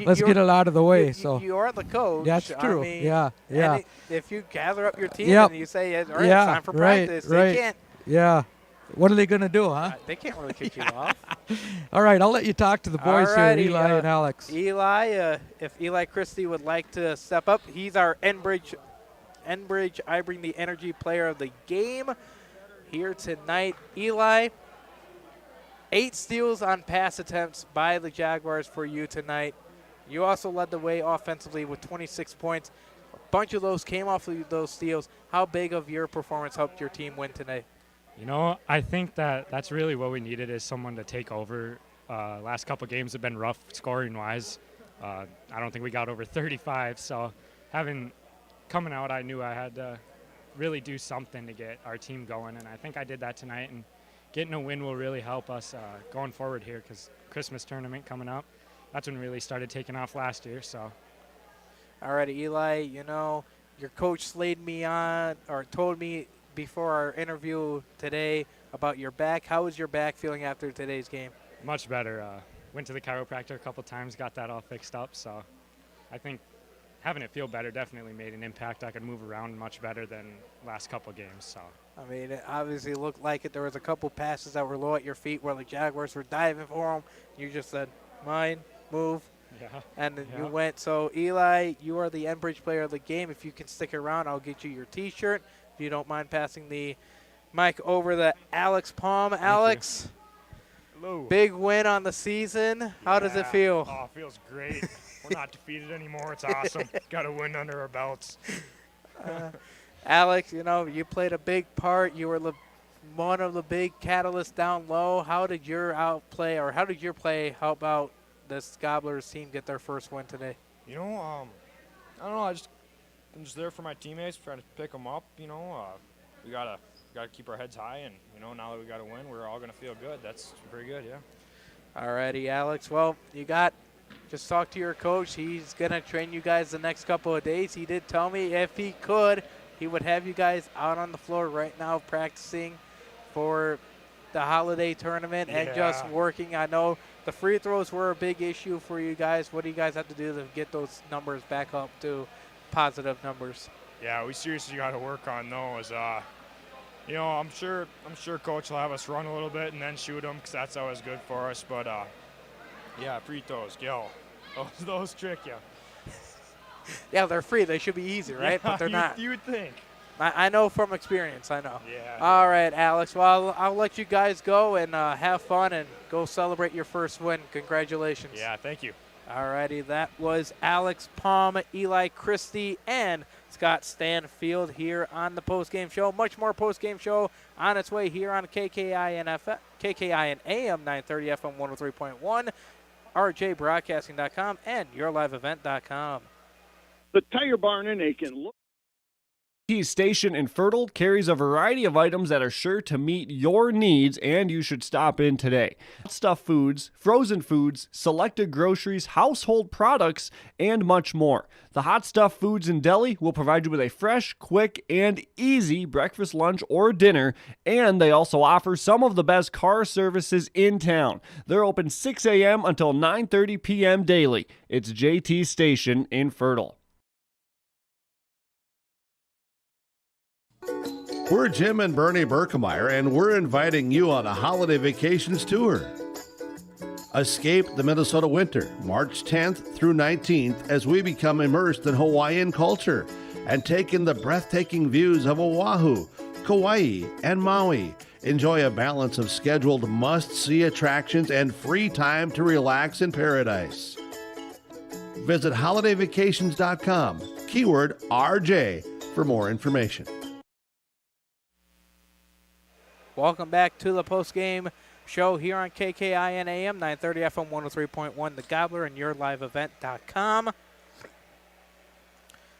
let's get it out of the way. You are the coach. That's true. I mean, yeah. If you gather up your team and you say, all right, it's time for practice, right. They can't. Yeah. What are they going to do, huh? They can't really kick you off. All right, I'll let you talk to the boys here, Eli and Alex. Eli, if Eli Christie would like to step up, he's our Enbridge I Bring the Energy player of the game here tonight. Eli, 8 steals on pass attempts by the Jaguars for you tonight. You also led the way offensively with 26 points. A bunch of those came off of those steals. How big of your performance helped your team win tonight? I think that's really what we needed, is someone to take over. Last couple games have been rough scoring-wise. I don't think we got over 35, so coming out, I knew I had to really do something to get our team going, and I think I did that tonight, and getting a win will really help us going forward here, because Christmas tournament coming up, that's when we really started taking off last year. So, all right, Eli, your coach slayed me on, or told me before our interview today about your back. How is your back feeling after today's game? Much better. Went to the chiropractor a couple times, got that all fixed up, so I think having it feel better definitely made an impact. I could move around much better than last couple games. So, I mean, it obviously looked like it. There was a couple passes that were low at your feet where the Jaguars were diving for them. You just said, mine, move. Yeah. And then you went. So, Eli, you are the Enbridge player of the game. If you can stick around, I'll get you your T-shirt. If you don't mind passing the mic over to Alex Palm. Alex, hello. Big win on the season. How does it feel? Oh, it feels great. We're not defeated anymore. It's awesome. Got a win under our belts. Alex, you played a big part. You were one of the big catalysts down low. How did your play help out this Gobblers team get their first win today? You know, I don't know. I'm just there for my teammates, trying to pick them up. You know, we gotta keep our heads high, and you know, now that we got a win, we're all gonna feel good. That's pretty good, yeah. Alrighty, Alex. Well, just talk to your coach. He's gonna train you guys the next couple of days. He did tell me if he could, he would have you guys out on the floor right now practicing for the holiday tournament and just working. I know the free throws were a big issue for you guys. What do you guys have to do to get those numbers back up to positive numbers? Yeah, we seriously got to work on those. You know, I'm sure Coach will have us run a little bit and then shoot them because that's always good for us. But yeah, free throws, those trick you. Yeah, they're free. They should be easy, right? Yeah, but they're not. You would think. I know from experience. I know. Yeah. All right, Alex. Well, I'll let you guys go and have fun and go celebrate your first win. Congratulations. Yeah, thank you. All righty. That was Alex Palm, Eli Christie, and Scott Stanfield here on the postgame show. Much more postgame show on its way here on KKI and AM 930 FM 103.1, rjbroadcasting.com, and yourliveevent.com. The Tire Barn in Aitkin. Station in Fertile carries a variety of items that are sure to meet your needs, and you should stop in today. Stuffed foods, frozen foods, selected groceries, household products, and much more. The Hot Stuff Foods and Deli will provide you with a fresh, quick, and easy breakfast, lunch, or dinner, and they also offer some of the best car services in town. They're open 6 a.m. until 9:30 p.m. daily. It's JT Station in Fertile. We're Jim and Bernie Berkemeyer, and we're inviting you on a holiday vacations tour. Escape the Minnesota winter, March 10th through 19th, as we become immersed in Hawaiian culture and take in the breathtaking views of Oahu, Kauai, and Maui. Enjoy a balance of scheduled must-see attractions and free time to relax in paradise. Visit holidayvacations.com, keyword RJ, for more information. Welcome back to the postgame show here on KKIN AM 930 FM 103.1, The Gobbler, and yourliveevent.com.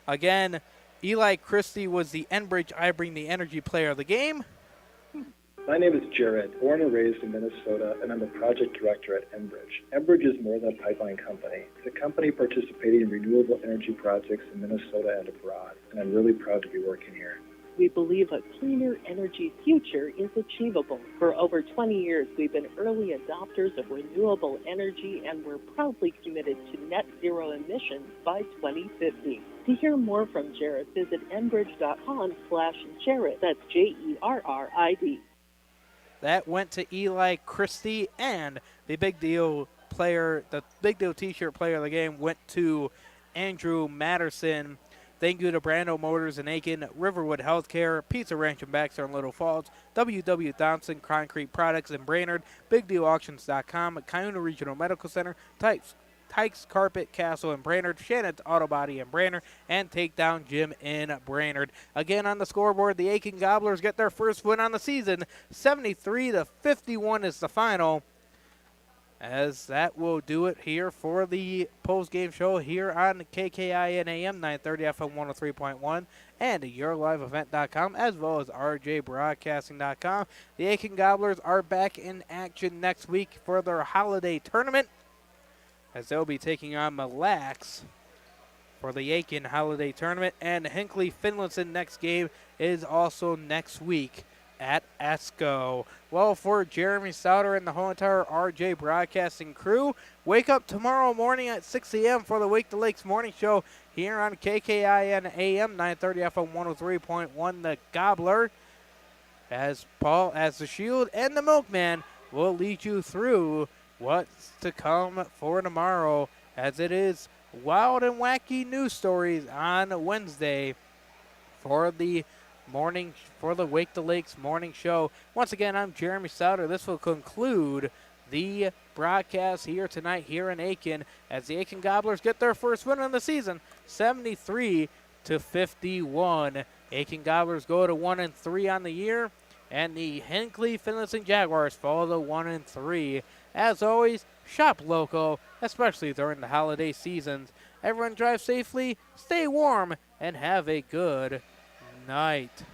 Again, Eli Christie was the Enbridge I Bring the Energy player of the game. My name is Jared, born and raised in Minnesota, and I'm a project director at Enbridge. Enbridge is more than a pipeline company. It's a company participating in renewable energy projects in Minnesota and abroad, and I'm really proud to be working here. We believe a cleaner energy future is achievable. For over 20 years, we've been early adopters of renewable energy, and we're proudly committed to net zero emissions by 2050. To hear more from Jared, visit enbridge.com/Jared. That's Jerrid. That went to Eli Christie, and the Big Deal T-shirt player of the game went to Andrew Matterson. Thank you to Brando Motors in Aitkin, Riverwood Healthcare, Pizza Ranch in Baxter and Little Falls, W.W. Thompson Concrete Products in Brainerd, BigDealAuctions.com, Cuyuna Regional Medical Center, Tykes Carpet Castle in Brainerd, Shannon's Auto Body in Brainerd, and Takedown Gym in Brainerd. Again on the scoreboard, the Aitkin Gobblers get their first win on the season. 73-51 is the final. As that will do it here for the post-game show here on KKIN AM 930 FM 103.1 and yourliveevent.com, as well as rjbroadcasting.com. The Aitkin Gobblers are back in action next week for their holiday tournament, as they'll be taking on Mille Lacs for the Aitkin holiday tournament. And Hinckley-Finlayson next game is also next week at ESCO. Well, for Jeremy Souter and the whole entire RJ Broadcasting crew, wake up tomorrow morning at 6 a.m. for the Wake the Lakes morning show here on KKIN AM 930 FM 103.1. The Gobbler, as the Shield and the Milkman, will lead you through what's to come for tomorrow, as it is wild and wacky news stories on Wednesday for the Wake the Lakes morning show. Once again, I'm Jeremy Souter. This will conclude the broadcast here tonight here in Aitkin, as the Aitkin Gobblers get their first win of the season, 73-51. Aitkin Gobblers go to 1-3 on the year, and the Hinckley-Finlayson Jaguars fall to 1-3. As always, shop local, especially during the holiday seasons. Everyone drive safely, stay warm, and have a good night.